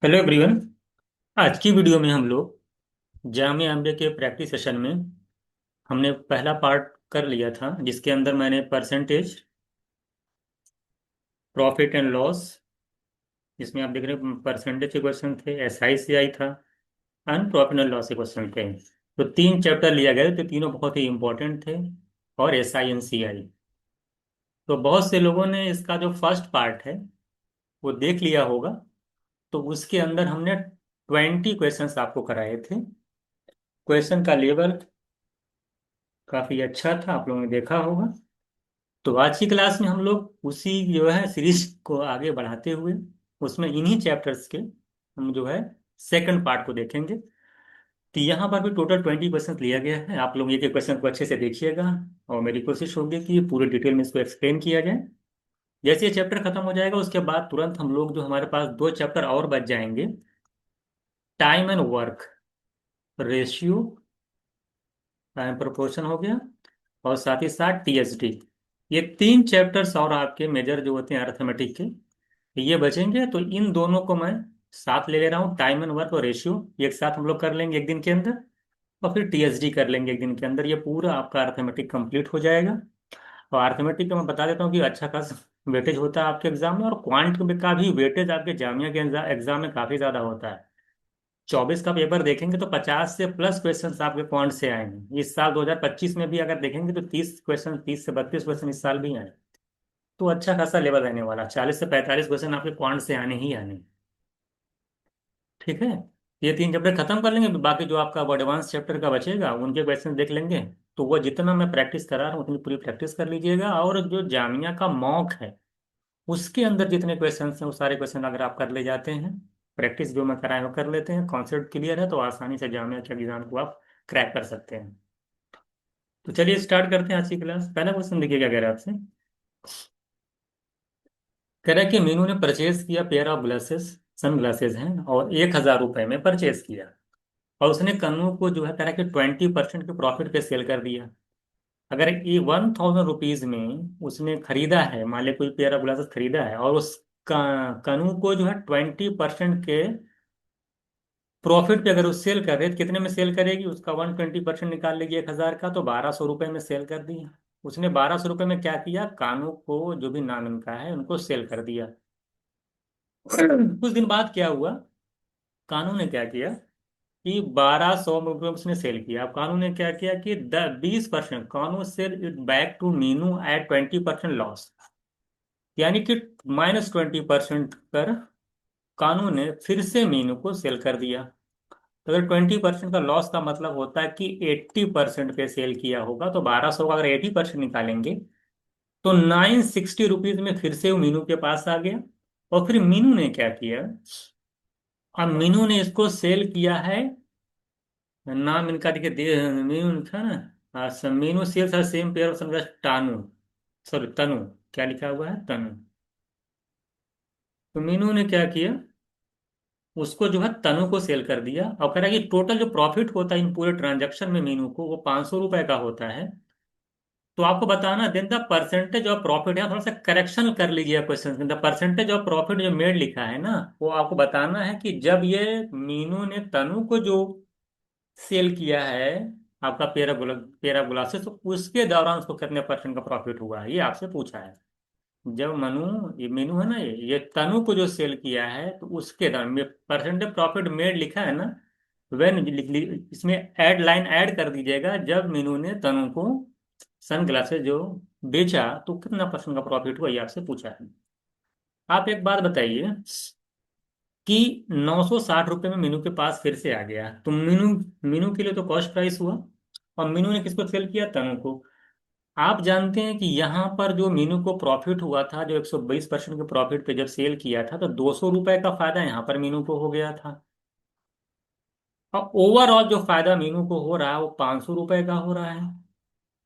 Hello everyone. आज की video में हम लोग जामिया एमबीए के प्रैक्टिस सेशन में हमने पहला पार्ट कर लिया था, जिसके अंदर मैंने परसेंटेज, प्रॉफिट एंड लॉस, जिसमें आप देख रहे हैं परसेंटेज के क्वेश्चन थे, SICI था, एंड प्रॉफिट एंड लॉस के क्वेश्चन थे। तो तीन चैप्टर लिया गया, तो तीनों बहुत ही इंपॉर्टेंट थे। और SINCI, तो बहुत से लोगों ने इसका जो फर्स्ट पार्ट है वो देख लिया होगा। तो उसके अंदर हमने 20 क्वेश्चंस आपको कराए थे। क्वेश्चन का लेवल काफी अच्छा था, आप लोगों ने देखा होगा। तो आज की क्लास में हम लोग उसी जो है सीरीज को आगे बढ़ाते हुए उसमें इन्हीं चैप्टर्स के हम जो है सेकंड पार्ट को देखेंगे। तो यहाँ पर भी टोटल 20 क्वेश्चन लिया गया है। आप लोग एक एक क्वेश्चन को अच्छे से देखिएगा और मेरी कोशिश होगी कि पूरे डिटेल में इसको एक्सप्लेन किया जाए। जैसे ये चैप्टर खत्म हो जाएगा उसके बाद तुरंत हम लोग जो हमारे पास दो चैप्टर और बच जाएंगे, time and work ratio, time proportion हो गया, और साथ ही साथ TSD। ये तीन चैप्टर्स और आपके मेजर जो होते हैं अर्थमेटिक के, ये बचेंगे। तो इन दोनों को मैं साथ ले ले रहा हूँ, टाइम एंड वर्क और रेशियो एक साथ हम लोग कर लेंगे एक दिन के अंदर, और फिर TSD कर लेंगे एक दिन के अंदर। ये पूरा आपका अर्थमेटिक कंप्लीट हो जाएगा। और अर्थमेटिक का मैं बता देता हूँ कि अच्छा खासा वेटेज होता है आपके एग्जाम में, और क्वांट का भी वेटेज आपके जामिया के एग्जाम में काफी ज्यादा होता है। 24 का पेपर देखेंगे तो 50 से प्लस क्वेश्चन आपके पॉइंट से आएंगे। इस साल 2025 में भी अगर देखेंगे तो 30 क्वेश्चन, 30 से 32 क्वेश्चन इस साल भी आए। तो अच्छा खासा लेवल रहने वाला, 40 से 45 क्वेश्चन आपके पॉइंट से आने ही आने। ठीक है। ये तीन चैप्टर खत्म कर लेंगे, बाकी जो आपका एडवांस चैप्टर का बचेगा उनके क्वेश्चन देख लेंगे। तो वो जितना मैं प्रैक्टिस करा रहा हूँ उतनी पूरी प्रैक्टिस कर लीजिएगा। और जो जामिया का मॉक है उसके अंदर जितने क्वेश्चन हैं वो सारे क्वेश्चन अगर आप कर ले जाते हैं, प्रैक्टिस जो मैं कराए वो कर लेते हैं, कॉन्सेप्ट क्लियर है, तो आसानी से जामिया के एग्जाम को आप क्रैक कर सकते हैं। तो चलिए स्टार्ट करते हैं आज की क्लास। पहला क्वेश्चन देखिए क्या कह रहा है आपसे। कह रहा है कि मीनू ने परचेज किया pair of glasses, sunglasses हैं, और 1,000 रुपए में परचेज किया। और उसने कन्नू को जो है कह रहा है कि 20% के प्रॉफिट पे सेल कर दिया। अगर ये 1,000 रुपीज में उसने खरीदा है, मान लिया कोई पेयर ऑफ ग्लासेस खरीदा है, और उस कनू को जो है 20% के प्रॉफिट पे अगर वो सेल कर रहे तो कितने में सेल करेगी? उसका 120% निकाल लेगी 1,000 का, तो 1,200 रुपये में सेल कर दिया। उसने 1,200 रुपये में क्या किया, कानू को जो भी नाम इनका है उनको सेल कर दिया। कुछ दिन बाद क्या हुआ, कानू ने क्या किया कि 1,200 रुपये में उसने सेल किया। अब कानू ने क्या किया कि 20%, Kanu sell it back to Meenu at 20% loss, यानी कि -20% पर कानू ने फिर से मीनू को सेल कर दिया। तो अगर 20% का लॉस का मतलब होता है कि 80% पे सेल किया होगा, तो 1,200 का अगर 80% निकालेंगे तो 960 रुपीज में फिर से वो मीनू के पास आ गया। और फिर मीनू ने क्या किया, अब मीनू ने इसको सेल किया है, नाम इनका देखिए मीनू था ना। हाँ, Meenu sells her same pair of sunglass Tanu, sorry Tanu, क्या लिखा हुआ है, तनु। तो मीनू ने क्या किया, उसको जो है तनु को सेल कर दिया। और कह रहा है कि टोटल जो प्रॉफिट होता है इन पूरे ट्रांजैक्शन में मीनू को, वो 500 रुपए का होता है। तो आपको बताना then the percentage of profit है, थोड़ा सा करेक्शन कर लीजिए क्वेश्चन में। द परसेंटेज ऑफ प्रॉफिट जो मेड लिखा है ना, वो आपको बताना है कि जब ये मीनू ने तनु को जो सेल किया है आपका पेरा ग्लासेस, तो उसके दौरान उसको कितने परसेंट का प्रॉफिट हुआ है, ये आपसे पूछा है। जब ये मीनू है ना, ये तनु को जो सेल किया है तो उसके दौरान परसेंटेज प्रॉफिट मेड लिखा है ना, वेन इसमें ऐड लाइन ऐड कर दीजिएगा, जब मीनू ने तनु को सन ग्लासेस जो बेचा तो कितना परसेंट का प्रॉफिट हुआ, ये आपसे पूछा है। आप एक बात बताइए कि 960 रुपये में मीनू के पास फिर से आ गया, तो मीनू मीनू के लिए तो कॉस्ट प्राइस हुआ। और मीनू ने किसको सेल किया, तनु को। आप जानते हैं कि यहाँ पर जो मीनू को प्रॉफिट हुआ था, जो 120% के प्रॉफिट पे जब सेल किया था, तो 200 रुपए का फायदा यहाँ पर मीनू को हो गया था। और ओवरऑल जो फायदा मीनू को हो रहा है वो 500 रुपए का हो रहा है।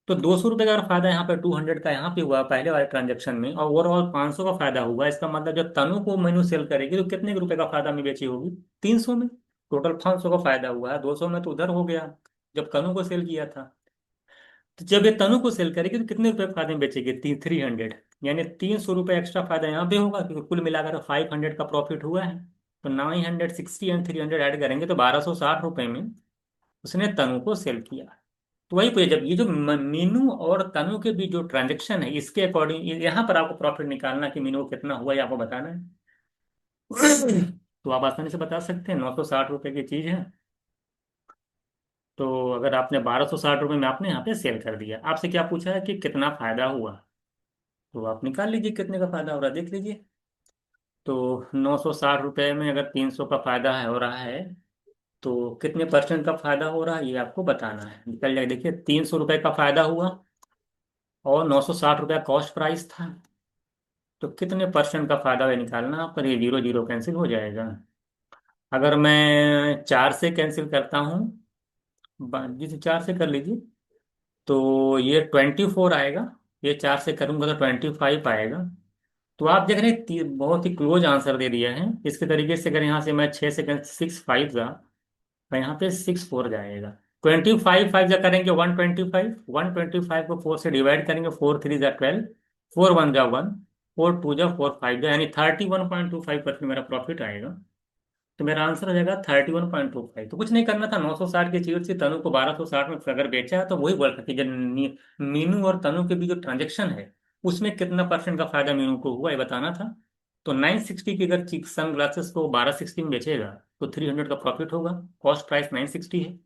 तो 200 रुपए का अगर फायदा यहाँ पे 200 का यहाँ पे हुआ पहले वाले ट्रांजेक्शन में, और ओवरऑल 500 का फायदा हुआ, इसका मतलब जब तनु को मीनू सेल करेगी तो कितने रुपए का फायदा में बेची होगी, 300 में। टोटल 500 का फायदा हुआ है, 200 में तो उधर हो गया जब तनु को सेल किया था। तो जब ये तनु को सेल करेगी तो कितने रुपए फायदे में बेचेगी, 300, यानी 300 रुपये एक्स्ट्रा फायदा यहाँ पे होगा, क्योंकि कुल मिलाकर 500 का प्रॉफिट हुआ है। तो 960 एंड 300 ऐड करेंगे तो 1260 रुपये में उसने तनु को सेल किया। तो वही पूछे, जब ये जो मीनू और तनु के बीच जो ट्रांजेक्शन है इसके अकॉर्डिंग यहाँ पर आपको प्रॉफिट निकालना कि मीनू को कितना हुआ ये आपको बताना है। तो आप आसानी से बता सकते हैं, 960 रुपये की चीज है। तो अगर आपने 1260 रुपये में आपने यहाँ पे सेल कर दिया, आपसे क्या पूछा है कि कितना फायदा हुआ, तो आप निकाल लीजिए कितने का फायदा हो रहा है, देख लीजिए। तो 960 रुपये में अगर 300 का फायदा है हो रहा है, तो कितने परसेंट का फायदा हो रहा है ये आपको बताना है। निकल जाए, देखिए 300 रुपये का फायदा हुआ और 960 रुपया कॉस्ट प्राइस था, तो कितने परसेंट का फायदा है निकालना आप पर। ये जीरो जीरो कैंसिल हो जाएगा। अगर मैं 4 से कैंसिल करता हूँ, जिसे 4 से कर लीजिए, तो ये 24 आएगा। ये 4 से करूंगा तो 25 आएगा। तो आप देख रहे हैं बहुत ही क्लोज आंसर दे दिया है। इसके तरीके से अगर यहाँ से मैं 6 से 6 5 जा, तो यहाँ पे 6 4 जाएगा। 25 5 जा करेंगे 125, 125 को 4 से डिवाइड करेंगे, 4 3 जा 12, 4 1 जा 1, 4 2 जा 4 5 जा, यानी 31.25% मेरा प्रॉफिट आएगा। तो मेरा आंसर हो जाएगा 31.25। तो कुछ नहीं करना था, 960 की चीज थी, तनु को 1260 में अगर बेचा है तो वही बोल रहा था कि जब मीनू और तनु के बीच जो ट्रांजेक्शन है उसमें कितना परसेंट का फायदा मीनू को हुआ ये बताना था। तो 960 की अगर सन ग्लासेस को 1260 में बेचेगा तो 300 का प्रॉफिट होगा। कॉस्ट प्राइस 960 है,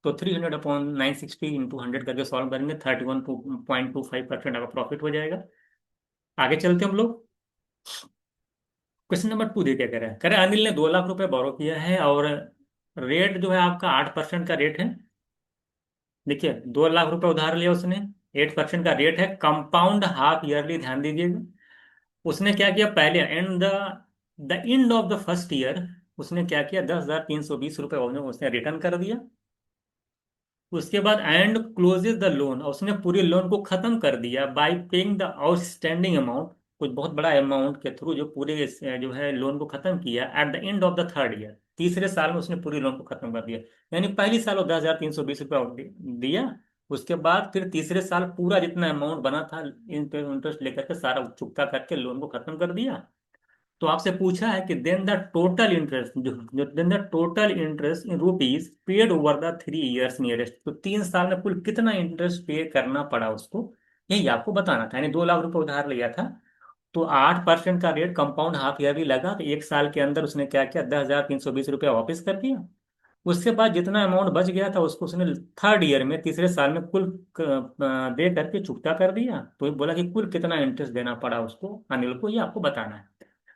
तो 300/960 इंटू 100 करके सॉल्व करेंगे, 31.25% आपका प्रॉफिट हो जाएगा। आगे चलते हैं हम लोग। क्वेश्चन नंबर 2 देखिए, कह रहे हैं अनिल ने 2 लाख रुपए बोरो किया है और रेट जो है आपका 8% का रेट है। देखिए 2 लाख रुपए उधार लिया उसने, 8% का रेट है, कंपाउंड हाफ ईयरली, ध्यान दीजिएगा। उसने क्या किया, पहले the end of the first year उसने क्या किया, 10,320 रुपये उसने रिटर्न कर दिया। उसके बाद एंड क्लोजेज द लोन, उसने पूरे लोन को खत्म कर दिया bye paying the outstanding amount, कुछ बहुत बड़ा अमाउंट के थ्रू जो पूरे जो है लोन को खत्म किया at the end of the third year. तीसरे साल में उसने पूरे लोन को खत्म कर दिया। यानी पहली साल वो 10,320 रुपये दिया, उसके बाद फिर तीसरे साल पूरा जितना अमाउंट बना था इंटरेस्ट लेकर के सारा चुकता करके लोन को खत्म कर दिया। तो आपसे पूछा है कि देन द टोटल इंटरेस्ट जो then the total interest in rupees paid over the 3 years nearest, तो 3 साल में कुल कितना इंटरेस्ट पे करना पड़ा उसको, यही आपको बताना था। यानी 2 लाख रुपए उधार लिया था, तो 8% का रेट कंपाउंड हाफ ईयरली लगा, तो 1 साल के अंदर उसने क्या किया, 10,320 रुपया वापस कर दिया। उसके बाद जितना अमाउंट बच गया था उसको उसने थर्ड ईयर में, तीसरे साल में कुल दे करके चुकता कर दिया। तो ये बोला कि कुल कितना इंटरेस्ट देना पड़ा उसको अनिल को, ये आपको बताना है।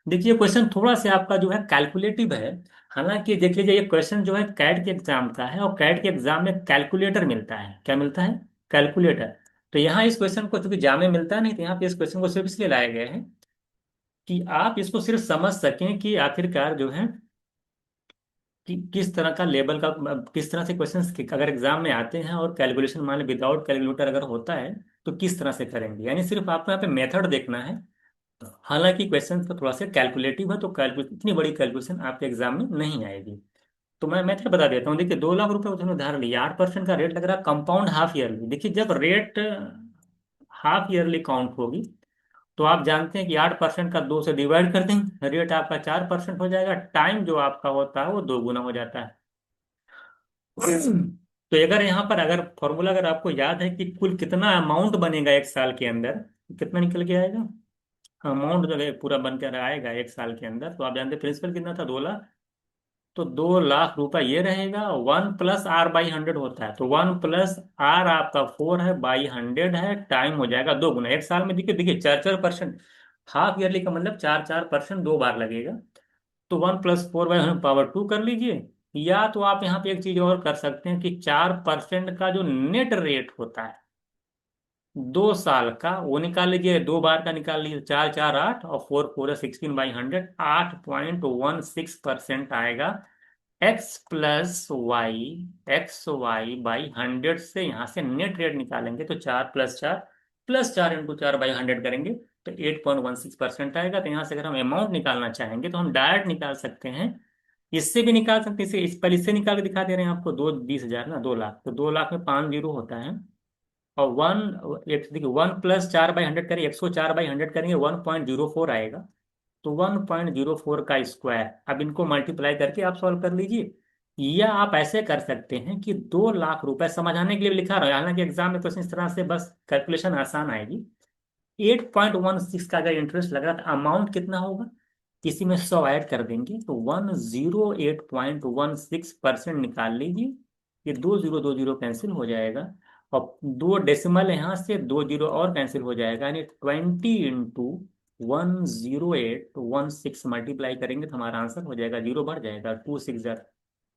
देखिए क्वेश्चन थोड़ा सा आपका जो है कैलकुलेटिव है। हालांकि देख लीजिए ये क्वेश्चन जो है कैट के एग्जाम का है, और कैट के एग्जाम में कैलकुलेटर मिलता है। क्या मिलता है, कैलकुलेटर। तो यहाँ इस क्वेश्चन को चूंकि एग्जाम में मिलता नहीं, तो यहाँ पे इस क्वेश्चन को सिर्फ इसलिए लाया गया है कि आप इसको सिर्फ समझ सकें कि आखिरकार जो है कि किस तरह का लेवल का, किस तरह से क्वेश्चंस अगर एग्जाम में आते हैं और कैलकुलेशन मान लो विदाउट कैलकुलेटर अगर होता है तो किस तरह से करेंगे। यानी सिर्फ आपको यहाँ पे मेथड देखना है। हालांकि क्वेश्चन तो थोड़ा सा कैलकुलेटिव है, तो कैलकुलेट इतनी बड़ी कैलकुलेशन आपके एग्जाम में नहीं आएगी। तो मैं मेथड बता देता हूँ। देखिए 2 लाख रुपए उन्होंने उधार लिया, 8% का रेट लग रहा है, कंपाउंड हाफ ईयरली। देखिए जब रेट हाफ ईयरली काउंट होगी तो आप जानते हैं कि 8% का 2 से डिवाइड कर देंगे, रेट आपका 4% हो जाएगा, टाइम जो आपका होता है वो 2 गुना हो जाता है। तो अगर यहाँ पर अगर फॉर्मूला अगर आपको याद है कि कुल कितना अमाउंट बनेगा 1 साल के अंदर, तो कितना निकल के आएगा अमाउंट जो है पूरा बनकर आएगा 1 साल के अंदर, तो आप जानते हैं प्रिंसिपल कितना था, 2 लाख। तो 2 लाख रुपए ये रहेगा, 1+R/100 होता है, तो 1+R आपका 4 है, बाई 100 है, टाइम हो जाएगा 2 गुना 1 साल में। देखिए देखिए 4-4%, हाफ ईयरली का मतलब 4-4% 2 बार लगेगा। तो 1+4/2 कर लीजिए। या तो आप यहाँ पे एक चीज और कर सकते हैं कि 4% का जो नेट रेट होता है 2 साल का वो निकाल लीजिए, 2 बार का निकाल लीजिए, 4 4 8 और 4 4 16/100, 8.16% आएगा। x+y से यहाँ से नेट रेट निकालेंगे तो 4+4 +4 × 4/100 करेंगे तो 8.16% आएगा। तो यहाँ से अगर हम अमाउंट निकालना चाहेंगे तो हम डायरेक्ट निकाल सकते हैं, इससे भी निकाल सकते हैं। इस पर इससे निकाल के दिखा दे रहे हैं आपको, 20,000 ना 2 लाख, तो 2 लाख में 5 जीरो होता है। और वन, एक देखिए 1+4/100 करेंगे, 104/100 करेंगे 1.04 आएगा। तो 1.04 का स्क्वायर, अब इनको मल्टीप्लाई करके आप सॉल्व कर लीजिए। या आप ऐसे कर सकते हैं कि 2 लाख रुपए, समझाने के लिए लिखा रहा है, हालांकि एग्जाम में क्वेश्चन इस तरह से बस कैलकुलेशन आसान आएगी। 8.16 का अगर इंटरेस्ट लग रहा था, अमाउंट कितना होगा, इसी में 100 ऐड कर देंगे तो 108.16% निकाल लीजिए। ये दो जीरो कैंसिल हो जाएगा, और दो डेसिमल यहाँ से, दो जीरो और कैंसिल हो जाएगा, यानी 20 × 108.16 मल्टीप्लाई करेंगे तो हमारा आंसर हो जाएगा, जीरो बढ़ जाएगा, 2 6 जार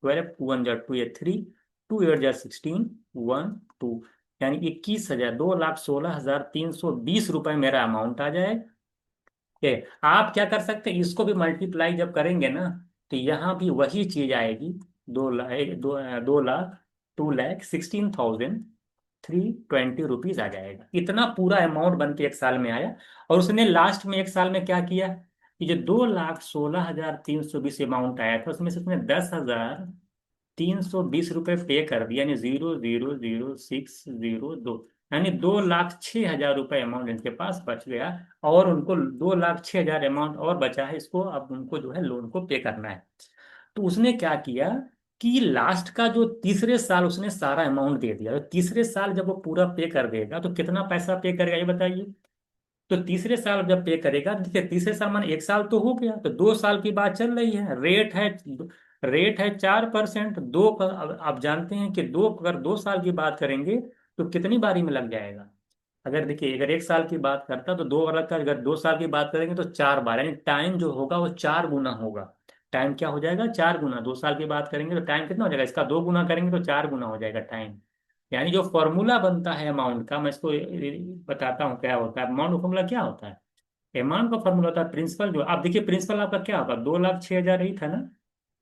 12, 2 1 जार 2 या 3, 2 8 जार 16, 1 2, यानी 21,000, 2,16,320 रुपए मेरा अमाउंट आ जाए। ये आप क्या कर सकते हैं, इसको भी मल्टीप्लाई जब करेंगे ना, तो यहाँ भी वही चीज आएगी, 2 लाख 2,16,320 रुपीज आ जाएगा। इतना पूरा अमाउंट बन के एक साल में आया। और उसने लास्ट में एक साल में क्या किया, कि जो 2,16,320 अमाउंट आया था, उसमें से उसने 10,320 रुपये पे कर दिया, यानी 0,00602, यानी 2,06,000 रुपये अमाउंट इनके पास बच गया। और उनको 2,06,000 अमाउंट और बचा है, इसको अब उनको जो है लोन को पे करना है। तो उसने क्या किया कि लास्ट का जो तीसरे साल उसने सारा अमाउंट दे दिया, तो तीसरे साल जब वो पूरा पे कर देगा तो कितना पैसा पे करेगा ये बताइए। तो तीसरे साल जब पे करेगा, देखिए तीसरे साल मान एक साल तो हो गया, तो 2 साल की बात चल रही है, रेट है 4%। अब आप जानते हैं कि अगर 2 साल की बात करेंगे तो कितनी बारी में लग जाएगा। अगर देखिए, अगर एक साल की बात करता तो दो वाला का, अगर 2 साल की बात करेंगे तो 4 बार, यानी टाइम जो होगा वो 4 गुना होगा। टाइम क्या हो जाएगा, 4 गुना। 2 साल की बात करेंगे तो टाइम कितना हो जाएगा, इसका 2 गुना करेंगे तो 4 गुना हो जाएगा टाइम। यानी जो फॉर्मूला बनता है अमाउंट का, मैं इसको बताता हूँ क्या होता है। अमाउंट का फॉर्मूला क्या होता है, अमाउंट का फॉर्मूला होता है प्रिंसिपल। जो आप देखिए, प्रिंसिपल आपका क्या होगा, 2,06,000 ही था ना,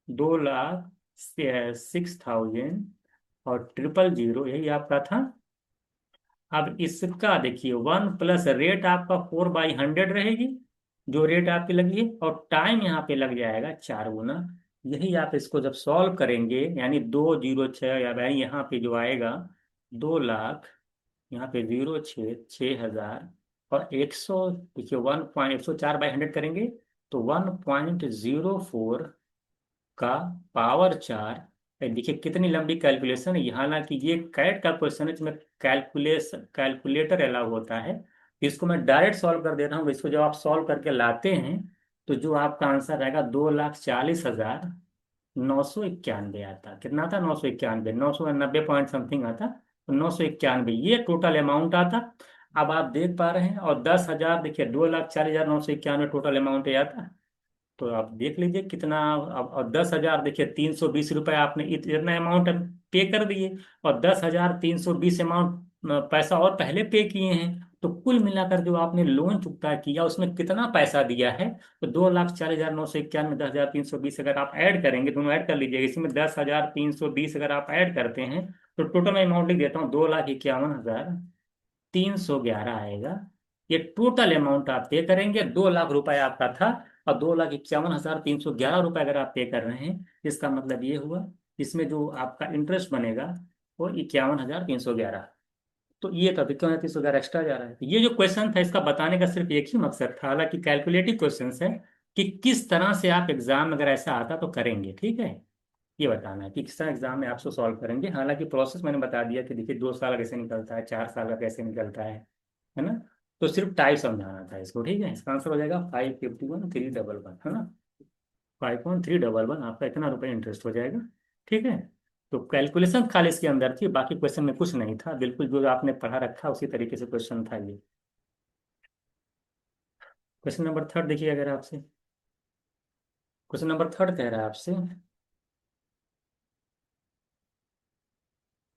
2,06,000 और 000 यही आपका था। अब इसका देखिए, 1 प्लस रेट आपका 4/100 रहेगी, जो रेट आपकी लगी है, और टाइम यहाँ पे लग जाएगा 4 गुना। यही आप इसको जब सॉल्व करेंगे, यानी 206, यानी यहाँ पे जो आएगा 2 लाख, यहाँ पे 0,6,000 और 100, देखिए 1.104/100 करेंगे तो 1.04 का पावर 4। देखिए कितनी लंबी कैलकुलेशन है, हालांकि ये कैट का क्वेश्चन है, इसमें कैलकुलेटर अलाउ होता है। इसको मैं डायरेक्ट सॉल्व कर दे रहा हूँ, इसको जब आप सॉल्व करके लाते हैं तो जो आपका आंसर आएगा 2,40,991 आता। कितना आता, 991, 990 पॉइंट समथिंग आता, तो 991 ये टोटल अमाउंट आता। अब आप देख पा रहे हैं, और 10,000, देखिए 2,40,991 टोटल अमाउंट ये आता। तो आप देख लीजिए कितना। अब 10,000, देखिए 320 रुपये आपने इतना अमाउंट पे कर दिए, और 10,320 अमाउंट पैसा और पहले पे किए हैं। तो कुल मिलाकर जो आपने लोन चुकता किया उसमें कितना पैसा दिया है, तो 2,40,991, 10,320 अगर आप ऐड करेंगे, दोनों ऐड कर लीजिएगा, इसमें 10,320 अगर आप ऐड करते हैं तो टोटल मैं अमाउंट लिख देता हूँ, 2,51,311 आएगा। ये टोटल अमाउंट आप पे करेंगे, 2 लाख रुपए आपका था, और 2,51,311 रुपये अगर आप पे कर रहे हैं, इसका मतलब ये हुआ, इसमें जो आपका इंटरेस्ट बनेगा वो 51,311। तो ये था, 51,311 एक्स्ट्रा जा रहा है। तो ये जो क्वेश्चन था, इसका बताने का सिर्फ एक ही मकसद था, हालांकि कैलकुलेटिव क्वेश्चन है, कि किस तरह से आप एग्जाम अगर ऐसा आता तो करेंगे, ठीक है। ये बताना है कि किस तरह एग्जाम में आपसे सॉल्व करेंगे। हालांकि प्रोसेस मैंने बता दिया कि देखिए 2 साल कैसे निकलता है, 4 साल का कैसे निकलता है ना। तो सिर्फ टाइप समझाना था इसको, ठीक है। इसका आंसर हो जाएगा 551,311, है ना। 5,311 आपका इतना रुपये इंटरेस्ट हो जाएगा, ठीक है। तो कैलकुलेशन खाली इसके अंदर थी, बाकी क्वेश्चन में कुछ नहीं था, बिल्कुल जो आपने पढ़ा रखा उसी तरीके से क्वेश्चन था ये। क्वेश्चन नंबर थर्ड देखिए, अगर आपसे क्वेश्चन नंबर थर्ड कह रहा है आपसे,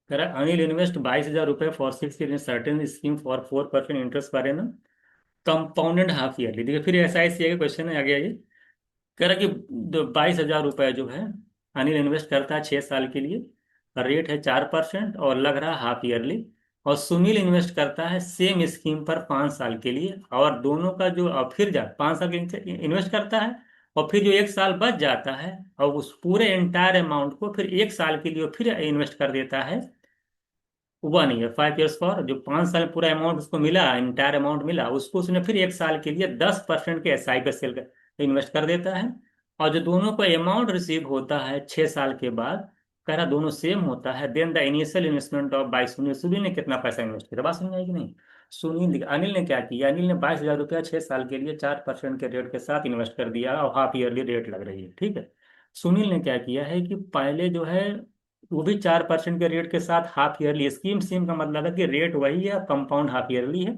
कह रहा है अनिल इन्वेस्ट 22,000 रुपये for 6 year in certain scheme for 4% interest per annum compounded half yearly. देखिए फिर SICA का क्वेश्चन है, आगे आइए। कह रहा है कि 22,000 रुपये जो है अनिल इन्वेस्ट करता है 6 साल के लिए, रेट है 4% और लग रहा है हाफ ईयरली। और सुनील इन्वेस्ट करता है सेम स्कीम पर 5 साल के लिए, और दोनों का जो फिर जा 5 साल के इन्वेस्ट करता है, और फिर जो एक साल बच जाता है, और उस पूरे एंटायर अमाउंट को फिर एक साल के लिए फिर इन्वेस्ट कर देता है। 1 ईयर, 5 ईयर्स फॉर, जो 5 साल पूरा अमाउंट उसको मिला, इंटायर अमाउंट मिला, उसको उसने फिर एक साल के लिए 10% के SI पे सेल कर, इन्वेस्ट कर देता है। और जो दोनों को अमाउंट रिसीव होता है 6 साल के बाद, कह रहा दोनों सेम होता है, then the initial investment of by Sunil, Sunil ने कितना पैसा इन्वेस्ट किया, बात समझ आएगी नहीं। सुनील, अनिल ने क्या किया, अनिल ने 22,000 रुपया 6 साल के लिए 4% के रेट के साथ इन्वेस्ट कर दिया, और हाफ ईयरली रेट लग रही है, ठीक है। सुनील ने क्या किया है कि पहले जो है वो भी 4% के रेट के साथ हाफ ईयरली स्कीम, सेम का मतलब है कि रेट वही है, कंपाउंड हाफ ईयरली है।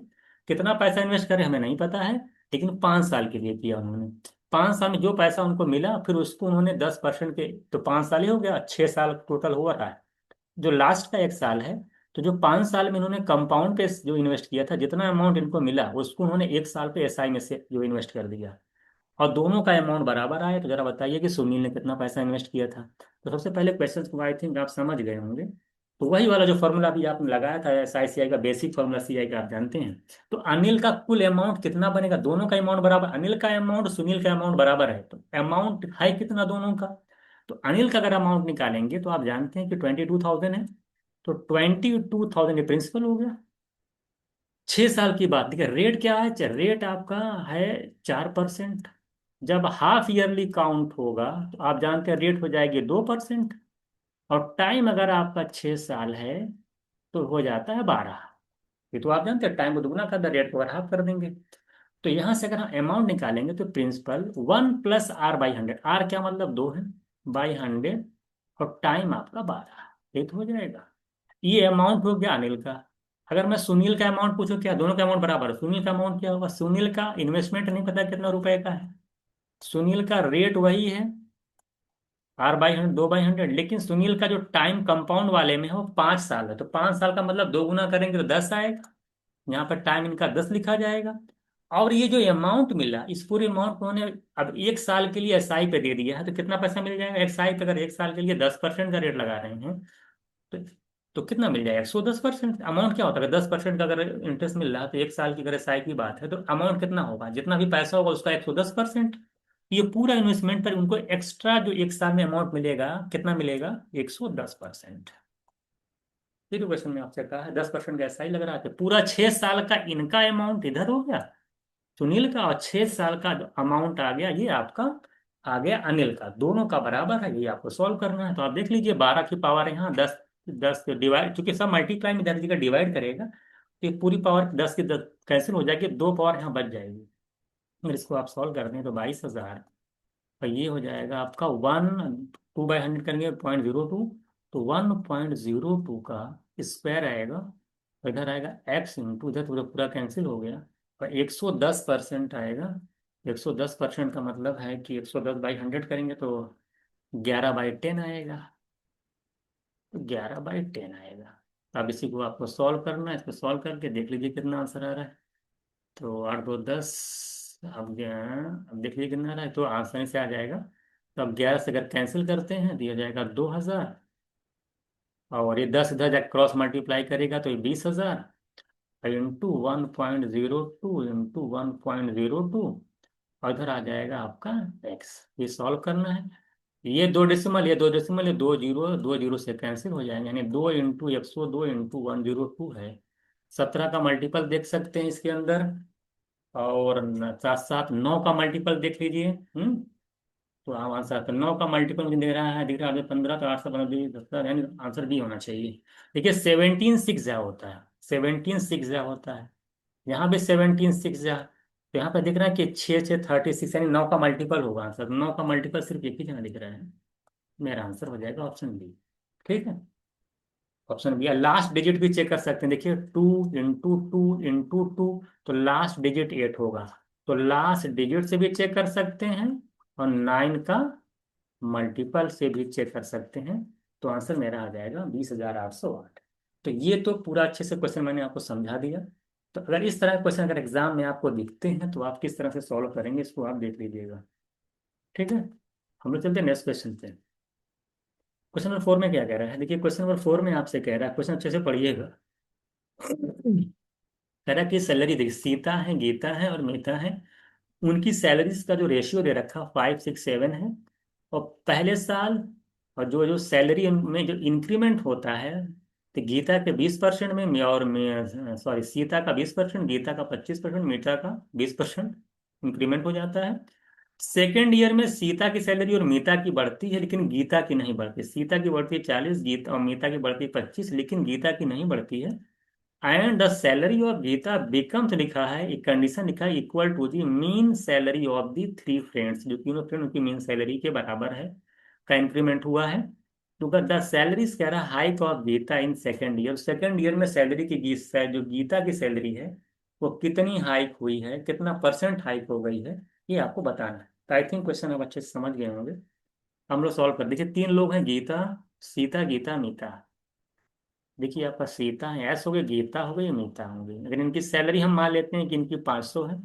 कितना पैसा इन्वेस्ट करे हमें नहीं पता है, लेकिन 5 साल के लिए किया उन्होंने। 5 साल में जो पैसा उनको मिला, फिर उसको उन्होंने 10% के, तो 5 साल ही हो गया, 6 साल टोटल हुआ रहा है। जो लास्ट का 1 साल है, तो जो 5 साल में इन्होंने कंपाउंड पे जो इन्वेस्ट किया था, जितना अमाउंट इनको मिला उसको उन्होंने 1 साल पे एसआई में से जो इन्वेस्ट कर दिया, और दोनों का अमाउंट बराबर आया। तो जरा बताइए कि सुनील ने कितना पैसा इन्वेस्ट किया था। तो सबसे पहले क्वेश्चन को आई थिंक आप समझ गए होंगे। तो वही वाला जो फॉर्मूला अभी आपने लगाया था, SICI का बेसिक फॉर्मूला सीआई का, आप जानते हैं। तो अनिल का कुल अमाउंट कितना बनेगा, दोनों का अमाउंट बराबर, अनिल का अमाउंट सुनील का अमाउंट बराबर है, तो अमाउंट है कितना दोनों का। तो अनिल का अगर अमाउंट निकालेंगे तो आप जानते हैं कि 22,000 है। तो 22,000 प्रिंसिपल हो गया। 6 साल की बात, देखिए रेट क्या है, रेट आपका है 4%। जब हाफ ईयरली काउंट होगा तो आप जानते हैं रेट हो जाएगी 2%। और टाइम अगर आपका 6 साल है तो हो जाता है 12। ये तो आप जानते हैं, टाइम को दुगना कर दे, रेट को अगर हाफ कर देंगे। तो यहां से अगर हम अमाउंट निकालेंगे तो प्रिंसिपल 1+R/100, आर क्या मतलब 2 है, बाई 100, और टाइम आपका 12, ये तो हो जाएगा। ये अमाउंट हो गया अनिल का। अगर मैं सुनील का अमाउंट पूछूं, क्या दोनों का अमाउंट बराबर है, सुनील का अमाउंट क्या होगा, सुनील का इन्वेस्टमेंट नहीं पता कितना रुपए का है, सुनील का रेट वही है R/100, 2/100, लेकिन सुनील का जो टाइम कंपाउंड वाले में है वो 5 साल है, तो 5 साल का मतलब दो गुना करेंगे तो 10 आएगा। यहाँ पर टाइम इनका 10 लिखा जाएगा। और ये जो अमाउंट मिला, इस पूरे अमाउंट को उन्होंने अब 1 साल के लिए एसआई पे दे दिया है, तो कितना पैसा मिल जाएगा एसआई पे, अगर 1 साल के लिए 10% का रेट लगा रहे हैं, तो कितना मिल जाएगा, 110%। अमाउंट क्या होता है, 10% का अगर इंटरेस्ट मिल रहा है, तो 1 साल की अगर एसआई की बात है, तो अमाउंट कितना होगा, जितना भी पैसा होगा उसका 110%। ये पूरा इन्वेस्टमेंट पर उनको एक्स्ट्रा जो 1 साल में अमाउंट मिलेगा, कितना मिलेगा, 110%। फिर क्वेश्चन में आपसे कहा है 10% का एसआई लग रहा है, पूरा 6 साल का इनका अमाउंट इधर हो गया सुनील का, और 6 साल का जो अमाउंट आ गया ये आपका आ गया अनिल का, दोनों का बराबर है, ये आपको सॉल्व करना है। तो आप देख लीजिए 12 की पावर यहाँ 10, 10 डिवाइड, चूंकि सब मल्टीप्लाई में इधर जगह डिवाइड करेगा, तो ये पूरी पावर 10 की 10 कैंसिल हो जाएगी, 2 पावर यहाँ बच जाएगी। अगर इसको आप सॉल्व कर दें तो 22,000, और ये हो जाएगा आपका 2/100 करेंगे 0.02, तो 1.02 का स्क्वायर आएगा, और इधर आएगा x इंटू, इधर पूरा पूरा कैंसिल हो गया, और 110% आएगा। 110% का मतलब है कि 110/100 करेंगे तो 11/10 आएगा, तो 11/10 आएगा। अब इसी को आपको सॉल्व करना है, इसको सॉल्व करके देख लीजिए कितना आंसर आ रहा है। तो 8×2 = 10, अब देख लीजिए कितना आ रहा है, तो आसानी से आ जाएगा। तो अब 11 से अगर कैंसिल करते हैं तो ये जाएगा 2,000, और ये 10 इधर जाकर क्रॉस मल्टीप्लाई करेगा तो ये 20,000, इंटू 1.02 इंटू 1.02, और इधर आ जाएगा आपका x। ये सॉल्व करना है, ये 2 से कैंसिल हो जाएंगे, यानी 2 × 102 इंटू 102 है। 17 का मल्टीपल देख सकते हैं इसके अंदर, और साथ साथ 9 का मल्टीपल देख लीजिए। तो आप आंसर, तो 9 का मल्टीपल मुझे दे रहा है, दिख रहा है 15, तो 8 से 15, 20, 10, यानी आंसर बी होना चाहिए। देखिए 17 6 होता है, 17 6 होता है, यहाँ भी 17 6, तो यहाँ पे दिख रहा है कि 6 6 36, यानी 9 का मल्टीपल होगा आंसर, 9 का मल्टीपल सिर्फ एक ही जगह दिख रहा है। मेरा आंसर हो जाएगा ऑप्शन बी। ठीक है, ऑप्शन बी। लास्ट डिजिट भी चेक कर सकते हैं, देखिए 2 × 2 × 2, तो लास्ट डिजिट 8 होगा, तो लास्ट डिजिट से भी चेक कर सकते हैं, और 9 का मल्टीपल से भी चेक कर सकते हैं। तो आंसर मेरा आ जाएगा 20,808। तो ये तो पूरा अच्छे से क्वेश्चन मैंने आपको समझा दिया। तो अगर इस तरह के क्वेश्चन अगर एग्जाम में आपको दिखते हैं तो आप किस तरह से सॉल्व करेंगे, इसको आप देख लीजिएगा। ठीक है, हम लोग चलते हैं नेक्स्ट क्वेश्चन पे। क्वेश्चन नंबर 4 में क्या कह रहा है, देखिए क्वेश्चन नंबर 4 में आपसे कह रहा है, क्वेश्चन अच्छे से पढ़िएगा। कह रहा है कि सैलरी, देखिए सीता है, गीता है और मीता है, उनकी सैलरीज का जो रेशियो दे रखा 5 6 7 है। और पहले साल, और जो जो सैलरी में जो इंक्रीमेंट होता है, तो गीता के 20% में, और सॉरी सीता का 20%, गीता का 25%, मीता का 20% इंक्रीमेंट हो जाता है। सेकेंड ईयर में सीता की सैलरी और मीता की बढ़ती है, लेकिन गीता की नहीं बढ़ती। सीता की बढ़ती है 40, गीता और मीता की बढ़ती है 25, लेकिन गीता की नहीं बढ़ती है। And the salary of Geeta becomes, लिखा है एक कंडीशन, लिखा है equal to the mean salary of the three friends, जो तीनों फ्रेंड उनकी मीन सैलरी के बराबर है, का इंक्रीमेंट हुआ है। तो द सैलरीज कह रहा है hike of Geeta in second year, second year में सैलरी की जो गीता की सैलरी है वो कितनी हाइक हुई है, कितना परसेंट हाइक हो गई है, ये आपको बताना है। तो आई थिंक क्वेश्चन आप अच्छे से समझ गए होंगे। हम लोग सॉल्व कर देखिए, तीन लोग हैं, गीता, सीता, गीता, मीता। देखिए आपका सीता है, एस हो गए, गीता हो गई, मीता हो गई। अगर इनकी सैलरी हम मान लेते हैं कि इनकी 500 है,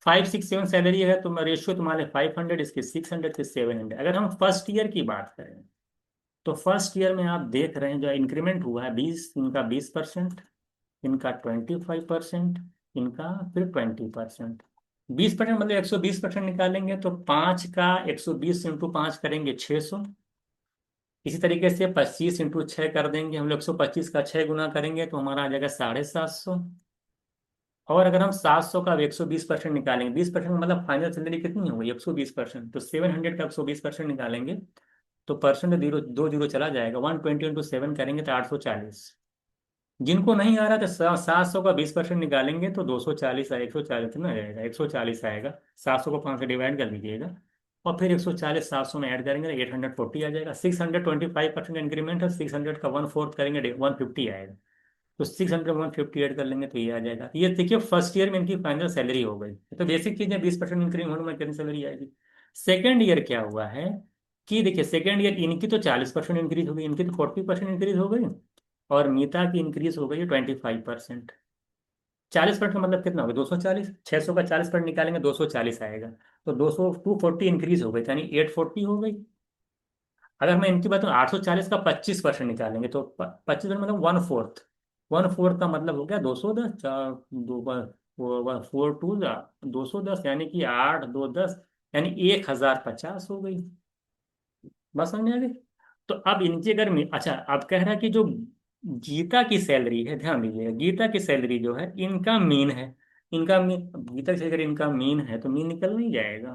5 6 7 सैलरी है, तो रेशियो तो मान ले 500, इसकी 600, इसकी 700। अगर हम फर्स्ट ईयर की बात करें तो फर्स्ट ईयर में आप देख रहे हैं जो इंक्रीमेंट हुआ है 20, इनका 20%, इनका 25%, इनका फिर 20%। 20% मतलब 120% निकालेंगे तो 5 का 120 × 5 करेंगे 600। इसी तरीके से 25 × 6 कर देंगे हम लोग, 125 का 6 गुना करेंगे तो हमारा आ जाएगा 750। और अगर हम 700 का 120% निकालेंगे, 20% मतलब फाइनल सैलरी कितनी हो गई 120%, तो 700 का 120% निकालेंगे तो परसेंट जीरो, दो जीरो चला जाएगा, 120 × 7 करेंगे तो 840। जिनको नहीं आ रहा तो 700 का 20% निकालेंगे तो 240 आएगा, 140 कितना आ जाएगा, 140 आएगा। 700 को 5 से डिवाइड कर लीजिएगा और फिर 140 700 में ऐड करेंगे तो 840 आ जाएगा। 625% इंक्रीमेंट है, 600 का 1/4 करेंगे 150 आएगा। तो 600 150 ऐड कर लेंगे तो ये आ जाएगा। ये देखिए फर्स्ट ईयर में इनकी फाइनल सैलरी हो गई। तो बेसिक चीज है, 20% इंक्रीज होने में कितनी सैलरी आएगी। सेकेंड ईयर क्या हुआ है कि देखिए सेकेंड ईयर इनकी तो 40% इंक्रीज हो गई, इनकी तो 40% इंक्रीज हो गई, और मीता की इंक्रीज हो गई है 25%। 40% मतलब कितना होगा 240, 600 का 40% निकालेंगे 240 आएगा। तो 240 इंक्रीज हो गई, यानी 840 हो गई। अगर मैं इनकी बात करूँ 840 का 25% निकालेंगे तो 25% मतलब 1/4। 1/4 का मतलब हो गया 210, चार दो फोर टू 210, यानी कि 8 2 10, यानी 1050 हो गई। बस समझ में आ गई। तो अब इनकी अगर अच्छा अब कह रहा है कि जो गीता की सैलरी है, ध्यान दीजिएगा, गीता की सैलरी जो है इनका मीन है। इनका मीन, गीता की सैलरी अगर इनका मीन है तो मीन निकल नहीं जाएगा।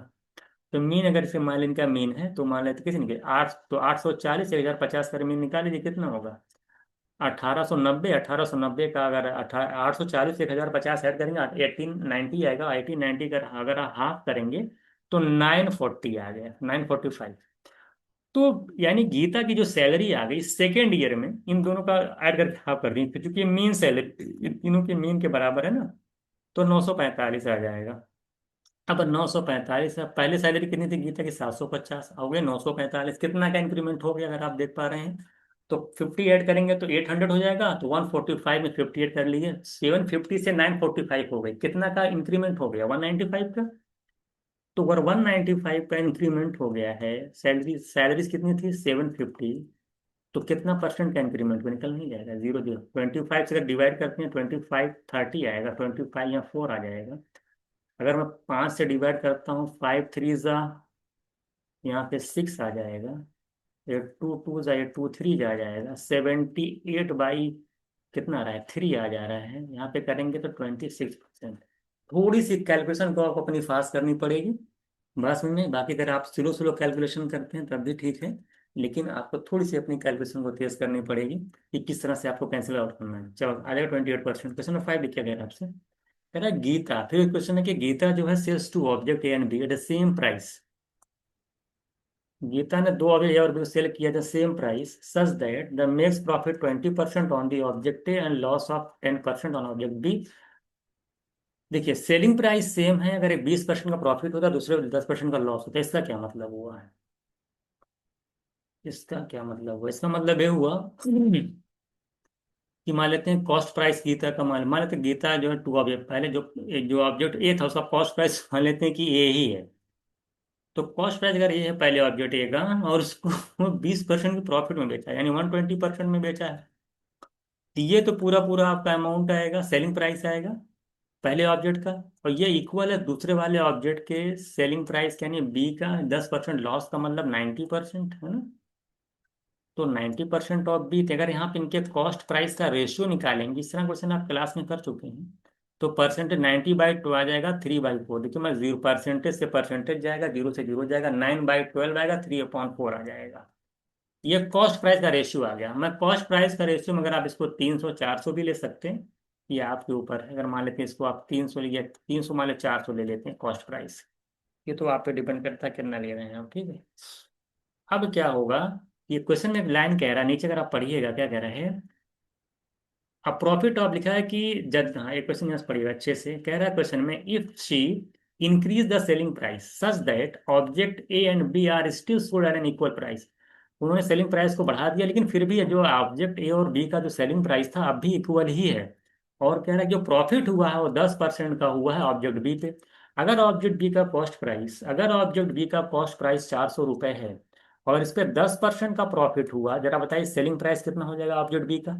तो मीन अगर इसे मान लें इनका मीन है तो मान लेते किसी निकले 8, तो 840 1050 कर मीन निकाल लीजिए कितना होगा 1890। 1890 का अगर 840 1050 ऐड करेंगे 1890 आएगा। 1890 का अगर हाफ करेंगे तो 940 आ गया, 945। तो यानी गीता की जो सैलरी आ गई सेकेंड ईयर में, इन दोनों का ऐड करके हाफ कर दी क्योंकि मीन सैलरी तीनों के मीन के बराबर है ना, तो 945 आ जाएगा। अब 945 है, पहले सैलरी कितनी थी गीता की 750, हो गए 945, कितना का इंक्रीमेंट हो गया अगर आप देख पा रहे हैं। तो 50 ऐड करेंगे तो 800 हो जाएगा, तो 145 में 50 ऐड कर लीजिए, 750 से 945 हो गई, कितना का इंक्रीमेंट हो गया 195 का। तो अगर 195 का इंक्रीमेंट हो गया है, सैलरीज कितनी थी 750, तो कितना परसेंट का इंक्रीमेंट वो निकल नहीं जाएगा, जीरो जीरो। 25 से अगर डिवाइड करते हैं 25 30 आएगा, 25 या 4 आ जाएगा। अगर मैं 5 से डिवाइड करता हूँ 5 3 जा, यहाँ पे 6 आ जाएगा, ये 2 2 जा, ये 2 3 जा जाएगा, 78 बाई कितना आ रहा है 3 आ जा रहा है। यहाँ पे करेंगे तो 26%। थोड़ी सी कैलकुलेशन को आपको अपनी फास्ट करनी पड़ेगी, बस में। बाकी अगर आप स्लो स्लो कैलकुलेशन करते हैं तब भी ठीक है, लेकिन आपको थोड़ी सी अपनी कैलकुलेशन को तेज करनी पड़ेगी कि किस तरह से आपको कैंसिल आउट करना है। चलो आ जाएगा 28%। क्वेश्चन नंबर 5 लिखा गया आपसे, कह रहा है गीता, फिर क्वेश्चन है कि गीता जो है sells two object A and B at the same price. Geeta ने दो ऑब्जेक्ट ए और बी सेल किया the same price such that the makes profit 20% on the object A and loss of 10% on object B. देखिए selling price same है, अगर एक 20% का profit होता है दूसरे 10% का लॉस होता है, इसका क्या मतलब हुआ है, इसका क्या मतलब हुआ, इसका मतलब ये हुआ कि मान लेते हैं कॉस्ट प्राइस गीता का, मान लेते हैं गीता जो है टू ऑब्जेक्ट, पहले जो जो ऑब्जेक्ट ए था उसका कॉस्ट प्राइस मान लेते हैं कि ए ही है। तो कॉस्ट प्राइस अगर ये है पहले ऑब्जेक्ट ए का, और उसको 20% की प्रॉफिट में बेचा है, यानी 120% में बेचा है, तो ये तो पूरा पूरा आपका अमाउंट आएगा, सेलिंग प्राइस आएगा पहले ऑब्जेक्ट का। और ये इक्वल है दूसरे वाले ऑब्जेक्ट के सेलिंग प्राइस, यानी बी का 10% लॉस का मतलब 90% है ना। तो 90% ऑफ बी, अगर यहाँ पे इनके कॉस्ट प्राइस का रेशियो निकालेंगे, इस तरह क्वेश्चन आप क्लास में कर चुके हैं, तो परसेंटेज 90/2 आ जाएगा 3/4। देखिए मैं जीरो परसेंटेज से परसेंटेज जाएगा, जीरो से जीरो जाएगा, 9/12 आएगा, 3/4 आ जाएगा। ये कॉस्ट प्राइस का रेशियो आ गया। मैं कॉस्ट प्राइस का रेशियो में अगर आप इसको 300 400 भी ले सकते हैं, ये आपके ऊपर है। अगर मान लेते हैं इसको आप 300 या 300 मान ले 400 ले लेते हैं कॉस्ट प्राइस, ये तो आप पे डिपेंड करता है कितना ले रहे हैं आप, ठीक है। अब क्या होगा, ये क्वेश्चन में एक लाइन कह रहा है नीचे, अगर आप पढ़िएगा क्या कह रहा है। अब प्रॉफिट ऑफ लिखा है कि जब, हाँ, एक क्वेश्चन यहाँ से पढ़िएगा अच्छे से। कह रहा है क्वेश्चन में, if she increase the selling price such that object A and B are still sold at an equal price. उन्होंने सेलिंग प्राइस को बढ़ा दिया, लेकिन फिर भी जो ऑब्जेक्ट ए और बी का जो सेलिंग प्राइस था अब भी इक्वल ही है। और कह रहा है जो प्रॉफिट हुआ है वो 10% का हुआ है ऑब्जेक्ट बी पे। अगर ऑब्जेक्ट बी का कॉस्ट प्राइस 400 रुपये है और इस पे 10% का प्रॉफिट हुआ, जरा बताइए सेलिंग प्राइस कितना हो जाएगा ऑब्जेक्ट बी का।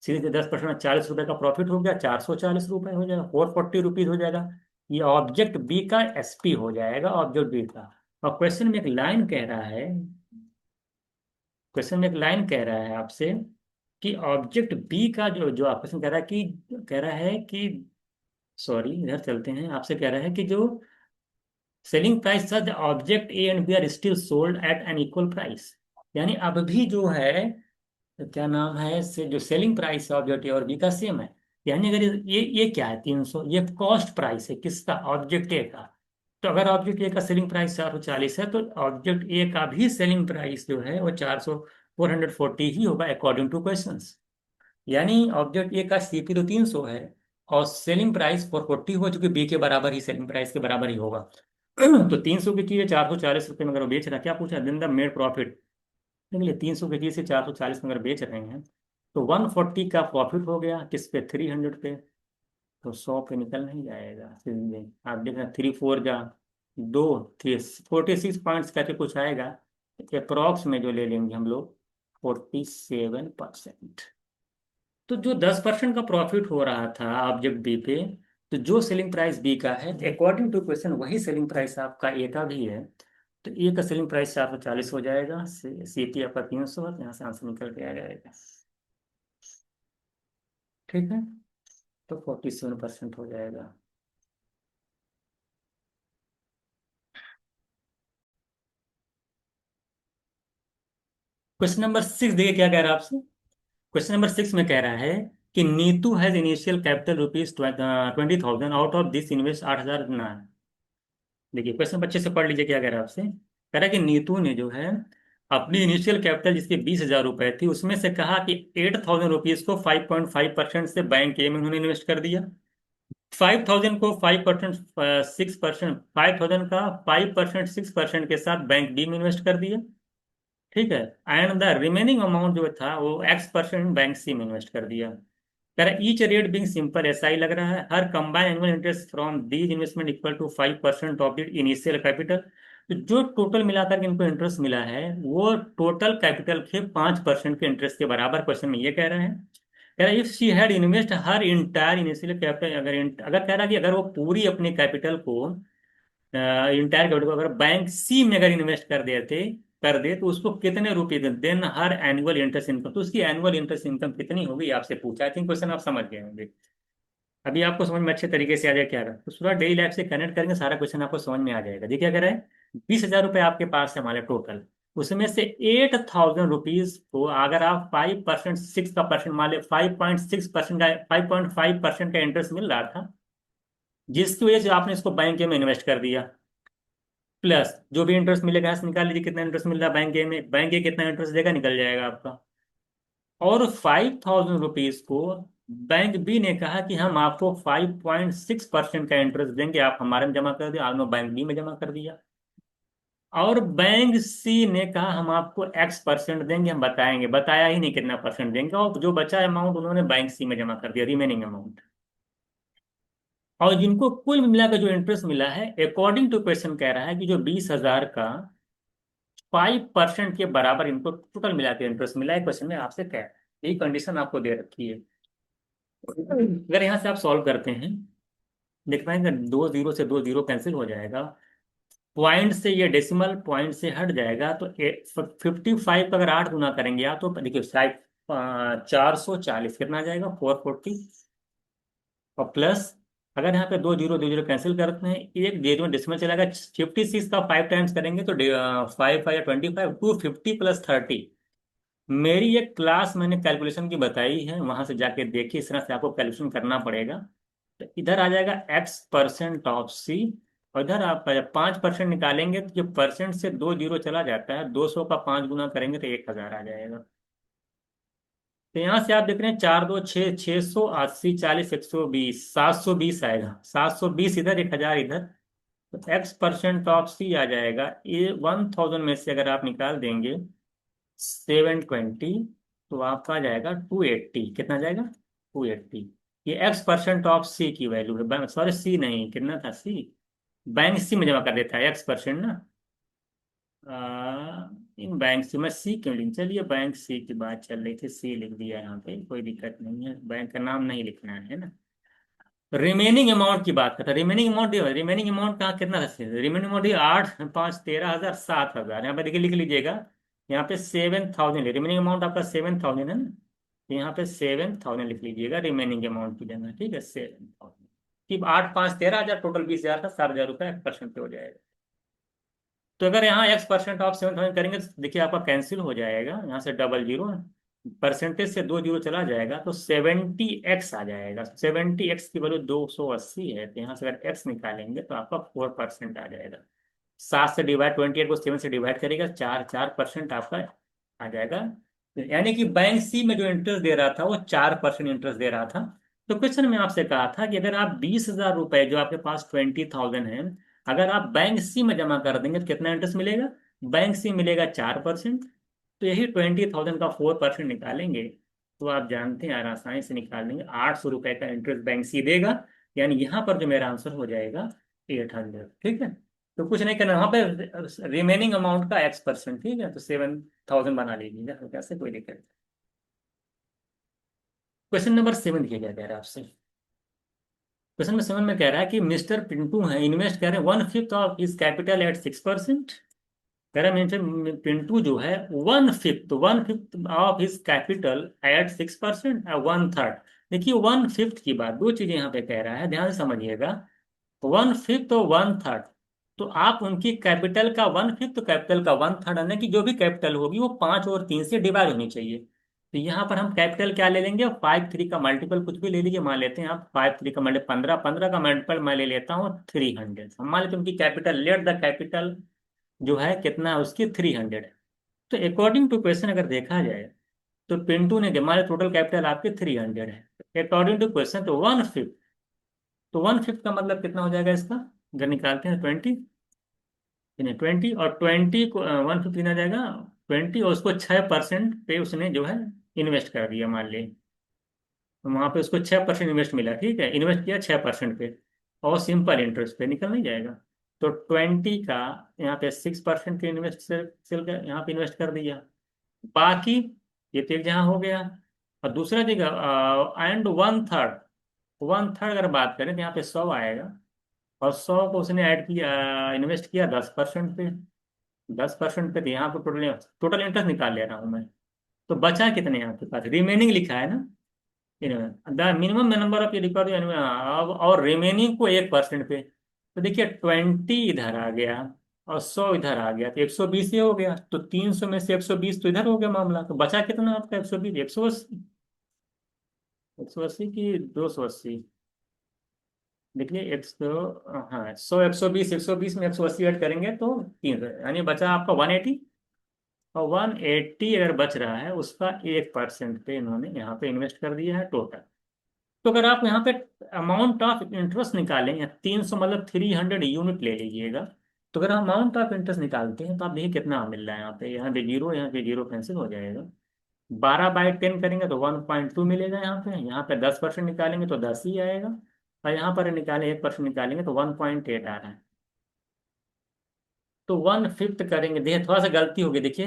सीधे 10% में 40 रुपये का प्रॉफिट हो गया, 440 रुपये हो जाएगा, 440 रुपीज हो जाएगा। ये ऑब्जेक्ट बी का एसपी हो जाएगा, ऑब्जेक्ट बी का। और क्वेश्चन में एक लाइन कह रहा है आपसे कि ऑब्जेक्ट बी का जो आप क्वेश्चन कह रहा है कि सॉरी इधर चलते हैं, आपसे कह रहा है कि जो सेलिंग प्राइस था object A and B are still sold at an equal price. यानी अब भी जो है, तो क्या नाम है, से जो सेलिंग प्राइस है ऑब्जेक्ट ए और बी का सेम है। यानी अगर ये क्या है 300, ये कॉस्ट प्राइस है किसका, ऑब्जेक्ट ए का। तो अगर ऑब्जेक्ट ए का सेलिंग प्राइस 440 है, तो ऑब्जेक्ट ए का भी सेलिंग प्राइस जो है वो 440 ही होगा अकॉर्डिंग टू क्वेश्चंस। यानी ऑब्जेक्ट ए का सीपी तो 300 है और सेलिंग प्राइस 440 हो, चूंकि बी के बराबर ही, सेलिंग प्राइस के बराबर ही होगा। तो 300 की चीज 440 रुपये में अगर वो बेच रहा है, क्या पूछा, दिन द मेड प्रॉफिट। देखिए 300 के जी से 440 में अगर बेच रहे हैं, तो 140 का प्रॉफिट हो गया किस पे, 300 पे। तो 100 पे निकल नहीं जाएगा सीधे। आप देख रहे हैं 3 4 जा 2, 46 पॉइंट्स करके कुछ आएगा। अप्रोक्स में जो ले लेंगे हम लोग 47%। तो जो 10% का प्रॉफिट हो रहा था ऑब्जेक्ट बी पे, तो जो सेलिंग प्राइस बी का है अकॉर्डिंग टू क्वेश्चन वही सेलिंग प्राइस आपका ए का भी है। तो ए का सेलिंग प्राइस 440 हो जाएगा, सी पी आपका 300 है, तो यहाँ से आंसर निकल के आ जाएगा। ठीक है, तो 47% हो जाएगा। क्वेश्चन नंबर 6 देखिए क्या कह रहा है आपसे। क्वेश्चन नंबर 6 में कह रहा है कि Neetu has initial capital rupees 20,000, out of this invest 8,000 ना। देखिए क्वेश्चन अच्छे से पढ़ लीजिए क्या कह रहा है आपसे। कह रहा है कि नीतू ने जो है अपनी इनिशियल कैपिटल जिसकी 20,000 रुपए थी, उसमें से कहा कि 8,000 रुपीज को 5.5% से बैंक ए में उन्होंने इन्वेस्ट कर दिया। 5,000 को 5%, 6%, 5,000 का 5% 6% के साथ बैंक बी में इन्वेस्ट कर दिया। ठीक है, एंड द रिमेनिंग अमाउंट जो था वो X% बैंक सी में इन्वेस्ट कर दिया। कह रहा ईच रेट बिंग सिंपल, ऐसा ही लग रहा है, her combine annual interest from these investment equal to 5% of the initial capital. तो जो टोटल मिलाकर के इनको इंटरेस्ट मिला है वो टोटल कैपिटल के 5% के इंटरेस्ट के बराबर, क्वेश्चन में ये कह रहे हैं। कह रहा है if she had invest her entire initial capital, अगर कह रहा है कि अगर वो पूरी अपने कैपिटल को, इंटायर कैपिटल को अगर बैंक सी में अगर इन्वेस्ट कर दे तो उसको कितने रुपए देन हर एनुअल इंटरेस्ट इनकम, तो उसकी एनुअल इंटरेस्ट इनकम कितनी होगी आपसे पूछा। आई थिंक क्वेश्चन आप समझ गए होंगे। अभी आपको समझ में अच्छे तरीके से आ जाए क्या रहा, तो पूरा डेली लाइफ से कनेक्ट करेंगे, सारा क्वेश्चन आपको समझ में आ जाएगा। देखिए क्या कह रहा है, 20,000 रुपये आपके पास है हमारे टोटल, उसमें से 8,000 रुपीज को अगर आप 5% 6 का परसेंट मान ले, 5.6% का 5.5% का इंटरेस्ट मिल रहा था, जिसकी वजह से आपने इसको बैंक में इन्वेस्ट कर दिया। प्लस जो भी इंटरेस्ट मिलेगा यहाँ से निकाल लीजिए कितना इंटरेस्ट मिल रहा है बैंक ए में, बैंक ए कितना इंटरेस्ट देगा निकल जाएगा आपका। और 5,000 रुपीज को बैंक बी ने कहा कि हम आपको 5.6% का इंटरेस्ट देंगे, आप हमारे में जमा कर दिया, आपने बैंक बी में जमा कर दिया। और बैंक सी ने कहा हम आपको X% देंगे, हम बताया ही नहीं कितना परसेंट देंगे, और जो बचा अमाउंट उन्होंने बैंक सी में जमा कर दिया, रिमेनिंग अमाउंट। और जिनको कुल मिलाकर जो इंटरेस्ट मिला है अकॉर्डिंग टू क्वेश्चन कह रहा है कि जो 20,000 का 5% के बराबर इनको टोटल मिला के इंटरेस्ट मिला है। क्वेश्चन में आपसे क्या है, यही कंडीशन आपको दे रखी है। अगर यहाँ से आप सॉल्व करते हैं, देख पाएंगे 2 जीरो से 2 जीरो कैंसिल हो जाएगा, पॉइंट से ये डेसिमल पॉइंट से हट जाएगा, तो 55 का अगर 8 गुना करेंगे आप, तो देखिए 440 कितना आ जाएगा, 440। और प्लस, अगर यहाँ पे दो जीरो कैंसिल करते हैं, एक जीरो डिसमल चलेगा, 56 का 5 टाइम्स करेंगे तो 5 5 25, 250 प्लस 30। मेरी एक क्लास मैंने कैलकुलेशन की बताई है, वहां से जाके देखिए, इस तरह से आपको कैलकुलेशन करना पड़ेगा। तो इधर आ जाएगा x% ऑफ c, और इधर आप 5% निकालेंगे तो जो परसेंट से दो जीरो चला जाता है, 200 का 5 गुना करेंगे तो 1000 आ जाएगा। तो यहाँ से आप देख रहे हैं, 4 2 6, 680, 40, 120, 720 आएगा, 720 इधर, 1000 इधर। तो x% ऑफ c आ जाएगा, ये 1000 में से अगर आप निकाल देंगे 720, तो आपका आ जाएगा 280। कितना आ जाएगा? 280। ये x% ऑफ c की वैल्यू है, सॉरी सी नहीं, कितना था सी, बैंक सी में जमा कर देता है x% ना। इन बैंक सी में सी क्यों लिख, चलिए बैंक सी की बात चल रही थी, सी लिख दिया यहाँ पे, कोई दिक्कत नहीं है, बैंक का नाम नहीं लिखना है ना। रिमेनिंग अमाउंट की बात करता है, रिमेनिंग अमाउंट कहाँ कितना था, रिमेनिंग अमाउंट ये 8 5 13 हजार 7 हजार, यहाँ पे देखिए लिख लीजिएगा। यहाँ पे 7000, रिमेनिंग अमाउंट आपका 7000 है ना, तो यहाँ पे 7000 लिख लीजिएगा रिमेनिंग अमाउंट की जगह, ठीक है 7000 की 8 5 13 हजार, टोटल 20 हजार का 6000 रुपये परसेंट पे हो जाएगा। तो अगर यहाँ x% ऑफ 7000 करेंगे तो देखिए आपका कैंसिल हो जाएगा, यहाँ से डबल जीरो, परसेंटेज से दो जीरो चला जाएगा तो 70x आ जाएगा। 70x की वैल्यू 280 है, तो यहाँ से अगर x निकालेंगे तो आपका 4% आ जाएगा। 7 से डिवाइड, 28 को 7 से डिवाइड करेगा, 4% आपका आ जाएगा। यानी कि बैंक सी में जो इंटरेस्ट दे रहा था वो 4% इंटरेस्ट दे रहा था। तो क्वेश्चन में आपसे कहा था कि अगर आप 20,000 रुपए, जो आपके पास 20,000 है, अगर आप बैंक सी में जमा कर देंगे तो कितना इंटरेस्ट मिलेगा? बैंक सी मिलेगा 4%। तो यही 20,000 का 4% निकालेंगे तो आप जानते हैं, यार आसानी से निकाल लेंगे, 800 रुपए का इंटरेस्ट बैंक सी देगा। यानी यहाँ पर जो मेरा आंसर हो जाएगा 800, ठीक है। तो कुछ नहीं करना वहां पे, रिमेनिंग अमाउंट का x%, ठीक है, तो 7000 बना लीजिएगा, तो कैसे कोई दिक्कत नहीं। क्वेश्चन नंबर 7 क्या कह रहा है आपसे? क्वेश्चन नंबर 7 में कह रहा है कि मिस्टर पिंटू है, इन्वेस्ट कर रहे हैं 1/5 ऑफ हिज कैपिटल एट 6%। कह रहा है मिस्टर पिंटू जो है 1/5 ऑफ हिज कैपिटल एट 6%, 1/3। देखिए 1/5 की बात, दो चीजें यहाँ पे कह रहा है, ध्यान से समझिएगा। 1/5 और 1/3, तो आप उनकी कैपिटल का 1/5, कैपिटल का 1/3, यानी कि जो भी कैपिटल होगी वो 5 और 3 से डिवाइड होनी चाहिए। तो यहाँ पर हम कैपिटल क्या ले लेंगे, 5 3 का मल्टीपल कुछ भी ले लीजिए, मान लेते हैं आप 5 3 का मल्टीपल 15, 15 का मल्टीपल मैं ले लेता हूँ 300। हम मान लेते हैं उनकी कैपिटल, लेट द कैपिटल जो है कितना है उसकी 300 है। तो अकॉर्डिंग टू क्वेश्चन अगर देखा जाए, तो पिंटू ने हमारे टोटल कैपिटल आपके 300 है, अकॉर्डिंग टू क्वेश्चन तो 1/5। तो 1/5 का मतलब कितना हो जाएगा इसका, अगर निकालते हैं 20, यानी 20, और 20 को 1/5 आ जाएगा 20, और उसको 6% पे उसने जो है इन्वेस्ट कर दिया, मान ली। तो वहां पे उसको 6% इन्वेस्ट मिला, ठीक है, इन्वेस्ट किया 6% पे, और सिंपल इंटरेस्ट पे निकल नहीं जाएगा। तो 20 का यहाँ पे 6% के इन्वेस्ट से यहाँ पे इन्वेस्ट कर दिया, बाकी ये तो एक जहाँ हो गया। और दूसरा जगह एंड 1/3, 1/3 अगर बात करें तो यहाँ पे 100 आएगा, और 100 को उसने ऐड किया, इन्वेस्ट किया 10% पे। 10% पे तो यहाँ पे टोटल टोटल इंटरेस्ट निकाल ले रहा हूँ मैं। तो बचा कितने यहाँ पे पास, रिमेनिंग लिखा है ना, the minimum number of record, और रिमेनिंग को 1% पे। तो देखिए 20 इधर आ गया और 100 इधर आ गया, तो 120 ये हो गया, तो 300 में से 120 तो इधर हो गया मामला, तो बचा कितना आपका, 120, 180, 180 की 280। देखिए 100, हाँ 100, 120, 120 में 180 ऐड करेंगे तो 300, यानी बचा आपका 180। और 180 अगर बच रहा है, उसका 1% पे इन्होंने यहाँ पे इन्वेस्ट कर दिया है टोटल। तो अगर आप यहाँ पे अमाउंट ऑफ इंटरेस्ट निकालें, या 300 मतलब 300 यूनिट ले लीजिएगा, तो अगर हम अमाउंट ऑफ इंटरेस्ट निकालते हैं तो आप देखिए कितना मिल रहा है, यहाँ पे जीरो कैंसिल हो जाएगा। 12/10 करेंगे तो 1.2 मिलेगा, यहाँ पे 10% निकालेंगे तो 10 ही आएगा, और यहाँ पर निकाले 1% निकालेंगे तो 1.8 आ रहा है। तो 1/5 करेंगे, देखिए थोड़ा सा गलती होगी, देखिए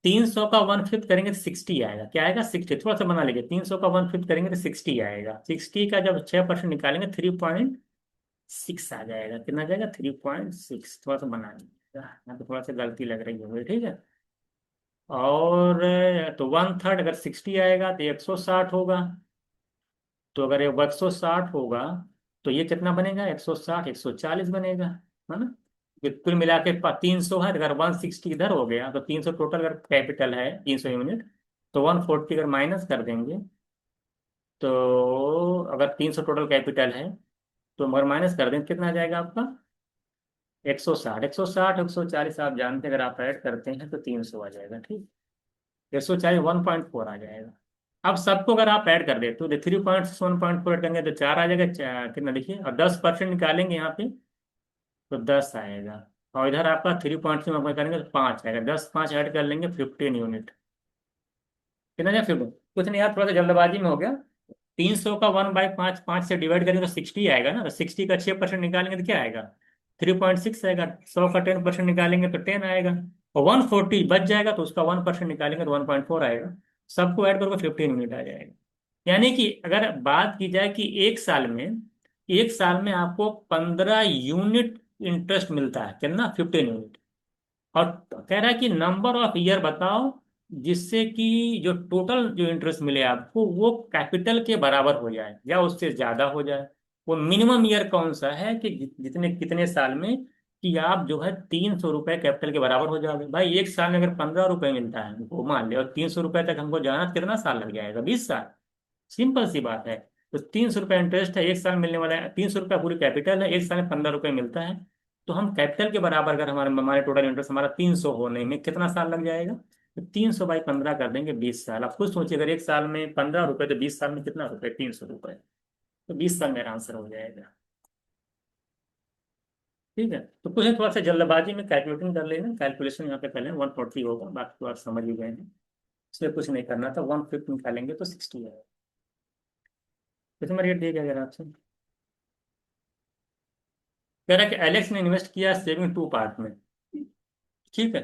300 का 1/5 करेंगे तो 60 आएगा, क्या आएगा 60, थोड़ा सा बना लीजिए, 300 का 1/5 करेंगे तो 60 आएगा, 60 का जब 6% निकालेंगे 3.6 आ जाएगा, कितना आ जाएगा 3.6, थोड़ा सा बना लीजिएगा, यहाँ पे थोड़ा सा गलती लग रही होगी, ठीक है। और तो 1/3 अगर 60 आएगा तो 160 होगा, तो अगर ये 160 होगा तो ये कितना बनेगा, 160 140 बनेगा, है ना। ये कुल मिला के 300 है, अगर 160 इधर हो गया तो 300 टोटल अगर कैपिटल है 300 यूनिट, तो 140 अगर माइनस कर देंगे, तो अगर 300 टोटल कैपिटल है तो मगर माइनस कर दें कितना आ जाएगा आपका, 160 160 140 आप जानते हैं, अगर आप ऐड करते हैं तो 300 आ जाएगा, ठीक। 140 1.4 आ जाएगा। अब सबको अगर आप ऐड कर देते हो तो 3 पॉइंट 1.4 ऐड करेंगे तो 4 आ जाएगा, कितना देखिए, और 10% निकालेंगे यहाँ पे तो 10 आएगा। और इधर आपका 3 पॉइंट से करेंगे तो 5 आएगा, 10 5 ऐड कर लेंगे 15 यूनिट, कितना जाए 15। कुछ नहीं यार, थोड़ा सा जल्दबाजी में हो गया। 300 का 1/5 5 से डिवाइड करेंगे तो 60 आएगा ना, तो 60 का 6% निकालेंगे तो क्या आएगा, 3.6 आएगा। 100 का 10% निकालेंगे तो 10 आएगा। और 140 बच जाएगा तो उसका 1% निकालेंगे तो 1.4 आएगा। सबको ऐड करोगे 15 यूनिट आ जाएगा। यानी कि अगर बात की जाए कि एक साल में आपको 15 यूनिट इंटरेस्ट मिलता है, कितना, 15 यूनिट। और कह रहा है कि नंबर ऑफ ईयर बताओ जिससे कि जो टोटल जो इंटरेस्ट मिले आपको वो कैपिटल के बराबर हो जाए या उससे ज्यादा हो जाए। वो मिनिमम ईयर कौन सा है कि जितने कितने साल में कि आप जो है 300 रुपये कैपिटल के बराबर हो जाओगे। भाई एक साल में अगर 15 रुपये मिलता है वो मान ले, और 300 रुपये तक हमको जाना तो कितना साल लग जाएगा, 20 साल। सिंपल सी बात है। तो 300 रुपये इंटरेस्ट है, एक साल मिलने वाला है, 300 रुपये पूरी कैपिटल है, एक साल में 15 रुपये मिलता है। तो हम कैपिटल के बराबर अगर हमारे हमारे टोटल इंटरेस्ट हमारा 300 होने में कितना साल लग जाएगा, तो 300/15 कर देंगे 20 साल। आप खुद सोचिए, अगर एक साल में 15 रुपये तो 20 साल में कितना रुपये, 300 रुपये। तो 20 साल मेरा आंसर हो जाएगा। ठीक है, तो कुछ है, थोड़ा सा जल्दबाजी में कैलकुलेटिंग कर लेना, कैलकुलेशन यहाँ पे पहले 140 होगा, बाकी तो आप समझ ही गए हैं। इसलिए कुछ नहीं करना था, 150 निकालेंगे तो 60 आएगा। कितना रेट दिया गया आपसे। कह रहा है कि एलेक्स ने इन्वेस्ट किया सेविंग टू पार्ट में, ठीक है।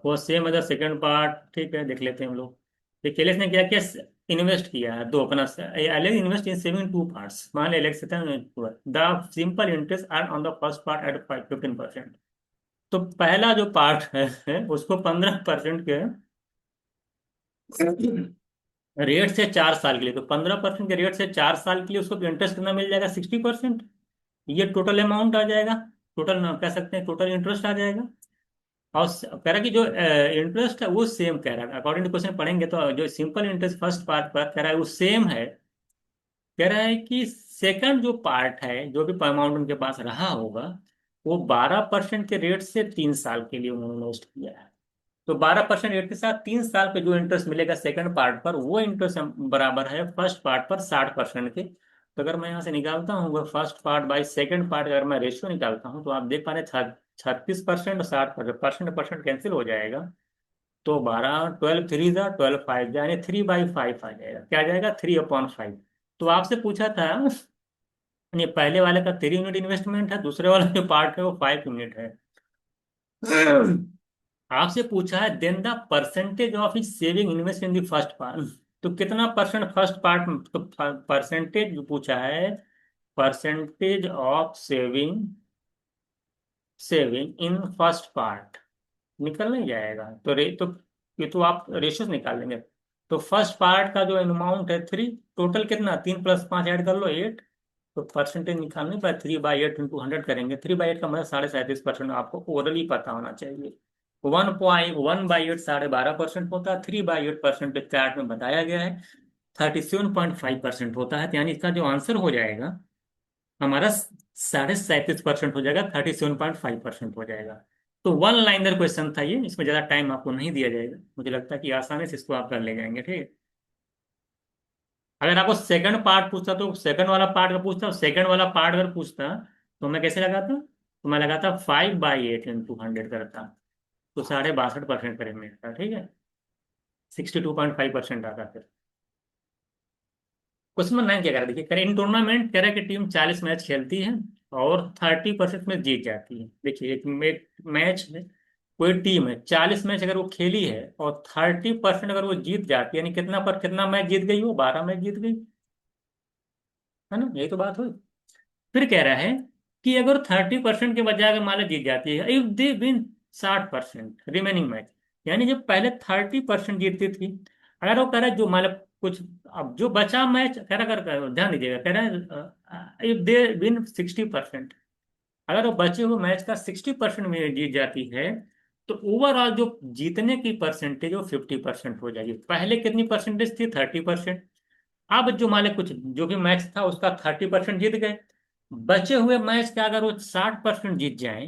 वो सेम एज सेकंड पार्ट, ठीक है, देख लेते हैं हम लोग। देखिए एलेक्स ने क्या किया, इन्वेस्ट किया है दो अपना। Alex invest in saving two parts, मान Alex the simple interest earn on the first part at 15%। तो पहला जो पार्ट है उसको 15% के रेट से 4 साल के लिए, तो 15% के रेट से 4 साल के लिए उसको इंटरेस्ट कितना मिल जाएगा, 60%। ये टोटल अमाउंट आ जाएगा, टोटल कह सकते हैं टोटल इंटरेस्ट आ जाएगा। और कह रहा है कि जो इंटरेस्ट है वो सेम कह रहा है, अकॉर्डिंग टू क्वेश्चन पढ़ेंगे तो जो सिंपल इंटरेस्ट फर्स्ट पार्ट पर कह रहा है वो सेम है। कह रहा है कि सेकंड जो पार्ट है जो भी अमाउंट उनके पास रहा होगा वो 12% के रेट से 3 साल के लिए उन्होंने इन्वेस्ट किया है। तो 12% रेट के साथ 3 साल पे जो इंटरेस्ट मिलेगा सेकंड पार्ट पर, वो इंटरेस्ट बराबर है फर्स्ट पार्ट पर 60% के। तो अगर मैं यहाँ से निकालता हूँ वो first part by second part, अगर मैं रेशियो निकालता हूँ तो आप देख पा रहे हैं 36% और 60%, परसेंट परसेंट कैंसिल हो जाएगा। तो 12 12 3 जा 12 5 यानी 3/5 आ जाएगा, क्या आ जाएगा, 3/5। तो आपसे पूछा था, ये पहले वाले का 3 यूनिट इन्वेस्टमेंट है, दूसरे वाला जो पार्ट है वो 5 यूनिट है। आपसे पूछा है then the percentage of is saving invest in the first part. तो कितना परसेंट फर्स्ट पार्ट, तो परसेंटेज जो पूछा है, percentage of saving saving in first part निकल नहीं जाएगा। तो ये तो आप रेशियो निकाल लेंगे। तो फर्स्ट पार्ट का जो अमाउंट है 3, टोटल कितना, 3 + 5 ऐड कर लो 8। तो परसेंटेज निकालने पर 3/8 × 100 करेंगे, 3/8 का मतलब 37.5% आपको ओरली पता होना चाहिए। 1/8 12.5% होता है, 3/8% चार्ट में बताया गया है 37.5% होता है। तो यानी इसका जो आंसर हो जाएगा हमारा 37.5% हो जाएगा, 37.5% हो जाएगा। तो वन लाइनर क्वेश्चन था ये, इसमें ज्यादा टाइम आपको नहीं दिया जाएगा, मुझे लगता है कि आसानी से इसको आप कर ले जाएंगे, ठीक है। अगर आपको सेकंड पार्ट पूछता तो सेकंड वाला पार्ट का पूछता, सेकंड वाला पार्ट अगर पूछता तो मैं कैसे लगाता, तो मैं लगाता 5/8 × 100 करता, तो 62.5% करीब मिलता, ठीक है। 62.5% आता फिर। क्वेश्चन नंबर 9 क्या कह रहा है, देखिए, करें इन टूर्नामेंट कह रहा है कि टीम 40 मैच खेलती है और 30% में जीत जाती है। देखिए एक मैच है, कोई टीम है 40 मैच अगर वो खेली है और 30% अगर वो जीत जाती है, यानी कितना पर कितना मैच जीत गई, वो 12 मैच जीत गई, है ना, यही तो बात हुई। फिर कह रहा है कि अगर 30% के बजाय अगर मान लो जीत जाती है, if they win 60% remaining match, यानी जब पहले 30% जीतती थी, अगर वो कह रहा है जो मान लो कुछ। अब जो बचा मैच कह रहा, कर ध्यान दीजिएगा, कह रहा है इफ दे विन 60%, अगर वो बचे हुए मैच का 60% में जीत जाती है, तो ओवरऑल जो जीतने की परसेंटेज वो 50% हो जाएगी। पहले कितनी परसेंटेज थी? 30%। अब जो मान लो कुछ जो भी मैच था उसका 30% जीत गए, बचे हुए मैच का अगर वो 60% जीत जाए,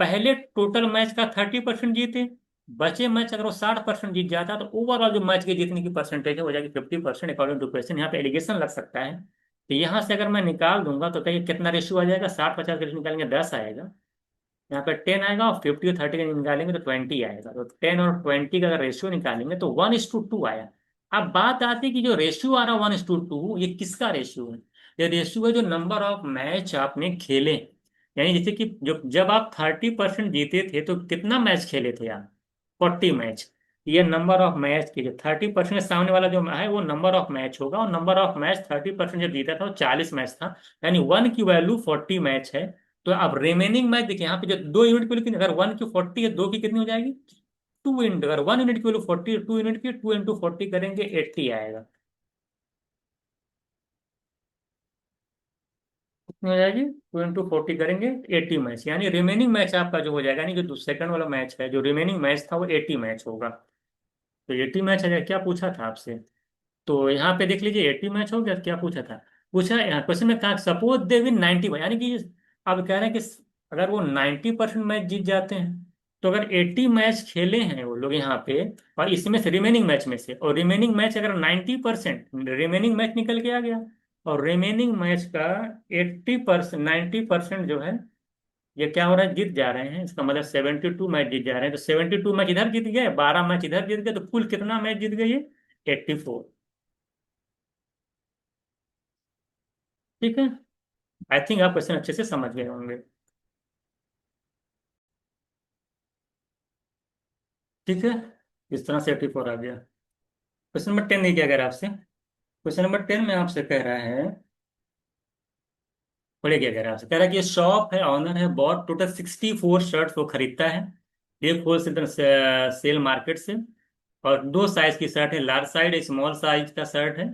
पहले टोटल मैच का 30% जीते, बचे मैच अगर वो 60% जीत जाता तो ओवरऑल जो मैच के जीतने की परसेंटेज है हो जाएगी 50% अकॉर्डिंग टू क्वेश्चन। यहाँ पे एलिगेशन लग सकता है, तो यहाँ से अगर मैं निकाल दूंगा तो कहीं कितना रेशियो आ जाएगा? 60-50 का निकालेंगे 10 आएगा, यहाँ पे 10 आएगा, और 50 और 30 का निकालेंगे तो 20 आएगा। तो 10 और 20 का अगर रेशियो निकालेंगे तो 1:2 आया। अब बात आती है कि जो रेशियो आ रहा है 1:2, ये किसका रेशियो है? ये रेशियो है जो नंबर ऑफ मैच आपने खेले। यानी जैसे कि जो जब आप 30% जीते थे तो कितना मैच खेले थे आप? 40 मैच। ये नंबर ऑफ मैच की जो 30% सामने वाला जो है वो नंबर ऑफ मैच होगा, और नंबर ऑफ मैच 30% जब जीता था वो 40 मैच था, यानी 1 की वैल्यू 40 मैच है। तो अब रिमेनिंग मैच देखिए, यहाँ पे जो 2 यूनिट की वैल्यू अगर 1 की 40 है, 2 की कितनी हो जाएगी? 2 यूनिट। अगर 1 यूनिट की वैल्यू 40, 2 यूनिट की 2 × 40 करेंगे 80 आएगा। कितनी हो जाएगी? 2 × 40 करेंगे 80 मैच, यानी रिमेनिंग मैच आपका जो हो जाएगा, यानी जो सेकंड वाला मैच है, जो रिमेनिंग मैच था वो 80 मैच होगा। तो 80 मैच है, क्या पूछा था आपसे? तो यहाँ पे देख लीजिए 80 मैच हो गया, क्या पूछा था? पूछा यहाँ क्वेश्चन में कहा सपोज दे विन 90, यानी कि अब कह रहे हैं कि अगर वो 90% मैच जीत जाते हैं, तो अगर 80 मैच खेले हैं वो लोग यहाँ पे, और इसमें से रिमेनिंग मैच में से, और रिमेनिंग मैच अगर 90% रिमेनिंग मैच निकल के आ गया, और रिमेनिंग मैच का 80%, 90% जो है, ये क्या हो रहा है? जीत जा रहे हैं, इसका मतलब 72 मैच जीत जा रहे हैं। तो 72 मैच इधर जीत गए, 12 मैच इधर जीत गए, तो कुल कितना मैच जीत गए ये? 84। ठीक है। आई थिंक आप क्वेश्चन अच्छे से समझ गए होंगे। ठीक है, इस तरह से 84 आ गया। क्वेश्चन नंबर 10 नहीं किया गया आपसे। क्वेश्चन नंबर 10 में आपसे कह रहा है, पढ़े क्या कह रहा है आपसे, कह रहा है कि शॉप है, ऑनर है, बॉट टोटल 64 शर्ट्स वो खरीदता है एक होलसेल सेल मार्केट से, और दो साइज की शर्ट है, लार्ज साइज स्मॉल साइज का शर्ट है।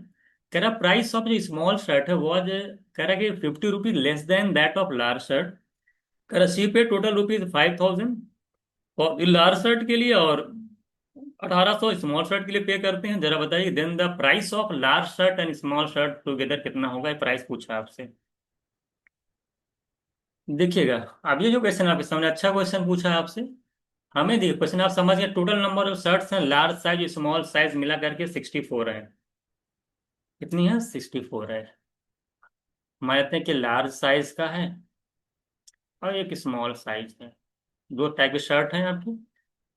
कह रहा प्राइस ऑफ जो स्मॉल शर्ट है वॉज, कह रहा कि 50 rupees less than that of large shirt. कह रहा सी पे टोटल रुपीज 5000 और लार्ज शर्ट के लिए, और 1800 स्मॉल शर्ट के लिए पे करते हैं। जरा बताइए then the price of large shirt and small shirt together कितना होगा? ये प्राइस पूछा आपसे। देखिएगा, अब ये जो क्वेश्चन आपके सामने अच्छा क्वेश्चन पूछा है आपसे। हमें देखिए क्वेश्चन आप समझ गए, टोटल नंबर ऑफ शर्ट्स हैं लार्ज साइज स्मॉल साइज मिला करके 64 है। कितनी है? 64 है। मानते हैं कि लार्ज साइज का है और एक स्मॉल साइज है, दो टाइप की शर्ट है आपकी,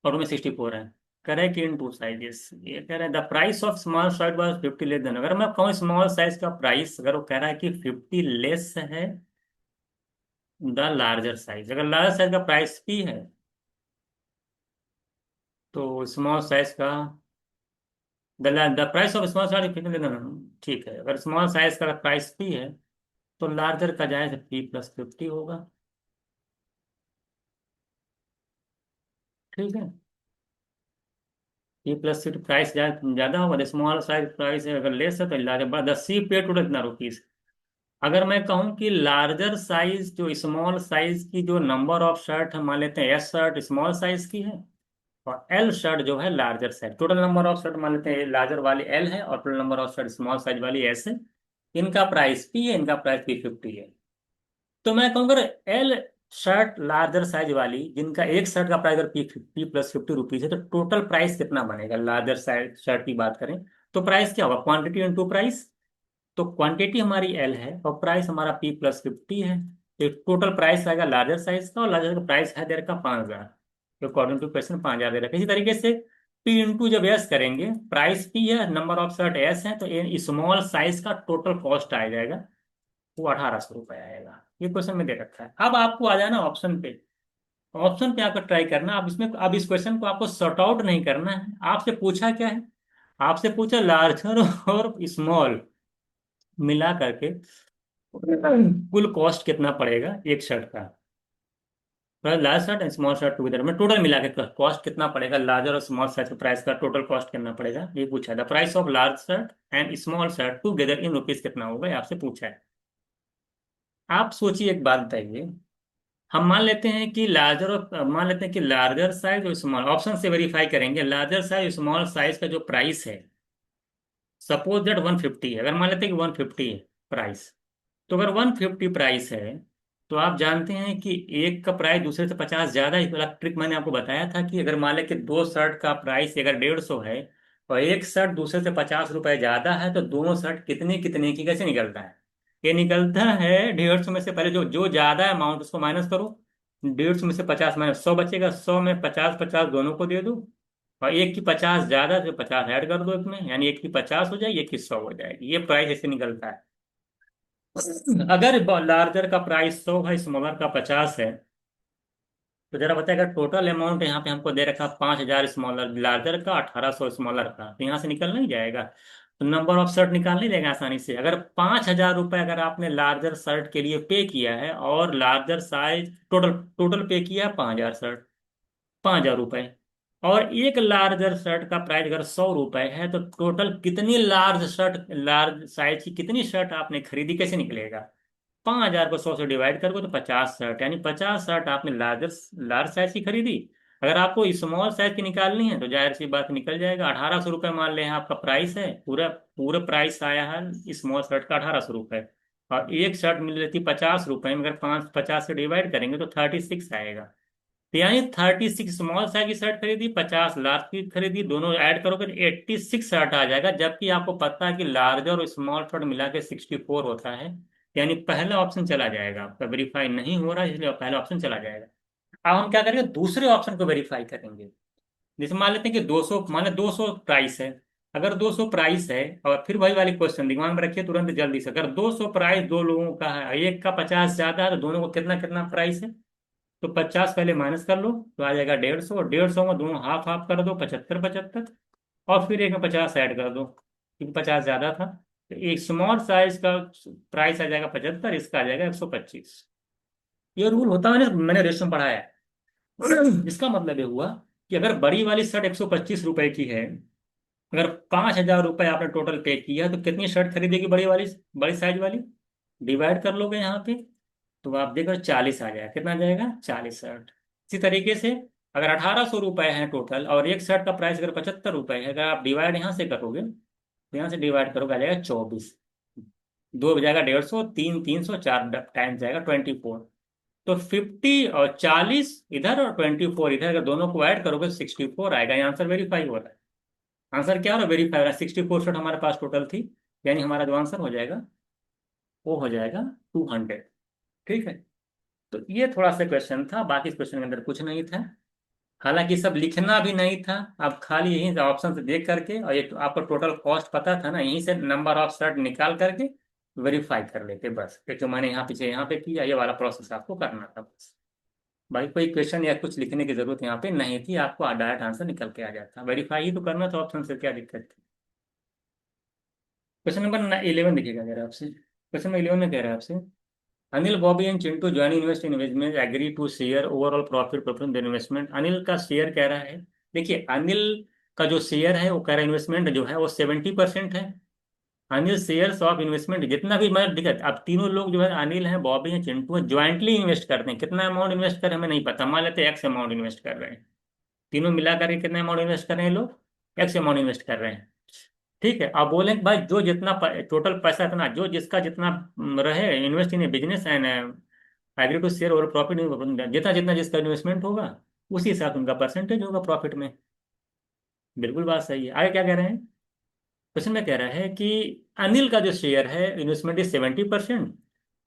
और उनमें 64 है। Correct in two sizes. ये कह रहा है the price of small shirt was 50 less than, अगर मैं कहूँ स्मॉल साइज का प्राइस, अगर वो कह रहा है कि 50 लेस है द लार्जर साइज, अगर लार्जर साइज का प्राइस पी है, तो स्मॉल साइज का the price of small size 50 less than. ठीक है, अगर स्मॉल साइज का प्राइस पी है तो लार्जर का जाए तो P+50 होगा। ठीक है, P+50 प्राइस ज्यादा होगा, स्मॉल साइज प्राइस है अगर लेस है तो लार्जर। द सी पे टू इतना रुपीज। अगर मैं कहूँ कि लार्जर साइज जो स्मॉल साइज की जो नंबर ऑफ शर्ट हम मान लेते हैं, एस शर्ट स्मॉल साइज की है, और एल शर्ट जो है larger size, total number of shirt मान लेते हैं लार्जर वाली एल है, और total number of shirt small size वाली एस है। इनका प्राइस पी है, इनका प्राइस P50 है। तो मैं कहूँगा एल शर्ट लार्जर साइज वाली, जिनका एक शर्ट का प्राइस अगर P+50 रुपीज है, तो टोटल प्राइस कितना बनेगा? लार्जर साइज शर्ट की बात करें तो प्राइस क्या होगा? Quantity into price. तो क्वांटिटी हमारी एल है और प्राइस हमारा P+50 है, तो टोटल प्राइस आएगा लार्जर साइज का, और लार्जर का प्राइस है दे रखा 5000। तो अकॉर्डिंग टू क्वेश्चन 5000 दे रखा। इसी तरीके से पी इंटू जब एस करेंगे, प्राइस पी है, नंबर ऑफ शर्ट एस है, तो स्मॉल साइज का टोटल कॉस्ट आ जाएगा, वो 1800 रुपये आएगा। ये क्वेश्चन में दे रखा है। अब आपको आ जाना ऑप्शन पे। ऑप्शन पे आपको ट्राई करना। अब इसमें, अब इस क्वेश्चन को आपको सॉर्ट आउट नहीं करना है। आपसे पूछा क्या है? आपसे पूछा लार्जर और स्मॉल मिला करके कुल कॉस्ट कितना पड़ेगा एक शर्ट का। Large shirt and small shirt together में टोटल मिला के कॉस्ट कितना पड़ेगा, लार्जर और स्मॉल साइज के प्राइस का टोटल कॉस्ट कितना पड़ेगा, ये पूछा है। The price of large shirt and small shirt together in rupees कितना होगा, ये आपसे पूछा है। आप सोचिए, एक बात बताइए। हम मान लेते हैं कि लार्जर और मान लेते हैं कि लार्जर साइज और स्मॉल, ऑप्शन से वेरीफाई करेंगे, लार्जर साइज स्मॉल साइज का जो प्राइस है, सपोज दैट 150 है, अगर मान लेते हैं कि 150 है प्राइस, तो अगर 150 प्राइस है, तो आप जानते हैं कि एक का प्राइस दूसरे से 50 ज्यादा है। इस वाला ट्रिक मैंने आपको बताया था कि अगर मान लें कि दो शर्ट का प्राइस अगर 150 है और एक शर्ट दूसरे से 50 रुपए ज्यादा है, तो दोनों शर्ट कितने कितने की कैसे निकलता है। ये निकलता है 150 में से पहले जो जो ज्यादा अमाउंट उसको माइनस करो, 150 में से 50 माइनस 100 बचेगा, 100 में 50 50 दोनों को दे दो, और एक की 50 ज्यादा तो 50 ऐड कर दो इसमें, यानी एक की 50 हो जाएगी, एक की 100 हो जाएगी। ये प्राइस ऐसे निकलता है। अगर लार्जर का प्राइस 100 है, स्मॉलर का 50 है, तो जरा बताइए, अगर टोटल अमाउंट यहाँ पे हमको दे रखा 5,000 स्मॉलर लार्जर का, 1,800 स्मॉलर का, तो यहाँ से निकल नहीं जाएगा। तो नंबर ऑफ शर्ट निकाल नहीं देगा आसानी से। अगर 5,000 रुपये अगर आपने लार्जर शर्ट के लिए पे किया है और लार्जर साइज टोटल टोटल पे किया है 5,000 शर्ट, 5,000 रुपये, और एक लार्जर शर्ट का प्राइस अगर 100 रुपये है, तो टोटल कितनी लार्ज शर्ट, लार्ज साइज की कितनी शर्ट आपने खरीदी, कैसे निकलेगा। 5,000 को 100 से डिवाइड करोगे तो 50 शर्ट, यानी 50 शर्ट आपने लार्ज साइज की खरीदी। अगर आपको स्मॉल साइज की निकालनी है तो जाहिर सी बात निकल जाएगा। 1,800 रुपये मान लें आपका प्राइस है, पूरा पूरा प्राइस आया है स्मॉल शर्ट का 1,800 रुपये, और एक शर्ट मिल रही थी 50 रुपये में, अगर 50 से डिवाइड करेंगे तो 36 आएगा। तो यानी 36 स्मॉल साइज की शर्ट खरीदी, 50 लार्ज की खरीदी, दोनों ऐड करोगे तो 86 शर्ट आ जाएगा। जबकि आपको पता है कि लार्ज और स्मॉल शर्ट मिला के 64 होता है। यानी पहला ऑप्शन चला जाएगा, आपका वेरीफाई नहीं हो रहा है, इसलिए पहला ऑप्शन चला जाएगा। अब हम क्या करेंगे, दूसरे ऑप्शन को वेरीफाई करेंगे। जैसे मान लेते हैं कि 200, मान लो 200 प्राइस है। अगर 200 प्राइस है, और फिर वही वाली क्वेश्चन दिमाग में रखिए तुरंत जल्दी से, अगर 200 प्राइस दो लोगों का है, एक का 50 ज्यादा है, तो दोनों को कितना कितना प्राइस है। तो 50 पहले माइनस कर लो तो आ जाएगा 150, और 150 में दोनों हाफ हाफ कर दो, 75 75, और फिर एक में 50 ऐड कर दो क्योंकि 50 ज्यादा था। तो एक स्मॉल साइज का प्राइस आ जाएगा 75, इसका आ जाएगा 125। ये रूल होता है, मैंने रेशो में पढ़ा है। इसका मतलब ये हुआ कि अगर बड़ी वाली शर्ट 125 रुपए की है, अगर 5,000 रुपये आपने टोटल पे किया, तो कितनी शर्ट खरीदेगी बड़ी वाली, बड़ी साइज वाली, डिवाइड कर लोगे यहाँ पे, तो आप देखो 40 आ जाएगा। कितना आ जाएगा, 40 शर्ट। इसी तरीके से अगर 1,800 रुपये है टोटल, और एक शर्ट का प्राइस अगर 75 रुपये है, अगर आप डिवाइड यहाँ से करोगे, तो यहाँ से डिवाइड करोगे आ जाएगा 24, दो बजाएगा 150, तीन 300, चार टाइम जाएगा 24। तो 50 और 40 इधर और 24 इधर, अगर दोनों को ऐड करोगे तो 64 आएगा। ये आंसर वेरीफाई हो रहा है। आंसर क्या हो रहा है, वेरीफाई हो रहा है। 64 शर्ट हमारे पास टोटल थी, यानी हमारा जो आंसर हो जाएगा वो हो जाएगा 200। ठीक है। तो ये थोड़ा सा क्वेश्चन था, बाकी इस क्वेश्चन के अंदर कुछ नहीं था। हालांकि सब लिखना भी नहीं था, आप खाली यहीं से ऑप्शन से देख करके, और ये तो आपको टोटल कॉस्ट पता था ना, यहीं से नंबर ऑफ शर्ट निकाल करके वेरीफाई कर लेते बस। ये जो मैंने यहाँ पीछे यहाँ पे किया, ये वाला प्रोसेस आपको करना था बस। भाई कोई क्वेश्चन या कुछ लिखने की जरूरत यहाँ पे नहीं थी, आपको डायरेक्ट आंसर निकल के आ जाता। वेरीफाई ही तो करना था ऑप्शन से, क्या दिक्कत थी। क्वेश्चन नंबर 11 दिखेगा जरा आपसे। क्वेश्चन नंबर 11 में कह रहा है आपसे, Anil, Bobby and Chintu join invest in investment agree to share overall profit preference the investment. Anil का शेयर कह रहा है, देखिए अनिल का जो शेयर है वो कह रहा है इन्वेस्टमेंट जो है वो 70% है। अनिल शेयर्स ऑफ इन्वेस्टमेंट, जितना भी मैं दिक्कत, अब तीनों लोग जो है अनिल है, बॉबी है, चिंटू है, ज्वाइंटली इन्वेस्ट करते हैं। कितना अमाउंट इन्वेस्ट कर रहे हैं हमें नहीं पता, मान लेते हैं एक्स अमाउंट इन्वेस्ट कर रहे हैं। तीनों मिला करके कितना अमाउंट इन्वेस्ट कर रहे हैं लोग, एक्स अमाउंट इन्वेस्ट कर रहे हैं। ठीक है, आप बोलें कि भाई जो जितना टोटल पैसा, इतना जो जिसका जितना रहे invest in business and agree to share और प्रॉफिट, जितना जितना जिसका इन्वेस्टमेंट होगा उसी हिसाब से उनका परसेंटेज होगा प्रॉफिट में। बिल्कुल बात सही है। आगे क्या कह रहे हैं, क्वेश्चन में कह रहा है कि अनिल का जो शेयर है इन्वेस्टमेंट इज 70%,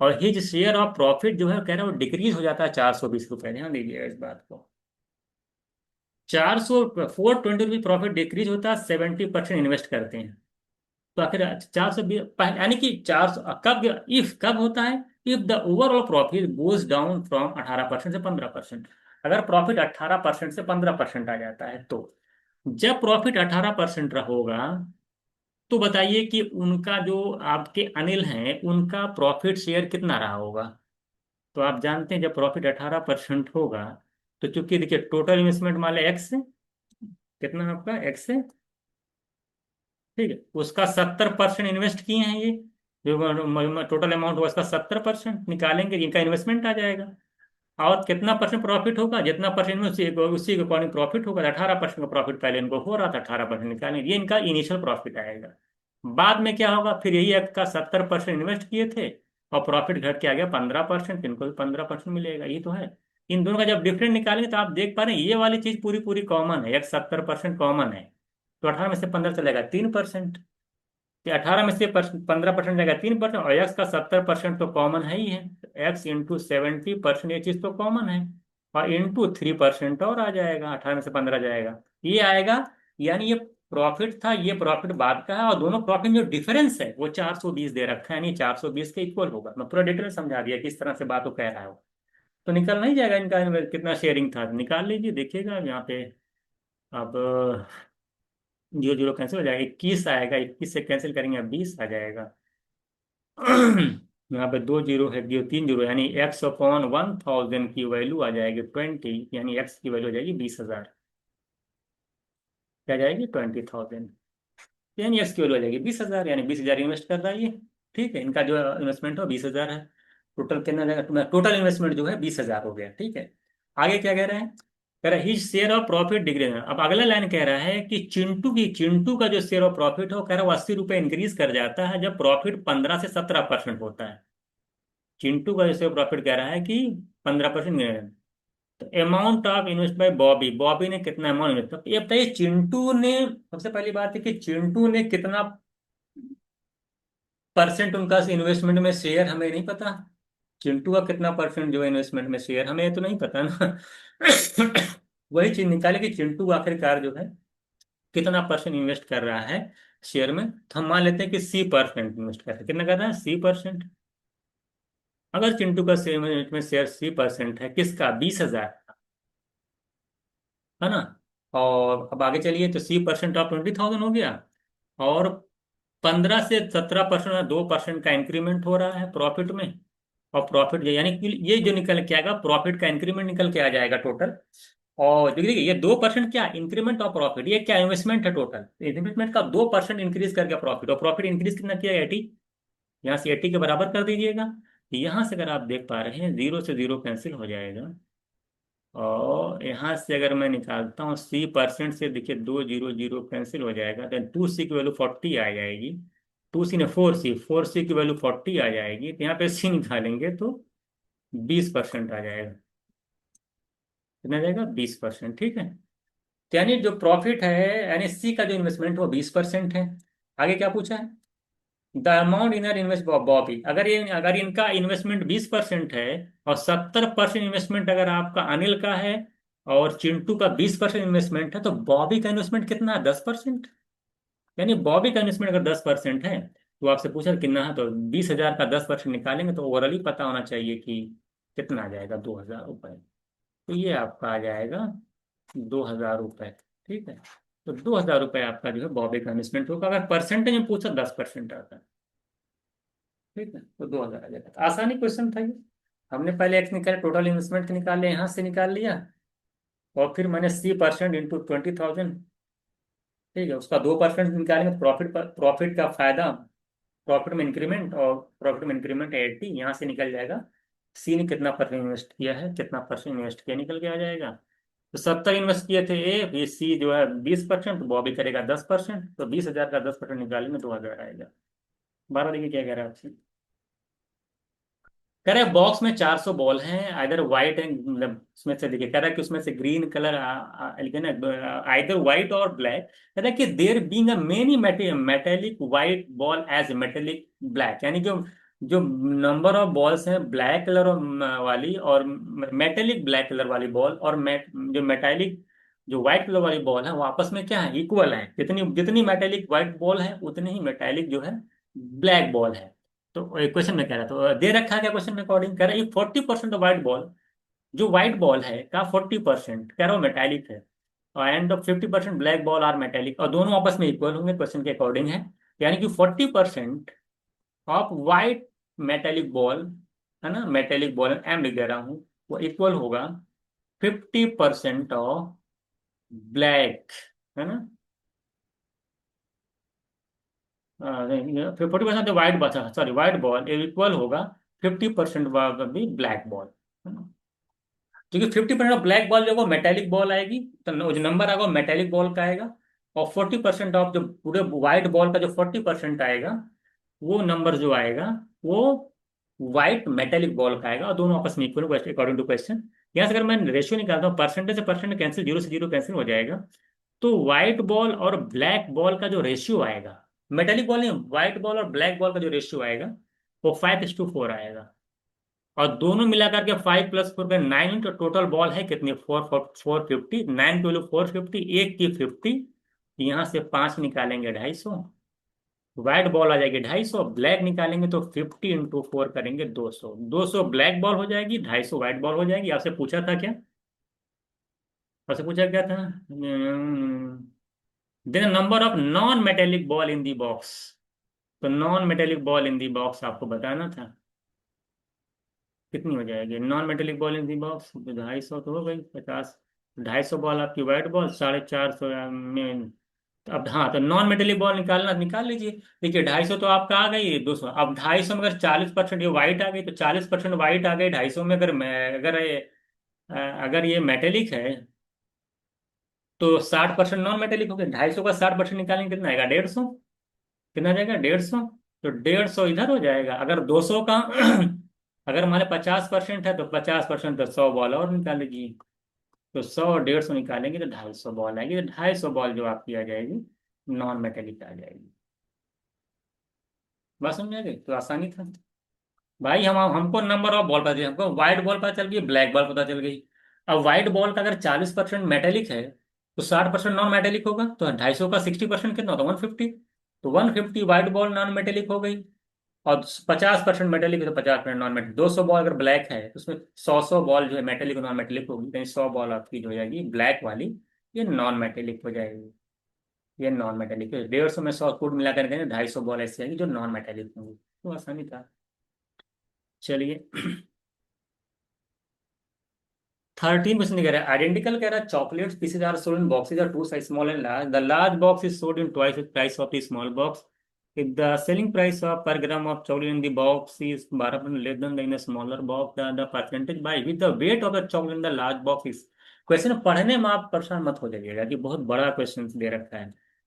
और हिज शेयर ऑफ प्रॉफिट जो है कह रहा है वो डिक्रीज हो जाता है 420 रुपये। ध्यान दीजिएगा इस बात को। 400 420 रुपये प्रॉफिट डिक्रीज होता है, 70% इन्वेस्ट करते हैं। तो आखिर 420, यानी कि 400 कब, इफ कब होता है, if the overall profit goes down from 18% से 15%। अगर प्रॉफिट 18% से 15% आ जाता है, तो जब प्रॉफिट 18% होगा, तो बताइए कि उनका जो आपके अनिल हैं उनका प्रॉफिट शेयर कितना रहा होगा। तो आप जानते हैं जब प्रॉफिट 18% होगा, तो चूंकि देखिए टोटल इन्वेस्टमेंट मान लिया एक्स है, कितना है आपका एक्स है, ठीक है, उसका 70% इन्वेस्ट किए हैं ये, जो टोटल अमाउंट हुआ उसका 70% निकालेंगे, इनका इन्वेस्टमेंट आ जाएगा। और कितना परसेंट प्रॉफिट होगा, जितना परसेंट में उसी के अकॉर्डिंग प्रॉफिट होगा। 18% का प्रॉफिट पहले इनको हो रहा था, 18% निकालेंगे, ये इनका इनिशियल प्रॉफिट आएगा। बाद में क्या होगा, फिर यही आपका 70% इन्वेस्ट किए थे और प्रॉफिट घट के आ गया 15%, इनको भी 15% मिलेगा, ये तो है। इन दोनों का जब डिफरेंट निकालेंगे तो आप देख पा रहे हैं ये वाली चीज पूरी पूरी कॉमन है, एक 70% कॉमन है। तो 18 में से 15 चलेगा 3%, कि 18 में से 15% जाएगा 3%, और एक्स का 70% तो कॉमन है ही है। एक्स इंटू 70%, ये चीज तो कॉमन है। और इंटू 3% और आ जाएगा, 18 में से 15 जाएगा, ये आएगा। यानी ये प्रॉफिट था, ये प्रॉफिट बाद का है, और दोनों प्रॉफिट जो डिफरेंस है वो 420 दे रखा है, यानी 420 के इक्वल होगा। मैं पूरा डिटेल समझा दिया किस तरह से बात को कह रहा है वो। तो निकल नहीं जाएगा इनका कितना शेयरिंग था, निकाल लीजिए, देखिएगा यहाँ पे। अब 0 0 कैंसिल हो जाएगा, 21 आएगा, 21 से कैंसिल करेंगे 20 आ जाएगा। यहाँ पे 2 0 है, 3 0, यानी एक्स अपॉन 1000 की वैल्यू आ जाएगी 20, यानी एक्स की वैल्यू आ जाएगी 20,000। क्या जाएगी 20,000, यानी एक्स की वैल्यू आ जाएगी 20,000, यानी 20,000 इन्वेस्ट कर रहा है ये। ठीक है, इनका जो इन्वेस्टमेंट हो 20,000 है। टोटल कितना जाएगा, टोटल इन्वेस्टमेंट जो है 20,000 हो गया। ठीक है, आगे क्या कह रहे हैं, कह रहा है his share of profit decrease. अब अगला लाइन कह रहा है कि चिंटू का जो शेयर ऑफ प्रॉफिट हो, कह रहा है वो 80 रुपये इंक्रीज कर जाता है जब प्रॉफिट 15 से 17% होता है। चिंटू का जैसे प्रॉफिट कह रहा है कि 15%। तो amount of invest by Bobby, Bobby ने कितना अमाउंट इन्वेस्ट, तो ये बताइए चिंटू ने, सबसे पहली बात है कि चिंटू ने कितना परसेंट उनका इन्वेस्टमेंट में शेयर, हमें नहीं पता। चिंटू का कितना परसेंट जो इन्वेस्टमेंट में शेयर, हमें तो नहीं पता ना। वही चीज निकाले कि चिंटू आखिरकार जो है कितना परसेंट इन्वेस्ट कर रहा है शेयर में। तो हम मान लेते हैं कि C% इन्वेस्ट कर रहा है, कितना कर रहा है, C%। अगर चिंटू का शेयर में शेयर C% है, किसका, 20,000, है ना। और अब आगे चलिए, तो C% ऑफ 20,000 हो गया, और 15 से 17%, 2% का इंक्रीमेंट हो रहा है प्रॉफिट में। और प्रॉफिट यानी कि ये जो निकल के आएगा, प्रॉफिट का इंक्रीमेंट निकल के आ जाएगा टोटल। और देखिए ये 2% क्या इंक्रीमेंट ऑफ प्रॉफिट, ये क्या इन्वेस्टमेंट है टोटल, इन्वेस्टमेंट का 2% इंक्रीज करके प्रॉफिट, और प्रॉफिट इंक्रीज कितना किया, 80। यहाँ से 80 के बराबर कर दीजिएगा। यहाँ से अगर आप देख पा रहे हैं 0 से 0 कैंसिल हो जाएगा, और यहाँ से अगर मैं निकालता हूँ C% से, देखिए 2 0 0 कैंसिल हो जाएगा, देन 2C की वैल्यू 40 आ जाएगी। 2C ने 4C की वैल्यू 40 आ जाएगी, तो यहाँ पे C निकालेंगे तो 20% आ जाएगा। कितना आ जाएगा, 20%। ठीक है, तो यानी जो प्रॉफिट है, यानी C का जो इन्वेस्टमेंट वो 20% है। आगे क्या पूछा है, the amount in invest Bobby, अगर इनका इन्वेस्टमेंट 20% है, और 70% इन्वेस्टमेंट अगर आपका अनिल का है, और चिंटू का 20% इन्वेस्टमेंट है, तो बॉबी का इन्वेस्टमेंट कितना है, 10%। यानी बॉबी का इन्वेस्टमेंट अगर 10% है, तो आपसे पूछा कितना है, तो 20,000 का 10% निकालेंगे तो ओवरऑल ही पता होना चाहिए कि कितना आ जाएगा, 2,000 रुपये। तो ये आपका आ जाएगा 2,000 रुपये। ठीक है, तो 2,000 रुपये आपका जो है बॉबी का इन्वेस्टमेंट होगा। अगर परसेंटेज में पूछा 10% आता है। ठीक है, तो 2,000 आ जाएगा, तो आसानी क्वेश्चन था ये। हमने पहले एक्स निकाले, टोटल इन्वेस्टमेंट निकाल लिया, यहाँ से निकाल लिया, और फिर मैंने C% इंटू 20,000। ठीक है, उसका 2% निकालेंगे तो प्रॉफिट का फायदा, प्रॉफिट में इंक्रीमेंट, और प्रॉफिट में इंक्रीमेंट 80, यहाँ से निकल जाएगा C ने कितना परसेंट इन्वेस्ट किया है, कितना परसेंट इन्वेस्ट किया, निकल के आ जाएगा। तो 70 इन्वेस्ट किए थे ये C जो है 20%, तो बॉबी करेगा 10%, तो 20,000 का 10% निकालेंगे 2,000 आएगा। 12 देखिए क्या कह रहा है आपसे, कह रहा है बॉक्स में 400 बॉल हैं, आइदर व्हाइट एंड, मतलब उसमें से देखिए, कह रहा है कि उसमें से ग्रीन कलर लिखे ना, आइदर व्हाइट और ब्लैक। कह रहा है कि there being a many metallic white ball as metallic black, यानी जो जो नंबर ऑफ बॉल्स हैं ब्लैक कलर वाली, और मेटेलिक ब्लैक कलर वाली बॉल, और जो मेटेलिक जो व्हाइट कलर वाली बॉल है वो आपस में क्या है, इक्वल है। जितनी जितनी मेटेलिक व्हाइट बॉल है उतनी ही मेटेलिक जो है ब्लैक बॉल है। तो क्वेश्चन में कह रहा, तो दे रखा है क्या क्वेश्चन में, अकॉर्डिंग कह रहा है 40% ऑफ व्हाइट बॉल, जो व्हाइट बॉल है का 40% कह रहा हूँ मेटालिक है, और and of 50% black ball are metallic, और दोनों आपस में इक्वल होंगे, क्वेश्चन के अकॉर्डिंग है। यानी कि 40% ऑफ व्हाइट मेटालिक बॉल है ना, मेटेलिक बॉल एम लिख दे रहा हूँ, वो इक्वल होगा 50% ऑफ ब्लैक, है ना, 40% व्हाइट बचा, सॉरी व्हाइट बॉल इक्वल होगा 50% भी ब्लैक बॉल, है ना। क्योंकि 50% ब्लैक बॉल जो वो मेटेलिक बॉल आएगी, तो जो नंबर आएगा वो मेटेलिक बॉल का आएगा, और 40% ऑफ जो पूरे व्हाइट बॉल का जो 40% आएगा, वो नंबर जो आएगा वो व्हाइट मेटेलिक बॉल का आएगा, और दोनों आपस में इक्वल अकॉर्डिंग टू क्वेश्चन। यहाँ से अगर मैं रेशियो निकालता हूँ, परसेंटेज से परसेंट कैंसिल, जीरो से जीरो कैंसिल हो जाएगा, तो व्हाइट बॉल और ब्लैक बॉल का जो रेशियो आएगा, मेटेलिक बॉल नहीं, व्हाइट बॉल और ब्लैक बॉल का जो रेशियो आएगा वो 5:4 आएगा। और दोनों मिलाकर के 5 + 4 का 9, तो टोटल बॉल है कितनी, 450, 9 × 4 50, एक की 50, यहाँ से 5 निकालेंगे 250, व्हाइट बॉल आ जाएगी 250, ब्लैक निकालेंगे तो 50 × 4 करेंगे 200, 200 ब्लैक बॉल हो जाएगी, 250 व्हाइट बॉल हो जाएगी। आपसे पूछा था क्या, आपसे पूछा क्या था, then number of non metallic ball in the box, तो non metallic ball in the box आपको बताना था, कितनी हो जाएगी non metallic ball in the box, 250 तो हो गई 50, 250 बॉल आपकी व्हाइट बॉल, 450 में। अब हाँ, तो नॉन मेटेलिक बॉल निकालना, निकाल लीजिए। देखिए 250 तो आपका आ गई, 200, अब 250 में अगर 40% ये व्हाइट आ गई, तो 40% व्हाइट आ गई 250 में, अगर मैं अगर ये मेटेलिक है, तो 60% नॉन मेटेलिक हो गया, 250 का 60% निकालेंगे कितना आएगा, 150, कितना आ जाएगा 150, तो 150 इधर हो जाएगा। अगर 200 का अगर हमारे 50% है, तो 50% तो 100 बॉल और निकाल लीजिए, तो 100 और 150 निकालेंगे तो 250 बॉल आएगी, तो 250 बॉल जो आपकी आ जाएगी नॉन मेटेलिक आ जाएगी। बात समझ आ गई, तो आसानी था भाई। हम हमको नंबर ऑफ बॉल पता चली, हमको व्हाइट बॉल पता चल गई, ब्लैक बॉल पता चल गई। अब व्हाइट बॉल का अगर 40% मेटेलिक है, तो 60% नॉन मेटेलिक होगा, तो 250 का 60% कितना होता है, 150, तो 150 व्हाइट बॉल नॉन मेटेलिक हो गई, और 50% मेटेलिक है तो 50% नॉन मेटेलिक, 200 बॉल अगर ब्लैक है तो उसमें 100 बॉल जो है मेटेलिक और नॉन मेटेलिक होगी, कहीं 100 बॉल आपकी जो हो जाएगी ब्लैक वाली, ये नॉन मेटेलिक हो जाएगी, ये नॉन मेटेलिक है। 150 में 100 कूट मिलाकर के 250 बॉल ऐसी आएगी जो नॉन मेटेलिक होंगी, तो आसानी था। चलिए 13 क्वेश्चन कह रहा है, आइडेंटिकल कह रहा है, chocolates pieces are sold in boxes are two size small and large, the large box is sold in twice the price of the small box, if the selling price of per gram of chocolate in the box is 12% less than in a smaller box, the percentage by which the weight of the chocolate in the large box is। Question पढ़ने में आप परेशान मत हो जाइएगा कि बहुत बड़ा क्वेश्चन दे रखा है,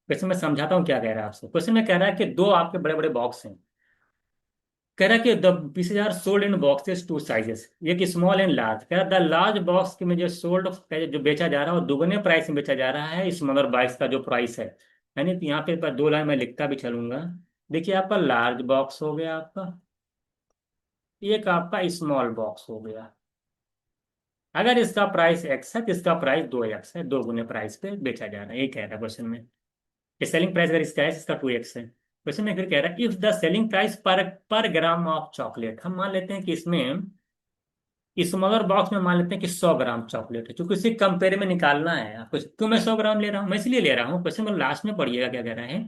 क्वेश्चन मैं समझाता हूँ क्या कह रहा है आपसे। क्वेश्चन में कह रहा है कि दो आपके बड़े बड़े बॉक्स हैं, कह रहा है कि the pieces are sold in boxes two sizes, एक स्मॉल एंड लार्ज, कह रहा है द लार्ज बॉक्स में जो सोल्ड, जो बेचा जा रहा है वो दुगने प्राइस में बेचा जा रहा है स्मॉलर बॉक्स का जो प्राइस है। यानी तो यहाँ पे पर दो लाइन मैं लिखता भी चलूंगा। देखिए आपका लार्ज बॉक्स हो गया आपका, एक आपका स्मॉल बॉक्स हो गया। अगर इसका प्राइस एक्स है तो इसका प्राइस 2x है, दो गुने प्राइस पे बेचा जा रहा है, ये कह रहा है क्वेश्चन में। सेलिंग प्राइस अगर इसका है, इसका 2x है। क्वेश्चन में फिर कह रहा है इफ द सेलिंग प्राइस पर पर ग्राम ऑफ चॉकलेट, हम मान लेते हैं कि इसमें स्मॉलर बॉक्स में मान लेते हैं कि 100 ग्राम चॉकलेट है, क्योंकि इसे कंपेयर में निकालना है आपको, क्यों मैं 100 ग्राम ले रहा हूँ, मैं इसलिए ले रहा हूँ। क्वेश्चन में लास्ट में पढ़िएगा क्या कह रहा है,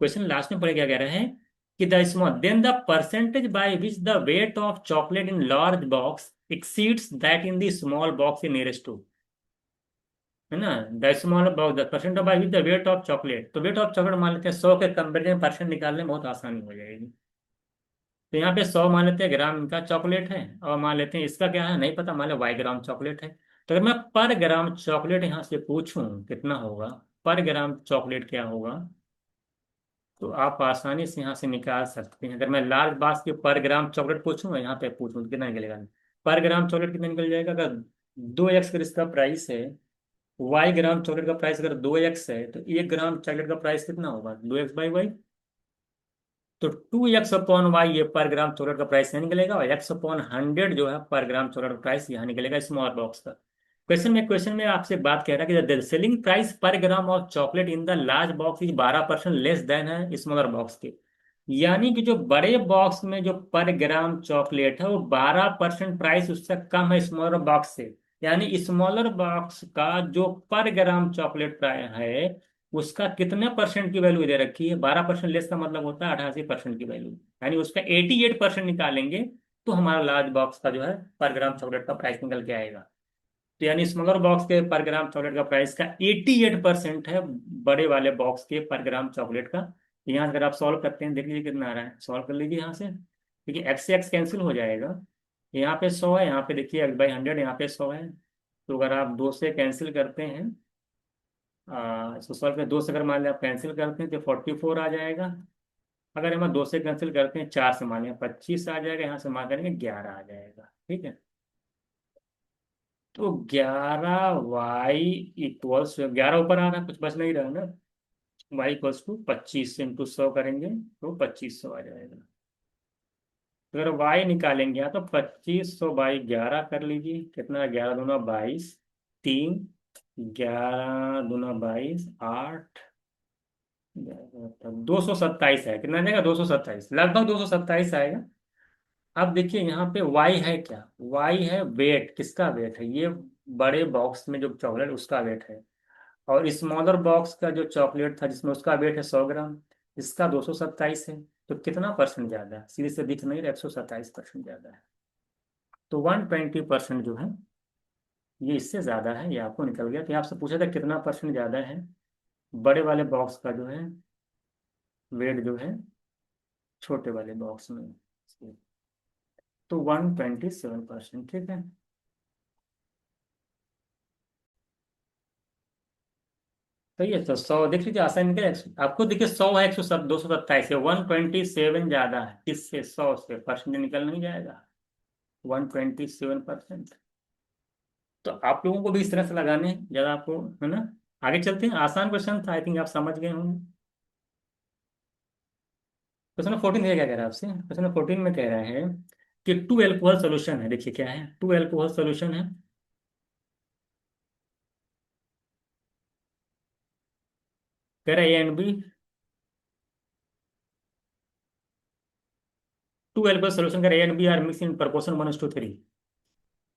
क्वेश्चन लास्ट में पढ़िएगा क्या कह रहा है कि the small then the percentage by which the weight of chocolate in large box exceeds that in the small box in nearest to, है ना, the small box the percent by which the weight of chocolate, तो weight of chocolate मान लेते हैं 100 के comparison percent निकालने में बहुत आसानी हो जाएगी। तो यहाँ पे 100 मान लेते हैं ग्राम का चॉकलेट है, और मान लेते हैं इसका क्या है नहीं पता, मान लो वाई ग्राम चॉकलेट है। तो अगर मैं पर ग्राम चॉकलेट यहाँ से पूछूं कितना होगा, पर ग्राम चॉकलेट क्या होगा, तो आप आसानी से यहाँ से निकाल सकते हैं। अगर मैं लार्ज बास के पर ग्राम चॉकलेट पूछूंगा, यहाँ पे पूछूं तो कितना निकलेगा, पर ग्राम चॉकलेट कितना निकल जाएगा, अगर 2x अगर इसका प्राइस है, वाई ग्राम चॉकलेट का प्राइस अगर 2x है, तो 1 ग्राम चॉकलेट का प्राइस कितना होगा, 2x/y, तो 2x/y ये पर ग्राम चॉकलेट का प्राइस यहाँ निकलेगा, और x/100 जो है पर ग्राम चॉकलेट का प्राइस यहाँ निकलेगा स्मॉल बॉक्स का। क्वेश्चन में आपसे बात कह रहा है कि द सेलिंग प्राइस पर gram of chocolate in the large box is 12% less than है स्मॉलर बॉक्स के, यानी कि जो बड़े बॉक्स में जो पर ग्राम चॉकलेट है वो 12% प्राइस उससे कम है स्मॉलर बॉक्स से। यानी स्मॉलर बॉक्स का जो पर ग्राम चॉकलेट प्राइस है, उसका कितने परसेंट की वैल्यू दे रखी है, 12% लेस का मतलब होता है 88% की वैल्यू, यानी उसका 88% निकालेंगे तो हमारा लार्ज बॉक्स का जो है पर ग्राम चॉकलेट का प्राइस निकल के आएगा। तो यानी स्मॉलर बॉक्स के पर ग्राम चॉकलेट का प्राइस का 88% है बड़े वाले बॉक्स के पर ग्राम चॉकलेट का। यहाँ अगर आप सॉल्व करते हैं, देख लीजिए कितना आ रहा है, सॉल्व कर लीजिए यहाँ से। देखिए एक्स से एक्स कैंसिल हो जाएगा, यहाँ पे 100 है, यहाँ पे देखिए एक्स बाई 100, यहाँ पे 100 है। तो अगर आप 2 से कैंसिल करते हैं, इसको सॉल्व कर 2 से अगर मान लिया आप कैंसिल करते हैं तो 44 आ जाएगा। अगर हम 2 से कैंसिल करते हैं, 4 से मान लिया 25 आ जाएगा, यहाँ से मान करेंगे 11 आ जाएगा। ठीक है, तो 11 y इक्वल्स 11 ऊपर आ रहा है, कुछ बच नहीं रहा ना। y इक्वल्स टू 25 इंटू 100 करेंगे तो 2500 आ जाएगा। तो अगर y निकालेंगे यहाँ तो 2500/11 कर लीजिए, कितना, 11 दूना 22, 3, 11 दूना 22, 8, 227 है, कितना आ जाएगा, 227, लगभग 227 आएगा। अब देखिए यहाँ पे y है क्या, y है वेट, किसका वेट है, ये बड़े बॉक्स में जो चॉकलेट उसका वेट है। और स्मॉलर बॉक्स का जो चॉकलेट था जिसमें उसका वेट है 100 ग्राम, इसका 227 है। तो कितना परसेंट ज्यादा है, सीधे से दिख नहीं रहा, 127% ज्यादा है। तो 120% जो है ये इससे ज्यादा है, ये आपको निकल गया। तो ये आपसे पूछा था कितना परसेंट ज्यादा है बड़े वाले बॉक्स का जो है वेट जो है छोटे वाले बॉक्स में। तो 127%, ठीक है। सही है, तो 100 देख लीजिए, आसान निकले। आपको देखिए 100 है, 227 है, 127 ज्यादा है किससे, 100 से, परसेंट निकल नहीं जाएगा, 127%। तो आप लोगों को भी इस तरह से लगाने हैं ज्यादा आपको, है ना। आगे चलते हैं, आसान क्वेश्चन था, आई थिंक आप समझ गए होंगे। क्वेश्चन 14 क्या कह रहा है आपसे, क्वेश्चन 14 में कह रहा है कि टू एल्कोहल सोल्यूशन है, देखिए क्या है, टू एल्कोहल सोल्यूशन है। कह रहा है A and B, two alcohol solution कह रहा है A and B are mix in proportion 1:3।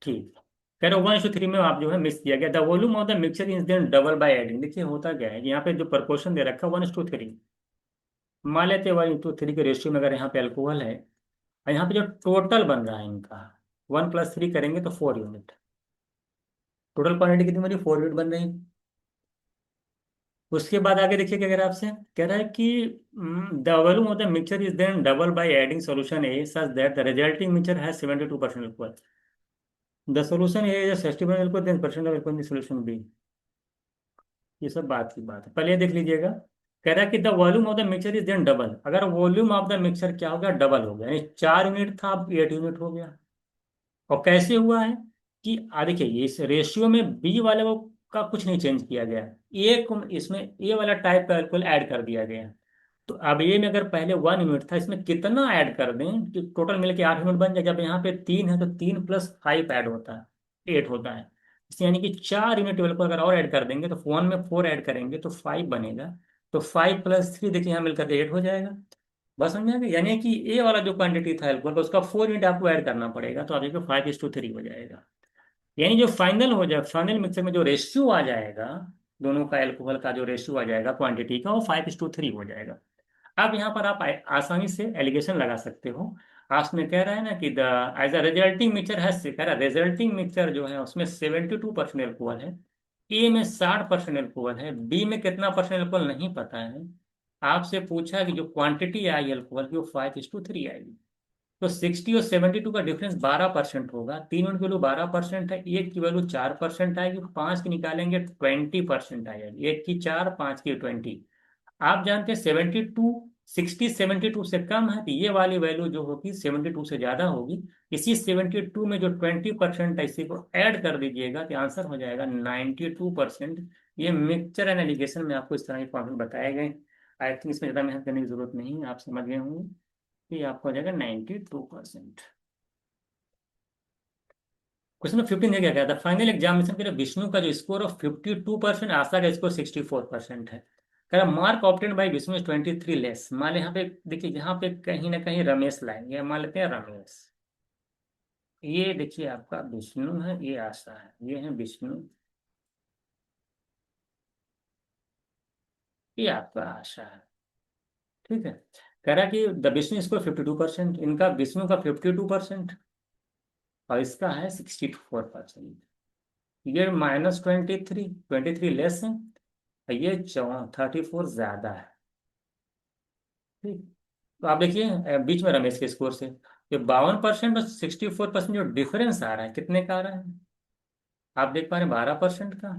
ठीक, कह रहे 1:3 में आप जो है मिक्स किया गया, the volume of the mixture is then double by adding. देखिए होता क्या है, यहाँ पे जो प्रपोर्शन दे रखा है 1:3, मान लेते हैं 1:3 के रेशियो में, अगर यहाँ पे अल्कोहल है और यहाँ पे जो टोटल बन रहा है इनका 1+3 करेंगे तो 4 यूनिट, टोटल क्वांटिटी कितनी बनी, 4 यूनिट बन रही। उसके बाद आगे देखिए क्या कह रहा है आपसे, कह रहा है कि the volume of the mixture is then double by adding solution A such that the resulting mixture has 72% alcohol. The solution A is 60% alcohol, then percent of alcohol in solution B. ये सब बात की बात है, पहले ये देख लीजिएगा। कह रहा है कि the volume of the mixture is then double, अगर वॉल्यूम ऑफ द मिक्सचर क्या हो गया, डबल हो गया, यानी 4 यूनिट था अब 8 यूनिट हो गया। और कैसे हुआ है कि देखिए ये इस रेशियो में बी वाले को का कुछ नहीं चेंज किया गया, एक इसमें ए वाला टाइप का अल्कोहल ऐड कर दिया गया। तो अब ये में अगर पहले 1 यूनिट था, इसमें कितना ऐड कर दें कि टोटल मिलके 8 यूनिट बन जाए। जब यहाँ पे 3 है तो 3+5 ऐड होता है, 8 होता है। इससे यानी कि 4 यूनिट टेबल को अगर और ऐड कर देंगे तो 1 में 4 ऐड करेंगे तो 5 बनेगा। तो 5+3 देखिए यहाँ मिलकर 8 हो जाएगा। बस समझ में आ गया, यानी कि ए वाला जो क्वांटिटी था एल्कोहल का उसका 4 यूनिट आपको ऐड करना पड़ेगा, तो आप देखिए 5:3 हो जाएगा। यानी जो फाइनल हो जाए, फाइनल मिक्सर में जो रेशियो आ जाएगा दोनों का, एल्कोहल का जो रेशियो आ जाएगा क्वांटिटी का, वो 5:3 हो जाएगा। अब यहाँ पर आप आसानी से एलिगेशन लगा सकते हो। आपने कह रहा है ना कि the as a resulting mixture है, कह रहा है रिजल्टिंग मिक्सचर जो है उसमें 72% एल्कोहल है, ए में 60% एल्कोहल है, बी में कितना परसेंट एल्कोहल नहीं पता है। आपसे पूछा कि जो क्वांटिटी आई एल्कोहल की वो 5:3 आएगी। तो 60 और 72 का डिफरेंस 12% होगा, तीन की वैल्यू 12% है, एक की वैल्यू 4% आएगी, पांच की निकालेंगे 20% आएगी, एक की 4, पांच की 20। आप जानते हैं 72, 60 72 से कम है तो ये वाली वैल्यू जो होगी 72 से ज्यादा होगी। इसी 72 में जो 20% है इसी को ऐड कर दीजिएगा तो आंसर हो जाएगा 92%। ये मिक्सचर एंड एलिगेशन में आपको इस तरह के फॉर्मूले बताए गए। आई थिंक इसमें ज्यादा मेहनत करने की जरूरत नहीं है, आप समझ गए होंगे। ये आपको हो जाएगा 92%। क्वेश्चन नंबर 15 है, क्या कहता है, फाइनल एग्जामिनेशन के लिए विष्णु का जो स्कोर ऑफ 52%, आशा का स्कोर 64% है। कह रहा mark obtain by Vishnu is 23 less. मान ले यहाँ पे देखिए, यहाँ पे कहीं ना कहीं रमेश लाएंगे, मान लेते हैं रमेश। ये देखिए आपका विष्णु है, ये आशा है, ये है विष्णु, ये आपका आशा है। ठीक है, कह रहा कि द विष्णु स्कोर 52%, इनका विष्णु का 52% और इसका है 64%। ये -23, 23 लेस है, और ये 34 ज्यादा है। ठीक। तो आप देखिए बीच में रमेश के स्कोर से ये 52% और 64% जो डिफरेंस आ रहा है, कितने का आ रहा है? आप देख पा रहे हैं 12% का।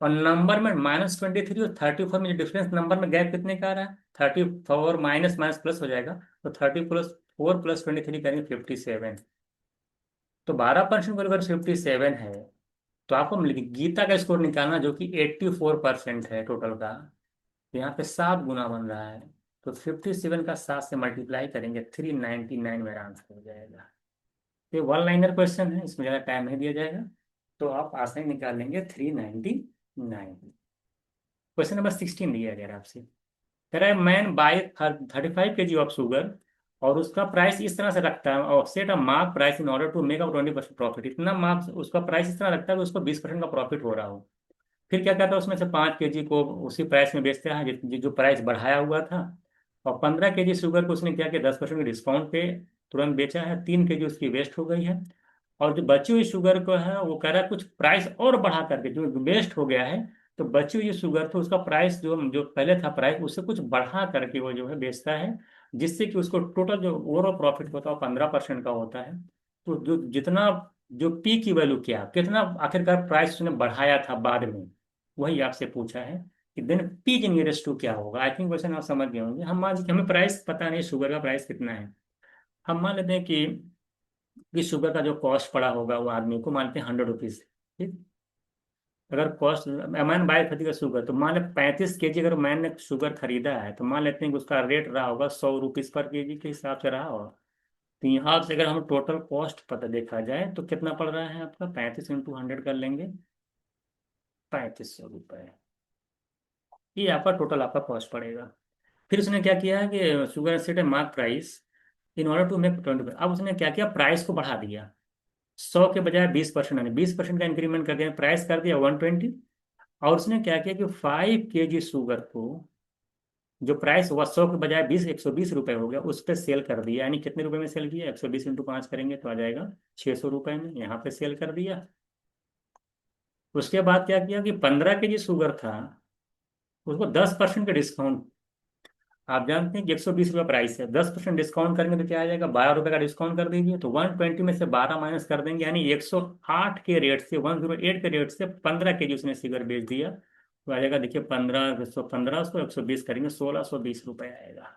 और नंबर में -23 और 34 में जो डिफरेंस, नंबर में गैप कितने का आ रहा है? 34, माइनस माइनस प्लस हो जाएगा। तो 34 प्लस 23 करेंगे 57। तो 12% अगर 57 है, तो आपको गीता का स्कोर निकालना जो कि 84% है टोटल का। तो यहाँ पे 7 गुना बन रहा है। तो 57 का 7 से मल्टीप्लाई करेंगे, 399 मेरा आंसर हो जाएगा। ये वन लाइनर क्वेश्चन है, इसमें ज़्यादा टाइम नहीं दिया जाएगा, तो आप आसानी निकाल लेंगे 399। क्वेश्चन नंबर 16 दिया गया है आपसे। कह रहा है man buy 35 kg of sugar, और उसका प्राइस इस तरह से रखता है, और set a mark price in order to make up 20% profit. इतना मार्क्स उसका प्राइस इस तरह रखता है कि उसको 20% का प्रॉफिट हो रहा हो। फिर क्या कहता है, उसमें से 5 kg को उसी प्राइस में बेचता है जो प्राइस बढ़ाया हुआ था। और 15 kg शुगर को उसने क्या किया, 10% के डिस्काउंट पे तुरंत बेचा है। 3 kg उसकी वेस्ट हो गई है। और जो बची हुई शुगर को है, वो कह रहा है कुछ प्राइस और बढ़ा करके, जो वेस्ट हो गया है, तो बची हुई शुगर तो उसका प्राइस जो जो पहले था प्राइस, उससे कुछ बढ़ा करके वो जो है बेचता है। जिससे कि उसको टोटल जो ओवरऑल प्रॉफिट होता है वो 15% का होता है। तो जो जितना, जो पी की वैल्यू क्या, कितना आखिरकार प्राइस उसने बढ़ाया था बाद में, वही आपसे पूछा है कि then P G nearest to क्या होगा। आई थिंक क्वेश्चन आप समझ गए होंगे। हम मान लीजिए हमें प्राइस पता नहीं शुगर का प्राइस कितना है। हम मान लेते हैं कि शुगर का जो कॉस्ट पड़ा होगा वो आदमी को, मानते हैं 100 रुपीज। ठीक। अगर कॉस्ट मैंने बाय खरीदी का शुगर, तो मान ले 35 kg अगर मैंने शुगर खरीदा है, तो मान लेते हैं कि उसका रेट रहा होगा 100 रुपीज पर केजी के हिसाब से रहा होगा। तो यहाँ से अगर हम टोटल कॉस्ट पता देखा जाए तो कितना पड़ रहा है आपका, 35 × 100 कर लेंगे, 3500 रुपये। ये आपका टोटल आपका कॉस्ट पड़ेगा। फिर उसने क्या किया है कि शुगर सेट है mark price in order to make 20। अब उसने क्या किया, प्राइस को बढ़ा दिया। 100 के बजाय 20%, यानी 20% का इंक्रीमेंट कर दिया, प्राइस कर दिया 120। और उसने क्या किया कि 5 kg शुगर को, जो प्राइस हुआ 100 के बजाय 120 रुपये हो गया, उस पर सेल कर दिया। यानी कितने रुपए में सेल किया, 120 × 5 करेंगे तो आ जाएगा 600 रुपये में, यहाँ पे सेल कर दिया। उसके बाद क्या किया कि 15 kg शुगर था, उसको 10% का डिस्काउंट। आप जानते हैं कि 120 रुपये प्राइस है, 10% डिस्काउंट करेंगे तो क्या आ जाएगा, 12 रुपये का डिस्काउंट कर दीजिए, तो 120 में से 12 माइनस कर देंगे, यानी 108 के रेट से, 108 के रेट से 15 kg उसने शुगर बेच दिया। तो आ जाएगा देखिए 15, 100 120 करेंगे 1620 रुपये आएगा।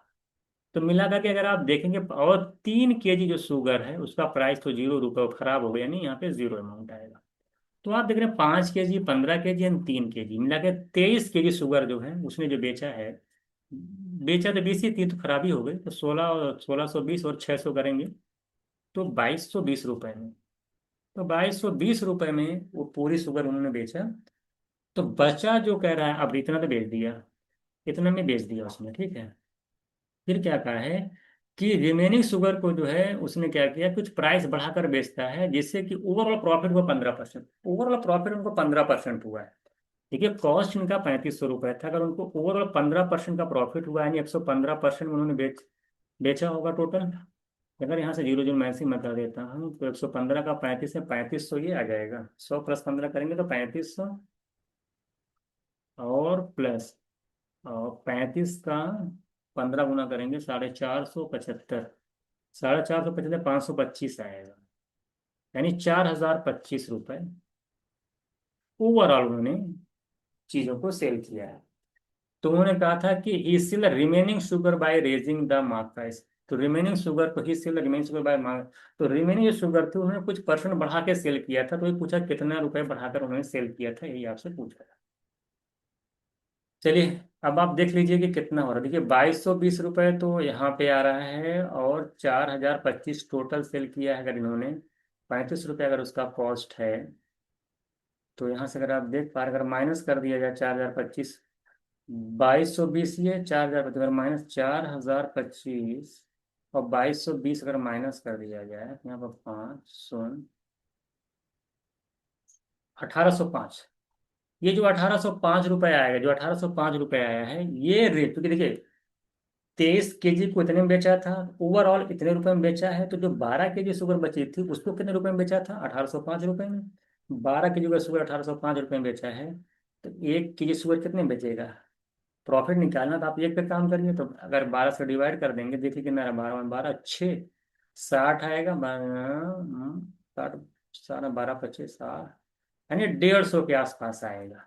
तो मिला करके अगर आप देखेंगे, और 3 kg जो शुगर है उसका प्राइस तो 0 रुपये खराब हो गया, नहीं यहाँ पे जीरो अमाउंट आएगा। तो आप देख रहे हैं 5 kg, 15 kg एंड 3 kg मिला के 23 kg शुगर जो है उसने जो बेचा है, बेचा तो 20 ही थी, तो खराबी हो गई। तो 1620 और 600 करेंगे तो 2220 रुपये में। तो 2220 रुपये में वो पूरी शुगर उन्होंने बेचा। तो बचा जो कह रहा है, अब इतना तो बेच दिया, इतना में बेच दिया उसने, ठीक है। फिर क्या कहा है कि रिमेनिंग शुगर को जो है उसने क्या किया, कुछ प्राइस बढ़ाकर बेचता है, जिससे कि ओवरऑल प्रॉफिट को 15%, ओवरऑल प्रॉफिट उनको 15% हुआ है। देखिए कॉस्ट इनका 3500 रुपये था, अगर उनको ओवरऑल 15% का प्रॉफिट हुआ, यानी 115% उन्होंने बेचा होगा टोटल। अगर यहाँ से जीरो जीरो मैं से बता देता हूँ, तो 115 का 35 है, 3500 ये आ जाएगा। 100 + 15 करेंगे तो 3500, और प्लस, और 35 का 15 गुना करेंगे 450 450, 525 आएगा। यानी 4025 रुपये ओवरऑल उन्होंने चीजों को सेल किया है। तो उन्होंने कहा था कि he sell remaining sugar by raising the mark price. तो रिमेनिंग शुगर को he sell remaining sugar by mark, तो रिमेनिंग जो शुगर थी उन्होंने कुछ परसेंट बढ़ा के सेल किया था। तो ये पूछा कितना रुपए बढ़ाकर उन्होंने सेल किया था, यही आपसे पूछा था। चलिए अब आप देख लीजिए कि कितना हो रहा है। देखिए 2220 रुपये तो यहाँ पे आ रहा है, और 4025 टोटल सेल किया है अगर इन्होंने, 35 रुपये अगर उसका कॉस्ट है। तो यहाँ से अगर आप देख पा रहे, अगर माइनस कर दिया जाए 4025, 2220, ये 4025 अगर माइनस 4025, और 2220 अगर माइनस कर दिया जाए, तो यहाँ पर 5 शून्य, 1805। ये जो 1805 रुपये आएगा, जो 1805 रुपये आया है, ये रेट, क्योंकि देखिए 23 केजी को इतने में बेचा था, ओवरऑल इतने रुपए में बेचा है, तो जो 12 केजी शुगर बची थी उसको कितने रुपए में बेचा था? 1805 रुपये में। 12 केजी का शुगर 1805 रुपये में बेचा है, तो 1 केजी शुगर कितने में बेचेगा? प्रॉफिट निकालना तो आप एक पे काम करिए, तो अगर 12 से डिवाइड कर देंगे, देखिए कितना 12 12 6, 60 आएगा। 60, 12 25 60, यानी 150 के आसपास आएगा।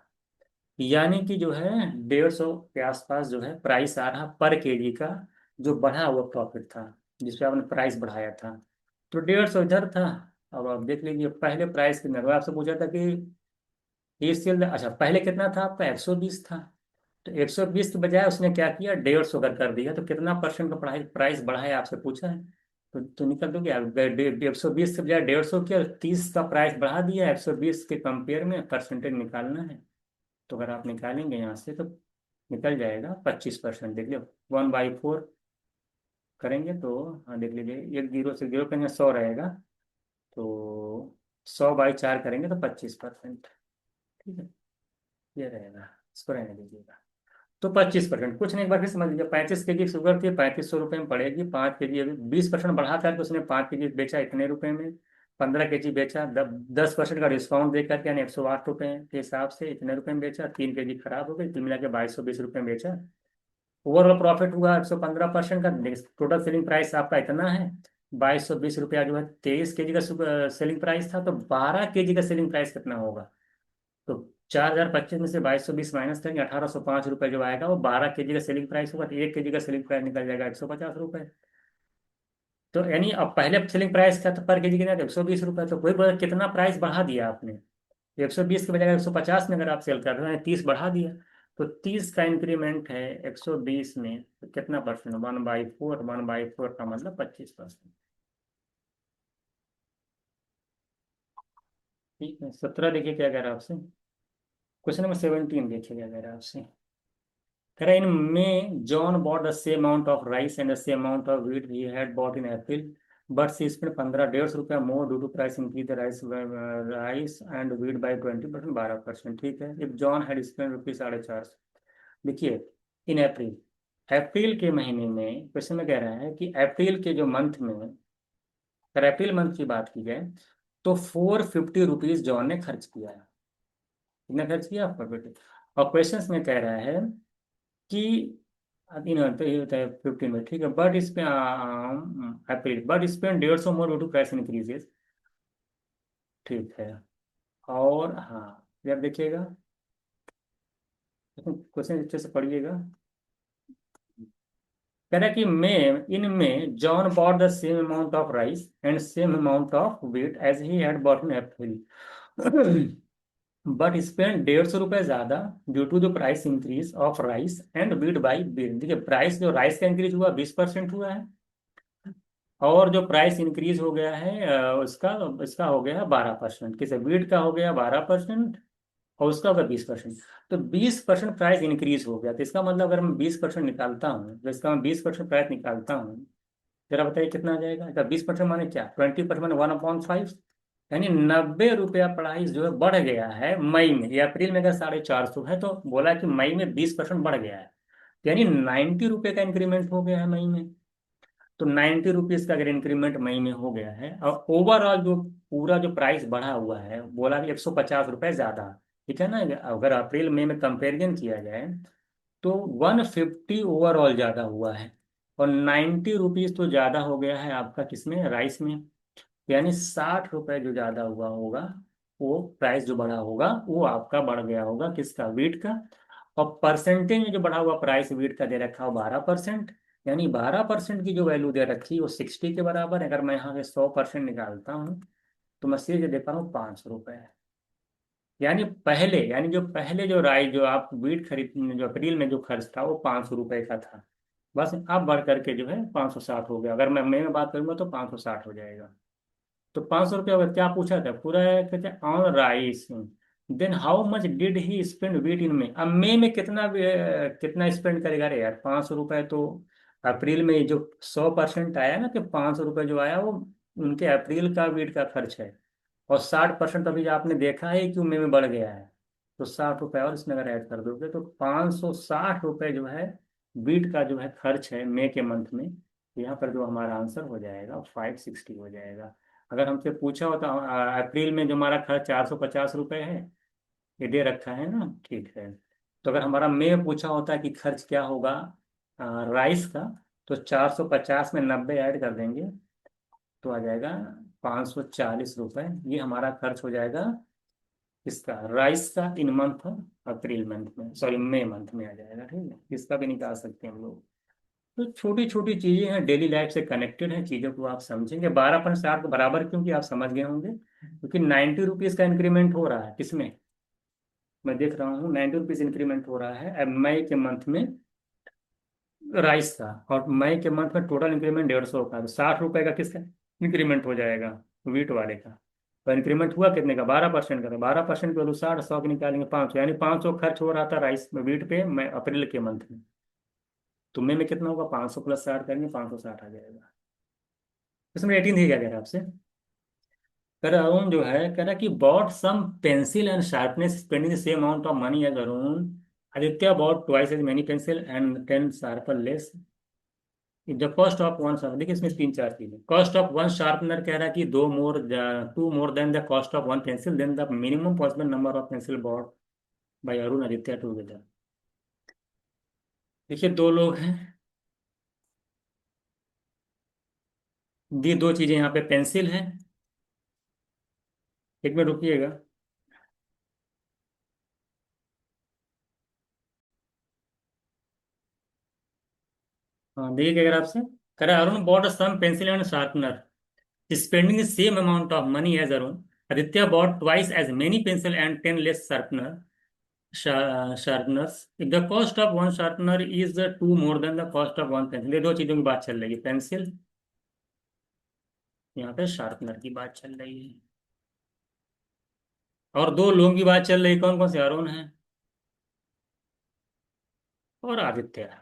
यानी कि जो है 150 के आसपास जो है प्राइस आ रहा पर केजी का, जो बढ़ा हुआ प्रॉफिट था, जिसपे आपने प्राइस बढ़ाया था। तो 150 इधर था। अब आप देख लीजिए पहले प्राइस कितना था, आपसे पूछा था कि एसीएल, अच्छा पहले कितना था आपका? 120 था। तो 120 के बजाय उसने क्या किया? 150 कर दिया। तो कितना परसेंट का प्राइस प्राइस बढ़ा है आपसे पूछा है। तो निकल दोगे आप, 120 के बजाय 150 किया, 30 का प्राइस बढ़ा दिया। 120 के कंपेयर में परसेंटेज निकालना है। तो अगर आप निकालेंगे यहाँ से तो निकल जाएगा 25%। देख लो, 1/4 करेंगे तो, हाँ देख लीजिए, एक जीरो से जीरो करेंगे 100 रहेगा, तो 100/4 करेंगे तो 25%। ठीक है, ये रहेगा, इसको रहने दीजिएगा। तो 25%, कुछ नहीं, एक बार फिर समझ लीजिए, 35 केजी शुगर थी, 3500 रुपये में पड़ेगी। 5 केजी, अभी 20% बढ़ा करके उसने 5 केजी बेचा इतने रुपए में। 15 केजी बेचा, 10% का डिस्काउंट दे करके, यानी 108 रुपये के हिसाब से इतने रुपए में बेचा। 3 केजी खराब हो गई, कुल मिला के 2220 रुपये में बेचा। ओवरऑल प्रॉफिट हुआ 115% का। टोटल सेलिंग प्राइस आपका इतना है 2220 रुपया, जो है 23 केजी का सेलिंग प्राइस था। तो 12 केजी का सेलिंग प्राइस कितना होगा? तो 4025 में से 2220 माइनस करेंगे, 1805 रुपये जो आएगा वो 12 केजी का सेलिंग प्राइस होगा। तो 1 केजी का सेलिंग प्राइस निकल जाएगा 150 रुपये। तो यानी अब पहले सेलिंग प्राइस क्या था पर केजी? कितना था? 120 रुपये। तो कोई बोला कितना प्राइस बढ़ा दिया आपने? 120 के बजाय 150 में अगर आप सेल कर रहे हैं, 30 बढ़ा दिया। तो 30 का इंक्रीमेंट है 120 में, तो कितना परसेंट? 1/4। 1/4 का मतलब 25%। ठीक है, 17 देखिए क्या कह रहा है आपसे। क्वेश्चन नंबर 17 देखिए क्या कह रहा है आपसे। कह रहा है, इन में John bought the same amount of rice and the same amount of wheat he had bought in April, but she spend 15 150 रुपया more due to price increase the rice and wheat by 20%, 12%। ठीक है, if John had spend rupees 450। देखिए, इन अप्रैल, अप्रैल के महीने में question में कह रहा है कि अप्रैल के जो मंथ में, अगर अप्रैल मंथ की बात की जाए, तो 450 रुपीज जॉन ने खर्च किया है। कितना खर्च किया? 450। और क्वेश्चन में कह रहा है कि इन तो ये होता है 15 में, ठीक है, बट इस पे अप्रैल, बट इस पे 150 मोर ड्यू टू प्राइस इंक्रीजेस। ठीक है, और हाँ, ये आप देखिएगा, क्वेश्चन अच्छे से पढ़िएगा। कह रहा है कि में इन में John bought the same amount of rice and same amount of wheat as he had bought in April, but spend 150 रुपये ज्यादा due to the price increase of rice and wheat by बीट। देखिए, प्राइस जो rice का increase हुआ 20% हुआ है, और जो प्राइस इंक्रीज हो गया है उसका इसका हो गया है 12%। किसे? व्हीट का हो गया 12%, और उसका होगा 20%। तो 20% प्राइस इंक्रीज हो गया। तो इसका मतलब अगर मैं 20% निकालता हूँ, तो इसका मैं 20% प्राइस निकालता हूँ, जरा बताइए कितना आ जाएगा? तो 20% माने क्या? 20% माने 1/5, यानी 90 रुपया प्राइस जो है बढ़ गया है मई में। या अप्रैल में अगर 450 है, तो बोला कि मई में 20% बढ़ गया है, तो यानी 90 रुपये का इंक्रीमेंट हो गया है मई में। तो 90 रुपीज का अगर इंक्रीमेंट मई में हो गया है, और ओवरऑल जो पूरा जो प्राइस बढ़ा हुआ है, बोला कि 150 रुपये ज्यादा, ठीक है ना। अगर अप्रैल मई में कंपेरिजन किया जाए, तो 150 ओवरऑल ज्यादा हुआ है, और 90 रुपीज तो ज्यादा हो गया है आपका किसमें? राइस में। यानी 60 रुपये जो ज्यादा हुआ होगा, वो प्राइस जो बढ़ा होगा वो आपका बढ़ गया होगा किसका? वीट का। और परसेंटेज में जो बढ़ा हुआ प्राइस वीट का दे रखा हो 12%, यानी 12% की जो वैल्यू दे रखी है वो 60 के बराबर है। अगर मैं यहाँ से 100% निकालता हूँ, तो मैं सीधे दे पा रहा हूँ 500 रुपये। यानी पहले, यानी जो पहले जो राई जो आप वीट खरीद, जो अप्रैल में जो खर्च था वो 500 रुपये का था, बस अब बढ़ करके जो है 560 हो गया। अगर मैं मई में बात करूंगा तो 560 हो जाएगा। तो 500 रुपया होगा। क्या पूछा था? पूरा कहते हैं on rice, then how much did he spend wheat in में। अब मई में कितना कितना स्पेंड करेगा? रे यार, 500 रुपये तो अप्रैल में जो 100% आया ना, कि 500 रुपये जो आया वो उनके अप्रैल का वीट का खर्च है। और 60% अभी आपने देखा है कि मई में बढ़ गया है, तो 60 रुपये और इसमें अगर ऐड कर दोगे तो 560 रुपये जो है वीट का जो है खर्च है मई के मंथ में, तो यहाँ पर जो हमारा आंसर हो जाएगा 560 हो जाएगा। अगर हमसे पूछा होता अप्रैल में जो हमारा खर्च 450 रुपये है, ये दे रखा है ना, ठीक है। तो अगर हमारा मई में पूछा होता कि खर्च क्या होगा राइस का, तो 450 में 90 ऐड कर देंगे, तो आ जाएगा 540 रुपये। ये हमारा खर्च हो जाएगा इसका, राइस का, इन मंथ अप्रैल मंथ में, सॉरी मई मंथ में आ जाएगा, ठीक है। इसका भी निकाल सकते हैं हम लोग। तो छोटी छोटी चीजें हैं, डेली लाइफ से कनेक्टेड हैं, चीजों को आप समझेंगे। 12% के बराबर क्योंकि आप समझ गए होंगे, क्योंकि 90 रुपीज का इंक्रीमेंट हो रहा है किसमें, मैं देख रहा हूँ 90 रुपीज इंक्रीमेंट हो रहा है अब मई के मंथ में राइस का, और मई के मंथ में टोटल इंक्रीमेंट 150 का, तो 60 रुपए का किसका इंक्रीमेंट हो जाएगा, वीट वाले का। तो इंक्रीमेंट हुआ कितने का, 12% का, तो 12% के वैल्यू 60, 100 की निकालेंगे 500, यानी 500 खर्च हो रहा था राइस में, वीट पे, मैं अप्रैल के मंथ में। तो मई में कितना होगा, 500 प्लस 60 करेंगे, 560 आ जाएगा। इसमें 18 ही क्या कह रहा है आपसे, कह रहा अरुण जो है, कह रहा कि bought some pencil and sharpness spending the same amount of money as Arun, Aditya bought twice as many pencil and 10 sharper less. The cost of one sharpener, देखिए इसमें तीन चार चीजें, कॉस्ट ऑफ वन शार्पनर कह रहा है कि two more than the cost of one pencil, then the minimum possible number of pencil bought by Arun Aditya together. देखिए दो लोग हैं, दी दो चीजें, यहाँ पे पेंसिल है, एक मिनट रुकिएगा। हाँ देखिए क्या कह रहा है आपसे, कह रहा है Arun bought some pencil and sharpener spending the same amount of money as Arun. Aditya bought twice as many pencil and 10 less sharpeners. If the cost of one sharpener is two more than the cost of one pencil, ये दो चीजों की बात चल रही है, pencil, यहाँ पे शार्पनर की बात चल रही है, और दो लोगों की बात चल रही है, कौन कौन से, अरुण है और आदित्य है।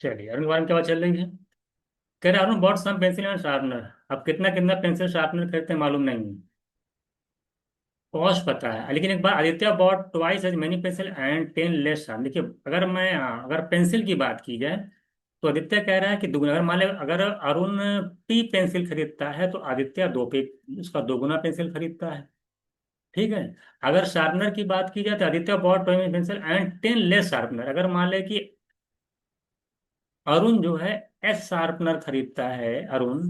चलिए अरुण के बारे में क्या बात चल रही है, कह रहे Arun bought some pencil and sharpener, अब कितना कितना पेंसिल शार्पनर खरीदते हैं मालूम नहीं है, कॉस्ट पता है, लेकिन एक बार Aditya bought twice as many pencil and 10 less sharp. देखिए अगर मैं अगर पेंसिल की बात की जाए, तो आदित्य कह रहा है कि दुगुना, अगर मान लिया अगर अरुण पी पेंसिल खरीदता है, तो आदित्य दो पे उसका दोगुना पेंसिल खरीदता है, ठीक है। अगर शार्पनर की बात की जाए, तो Aditya bought twenty pencil and 10 less sharpener, अगर मान ले कि अरुण जो है एस शार्पनर खरीदता है अरुण,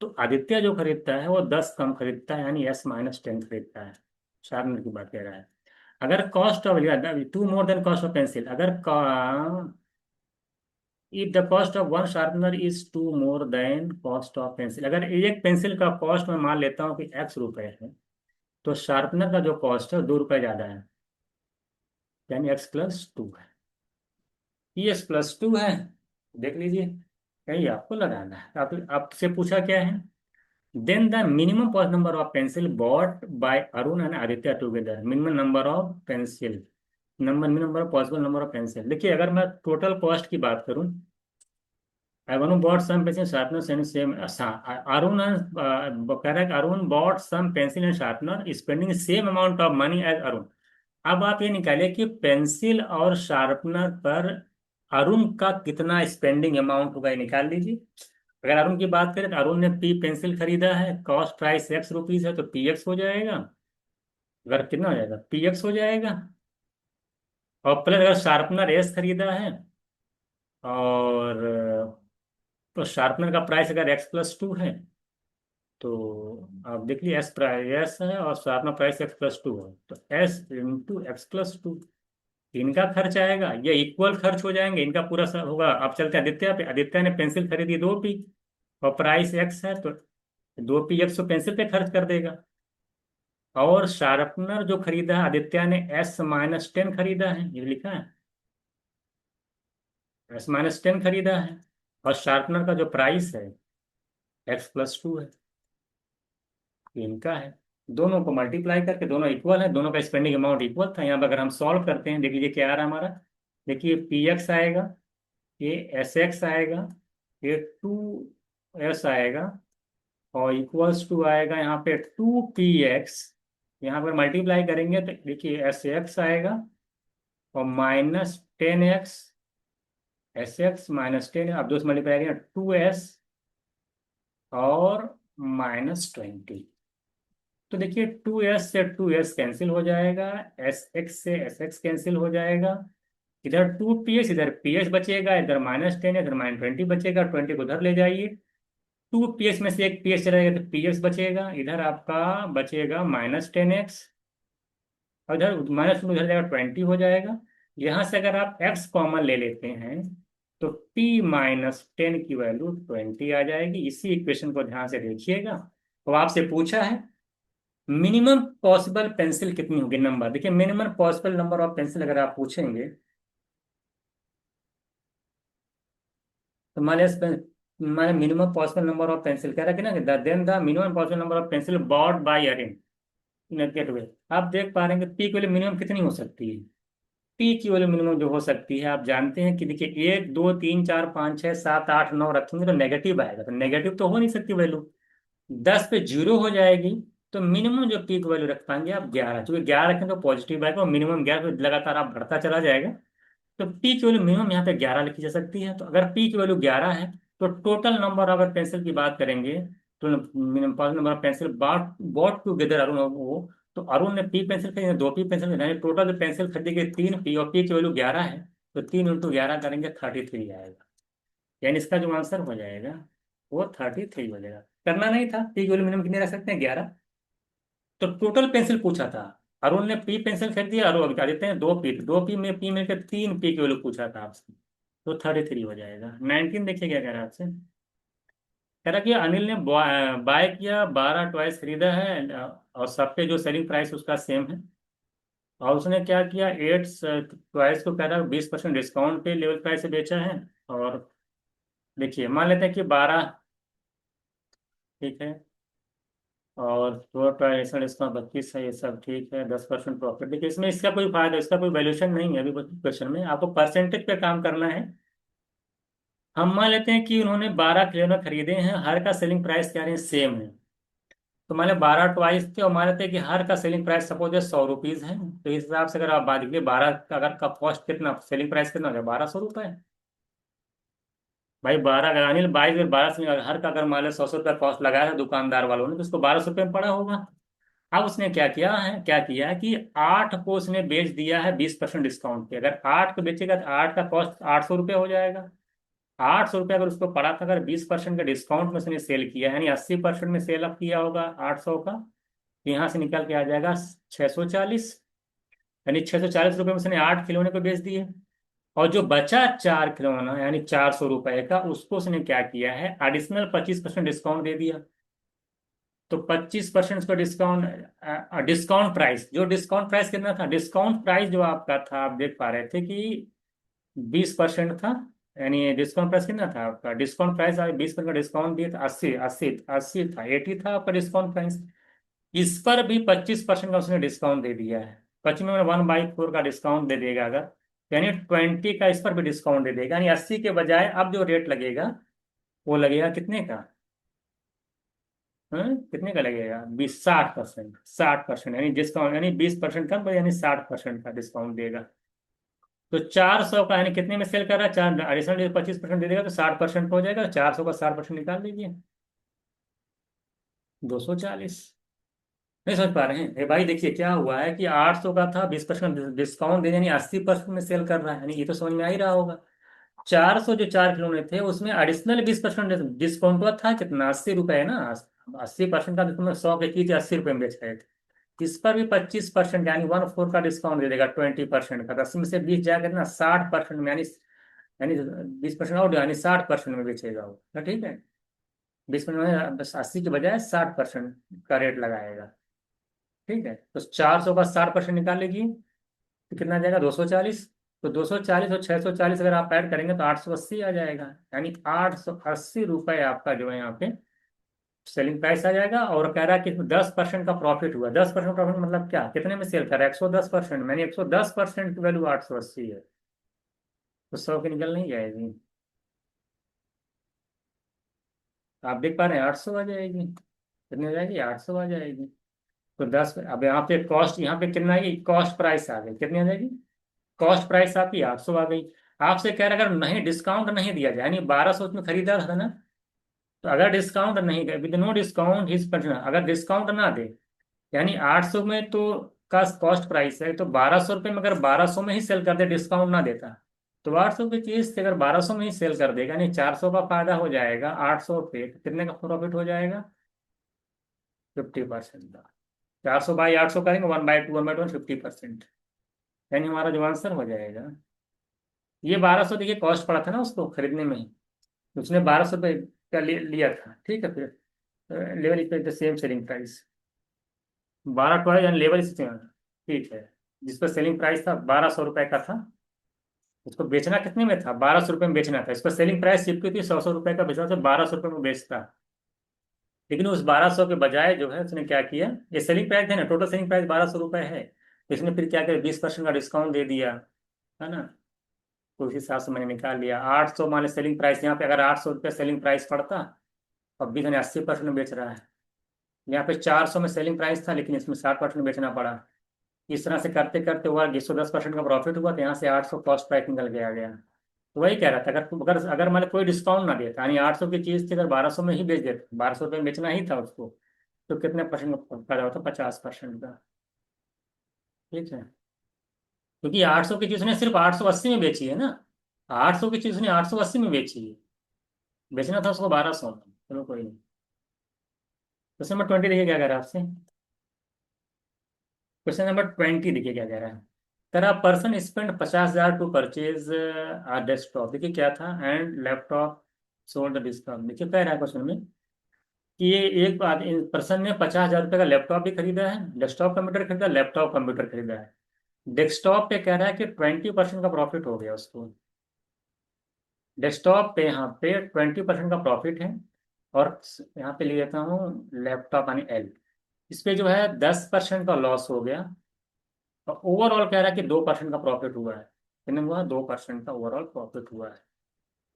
तो आदित्य जो खरीदता है वो 10 कम खरीदता है, यानी S-10 खरीदता है, शार्पनर की बात कह रहा है। अगर cost of, two more than cost of pencil, अगर if the cost of one sharpener is two more than cost of pencil, अगर एक पेंसिल का कॉस्ट मैं मान लेता हूँ कि X रुपए है, तो शार्पनर का जो कॉस्ट है 2 रुपए ज्यादा है, यानी X+2 है, PS+2 है, देख लीजिए, यही आपको लगाना है। आप आपसे पूछा क्या है, then the minimum possible number of pencil bought by Arun and Aditya together, minimum number of pencil, minimum number possible number of pencil. देखिए अगर मैं टोटल कॉस्ट की बात करूं, Arun bought some pencil sharpener and same, Arun कह रहा है कि Arun bought some pencil and sharpener spending same amount of money as Arun. अब आप ये निकालिए कि पेंसिल और शार्पनर पर अरुण का कितना स्पेंडिंग अमाउंट होगा, ये निकाल लीजिए। अगर अरुण की बात करें, तो अरुण ने पी पेंसिल खरीदा है, कॉस्ट प्राइस X रुपीज है, तो PX हो जाएगा, अगर कितना हो जाएगा, PX हो जाएगा। और प्लस अगर शार्पनर एस खरीदा है, और तो शार्पनर का प्राइस अगर X+2 है, तो आप देख लीजिए एस प्राइस एस है और शार्पनर प्राइस X+2 है, तो S × X+2 इनका खर्च आएगा, ये इक्वल खर्च हो जाएंगे, इनका पूरा सब होगा। अब चलते हैं आदित्य पे, आदित्य ने पेंसिल खरीदी 2P और प्राइस X है, तो 2PX तो पेंसिल पे खर्च कर देगा। और शार्पनर जो खरीदा है आदित्य ने S-10 खरीदा है, ये लिखा है, S-10 खरीदा है, और शार्पनर का जो प्राइस है X+2 है, ये इनका है। दोनों को मल्टीप्लाई करके, दोनों इक्वल है, दोनों का स्पेंडिंग अमाउंट इक्वल था। यहाँ पर अगर हम सॉल्व करते हैं, देख लीजिए क्या आ रहा है हमारा, देखिए PX आएगा, ये SX आएगा, ये 2S आएगा, और इक्वल्स टू आएगा यहाँ पे 2PX। यहाँ पर मल्टीप्लाई करेंगे तो देखिए SX आएगा, और -10x, -10 अब 2 से मल्टीप्लाई करेंगे 2s और -20। तो देखिए 2s से 2s कैंसिल हो जाएगा, sx से sx कैंसिल हो जाएगा, इधर 2ps, इधर ps बचेगा, इधर -10, इधर -20 बचेगा, 20 को उधर ले जाइए, 2ps में से एक ps चला जाएगा तो ps बचेगा, इधर आपका बचेगा -10x, और इधर -2 उधर जाएगा, 20 हो जाएगा। यहाँ से अगर आप x कॉमन ले लेते हैं तो p-10 की वैल्यू 20 आ जाएगी। इसी इक्वेशन को ध्यान से देखिएगा। तो आपसे पूछा है मिनिमम पॉसिबल पेंसिल कितनी होगी, नंबर देखिए, minimum possible number of pencil अगर आप पूछेंगे तो मान minimum possible number of pencil कह रहा है ना, then the minimum possible number of pencil bought by Arin get way. आप देख पा रहे हैं कि पी की वैल्यू मिनिमम कितनी हो सकती है। पी की वैल्यू मिनिमम जो हो सकती है, आप जानते हैं कि देखिए 1 2 3 4 5 6 7 8 9 रखेंगे तो नेगेटिव आएगा, तो नेगेटिव तो हो नहीं सकती वैल्यू। 10 पे जीरो हो जाएगी, तो मिनिमम जो पी की वैल्यू रख पाएंगे आप 11, क्योंकि 11 रखें तो पॉजिटिव आएगा और मिनिमम 11 पे लगातार आप बढ़ता चला जाएगा। तो पी की वैल्यू मिनिमम यहाँ पे 11 लिखी जा सकती है। तो अगर पी की वैल्यू 11 है तो टोटल नंबर अगर पेंसिल की बात करेंगे तो minimum number of pencil bought bought together Arun वो, तो अरुण ने पी पेंसिल खरीदी, 2 पी पेंसिल खरीदी, टोटल जो पेंसिल खरीदेगी 3 पी और पी की वैल्यू 11 है, तो 3 × 11 करेंगे 33 आएगा। यानी इसका जो आंसर हो जाएगा वो 33 हो जाएगा। करना नहीं था, पी की वैल्यू मिनिमम कितने रख सकते हैं, 11। तो टोटल पेंसिल पूछा था, अरुण ने पी पेंसिल खरीदी, अरुण बता देते हैं 2 पी, 2 पी में पी में के 3 पी की वैल्यू पूछा था आपसे, तो 33 हो जाएगा। 19 देखिए क्या कह रहा है आपसे, कह रहा कि अनिल ने बाय किया, 12 टॉयज खरीदा है, और सब पे जो सेलिंग प्राइस उसका सेम है, और उसने क्या किया 8 टॉयज को कह रहा है 20% डिस्काउंट पे लेवल प्राइस से बेचा है। और देखिए मान लेते हैं कि 12, ठीक है, और दो ट्रांजेक्शन इसका 32 है, ये सब ठीक है, 10% प्रॉफिट। देखिए इसमें इसका कोई फायदा, इसका कोई वैल्यूशन नहीं है अभी क्वेश्चन में, आपको परसेंटेज पे काम करना है। हम मान लेते हैं कि उन्होंने 12 खिलौने खरीदे हैं, हर का सेलिंग प्राइस क्या है, सेम है। तो मान लें 12 ट्वाइस थे, और मान लेते हैं कि हर का सेलिंग प्राइस सपोज है 100 रुपीज है, तो इस हिसाब से अगर आप बात करिए 12 का अगर का कॉस्ट कितना, सेलिंग प्राइस कितना हो गया, 1200 रुपये। भाई 12 अगर अनिल 22 से हर का अगर मान लो 100 रुपया कॉस्ट लगाया है दुकानदार वालों ने, तो उसको 1200 रुपये में पड़ा होगा। अब उसने क्या किया है कि 8 को उसने बेच दिया है 20% डिस्काउंट पे। अगर 8 को बेचेगा तो 8 का कॉस्ट 800 रुपये हो जाएगा। 800 रुपये अगर उसको पड़ा था, अगर 20% का डिस्काउंट में उसने सेल किया है, यानी 80% में सेल अप किया होगा 800 का, तो यहाँ से निकल के आ जाएगा 640। यानी 640 रुपये में उसने 8 खिलौने को बेच दिए, और जो बचा 4 खिलौना यानी 400 रुपये का, उसको उसने क्या किया है, एडिशनल 25% डिस्काउंट दे दिया। तो 25% का डिस्काउंट, डिस्काउंट प्राइस, जो डिस्काउंट प्राइस कितना था, डिस्काउंट प्राइस जो आपका था आप देख पा रहे थे कि 20% था। यानी डिस्काउंट प्राइस कितना था आपका, डिस्काउंट प्राइस 20% का डिस्काउंट दिया था, 80 80 80 था, 80 था आपका डिस्काउंट प्राइस। इस पर भी 25% का उसने डिस्काउंट दे दिया है। 25 में 1/4 का डिस्काउंट दे देगा अगर, यानी 20 का इस पर भी डिस्काउंट दे देगा, यानी 80 के बजाय अब जो रेट लगेगा वो लगेगा कितने का, कितने का लगेगा, 60%, 60%, यानी डिस्काउंट, यानी 20% कम यानी 60% का डिस्काउंट देगा। तो 400 का यानी कितने में सेल कर रहा है, चार एडिशनल 25% दे देगा तो 60% हो जाएगा, 400 का 60% निकाल लीजिए, 240। नहीं समझ पा रहे हैं, भाई देखिए क्या हुआ है कि 800 का था, 20% डिस्काउंट दे यानी 80% में सेल कर रहा है, यानी ये तो समझ में आ ही रहा होगा। 400 जो 4 खिलौने थे उसमें एडिशनल 20% डिस्काउंट हुआ था, कितना, 80 रुपए है ना। 80% का डिस्काउंट, 100 के चीज 80 रुपए में बेच रहे थे, इस पर भी 25% यानी 1/4 का डिस्काउंट दे देगा, 20% का, 10 में से 20 जाएगा कितना, 60% में, यानी यानी 20% और यानी 60% में बेचेगा वो, तो ठीक है। 20% में बस 80 के बजाय 60% का रेट लगाएगा, ठीक है। तो 400 का 60% निकाल लीजिए तो कितना आ जाएगा, 240। तो 240 और 640 अगर आप ऐड करेंगे तो 880 आ जाएगा, यानी 880 रुपये आपका जो है यहाँ पे सेलिंग प्राइस आ जाएगा। और कह रहा है कि 10% का प्रॉफिट हुआ, 10% प्रॉफिट मतलब क्या, कितने में सेल कर रहा है, 110%, मैंने 110% की वैल्यू 880 है, तो 100 की निकल नहीं जाएगी। तो आप देख पा रहे हैं 800 आ जाएगी, कितनी हो जाएगी, 800 आ जाएगी। तो 10, अब यहाँ पे कॉस्ट, यहाँ पे कितना आएगी, कॉस्ट प्राइस आ गई, कितनी आ जाएगी, कॉस्ट प्राइस आपकी 800 आ गई। आपसे कह रहा है अगर नहीं डिस्काउंट नहीं दिया जाए, यानी 1200 उसमें खरीदा था ना, तो अगर डिस्काउंट नहीं दे, with no discount his person, अगर डिस्काउंट ना दे, यानी 800 में तो का कॉस्ट प्राइस है, तो 1200 रुपये में अगर 1200 में ही सेल कर दे, डिस्काउंट ना देता, तो 800 की चीज से अगर 1200 में ही सेल कर देगा, यानी 400 का फायदा हो जाएगा 800 पे, तो कितने का प्रॉफिट हो जाएगा? 50% का। 400/800 करेंगे, 1/2 50%, यानी हमारा जो आंसर हो जाएगा, ये 1200 देखिए कॉस्ट पड़ा था ना उसको खरीदने में ही, उसने 1200 रुपये का लिया था, ठीक है। फिर level is the same selling price, 12 12 यानी लेवल इज सेम, ठीक है। जिसका सेलिंग प्राइस था 1200 रुपये का था, उसको बेचना कितने में था? 1200 रुपये में बेचना था। इसका सेलिंग प्राइस चिपकी थी 100 100 रुपये का, बेचना था 1200 रुपये में बेचता। लेकिन उस 1200 के बजाय जो है उसने क्या किया, ये सेलिंग प्राइस है ना, टोटल सेलिंग प्राइस 1200 रुपये है, तो इसने फिर क्या किया, 20% का डिस्काउंट दे दिया, है ना। तो उस हिसाब से मैंने निकाल लिया 800 मान सेलिंग प्राइस, यहाँ पे अगर 800 रुपये सेलिंग प्राइस पड़ता, अब भी मैंने 80% में बेच रहा है। यहाँ पे 400 में सेलिंग प्राइस था, लेकिन इसमें 60% बेचना पड़ा। इस तरह से करते करते हुआ 110% का प्रॉफिट हुआ, तो यहाँ से 800 कॉस्ट प्राइस निकल के आ गया। तो वही कह रहा था, अगर अगर अगर मान लो कोई डिस्काउंट ना देता, यानी 800 की चीज थी, अगर 1200 में ही बेच देता, 1200 रुपये में बेचना ही था उसको, तो कितने परसेंट का फायदा होता? 50% का, ठीक है। क्योंकि 800 की चीज ने सिर्फ 880 में बेची है ना, 800 की चीज ने 880 में बेची है, बेचना था उसको 1200 में। चलो कोई नहीं। क्वेश्चन नंबर 20 देखिए क्या कह रहा है आपसे। क्वेश्चन नंबर 20 देखिए क्या कह रहा है। तेरा person spend 50,000 to purchase a desktop, देखिए क्या था, एंड लैपटॉप सोल्ड डिस्काउंट। देखिए कह रहा है क्वेश्चन में कि ये एक पर्सन ने 50,000 रुपये का लैपटॉप भी खरीदा है, डेस्कटॉप कंप्यूटर खरीदा, लैपटॉप कंप्यूटर खरीदा है। डेस्कटॉप पे कह रहा है कि 20% का प्रॉफिट हो गया उसको। डेस्कटॉप पे यहाँ पे 20% का प्रॉफिट है, और यहाँ पे ले लेता हूँ लैपटॉप यानी एल, इस पे जो है 10% का लॉस हो गया, और ओवरऑल कह रहा है कि 2% का प्रॉफिट हुआ है। कितने हुआ? 2% का ओवरऑल प्रॉफिट हुआ है।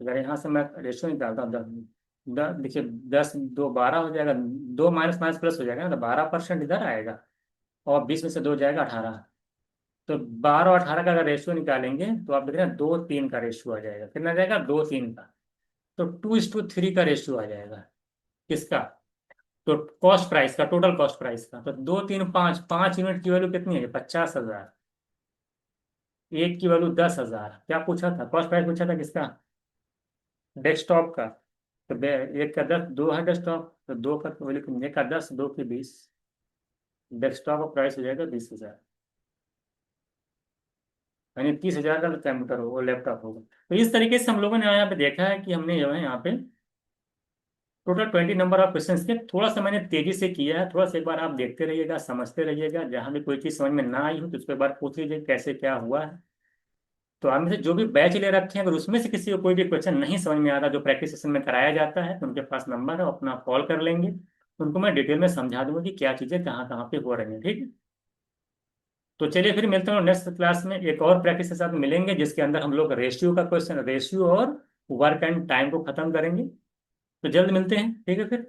अगर यहाँ से मैं रेशियो निकालता हूँ, देखिए 10 2 12 हो जाएगा, 2 माइनस माइनस प्लस हो जाएगा ना, तो 12% इधर आएगा, और 20 में से 2 जाएगा 18। तो 12 और 18 का अगर रेशियो निकालेंगे, तो आप देख रहे हैं 2:3 का रेशियो आ जाएगा। कितना आ जाएगा? 2:3 का। तो 2:3 का रेशियो आ जाएगा। किसका? तो कॉस्ट प्राइस का, टोटल कॉस्ट प्राइस का। तो 2 3 5, 5 यूनिट की वैल्यू कितनी है? 50,000। एक की वैल्यू 10,000। क्या पूछा था? कॉस्ट प्राइस पूछा था किसका? डेस्कटॉप का। तो एक का 10, दो है डेस्कटॉप, तो दो का वैल्यू कितनी? एक का 10, दो की 20। डेस्कटॉप का प्राइस हो जाएगा 20,000, यानी 30,000 का कंप्यूटर होगा, लैपटॉप होगा। तो इस तरीके से हम लोगों ने यहाँ पे देखा है कि हमने जो है यहाँ पे टोटल 20 नंबर ऑफ क्वेश्चंस के, थोड़ा सा मैंने तेजी से किया है। थोड़ा सा एक बार आप देखते रहिएगा, समझते रहिएगा, जहाँ भी कोई चीज़ समझ में ना आई हो तो उसको एक बार पूछ लीजिए कैसे क्या हुआ है। तो आप में से जो भी बैच ले रखे हैं, अगर उसमें से किसी को कोई भी क्वेश्चन नहीं समझ में आता, जो प्रैक्टिस सेशन में कराया जाता है, तो उनके पास नंबर है, वो अपना कॉल कर लेंगे, उनको मैं डिटेल में समझा दूंगा कि क्या चीज़ें कहाँ कहाँ पे हो रही हैं, ठीक है। तो चलिए फिर मिलते हैं नेक्स्ट क्लास में, एक और प्रैक्टिस के साथ मिलेंगे, जिसके अंदर हम लोग रेशियो का क्वेश्चन, रेशियो और वर्क एंड टाइम को खत्म करेंगे। तो जल्द मिलते हैं, ठीक है फिर।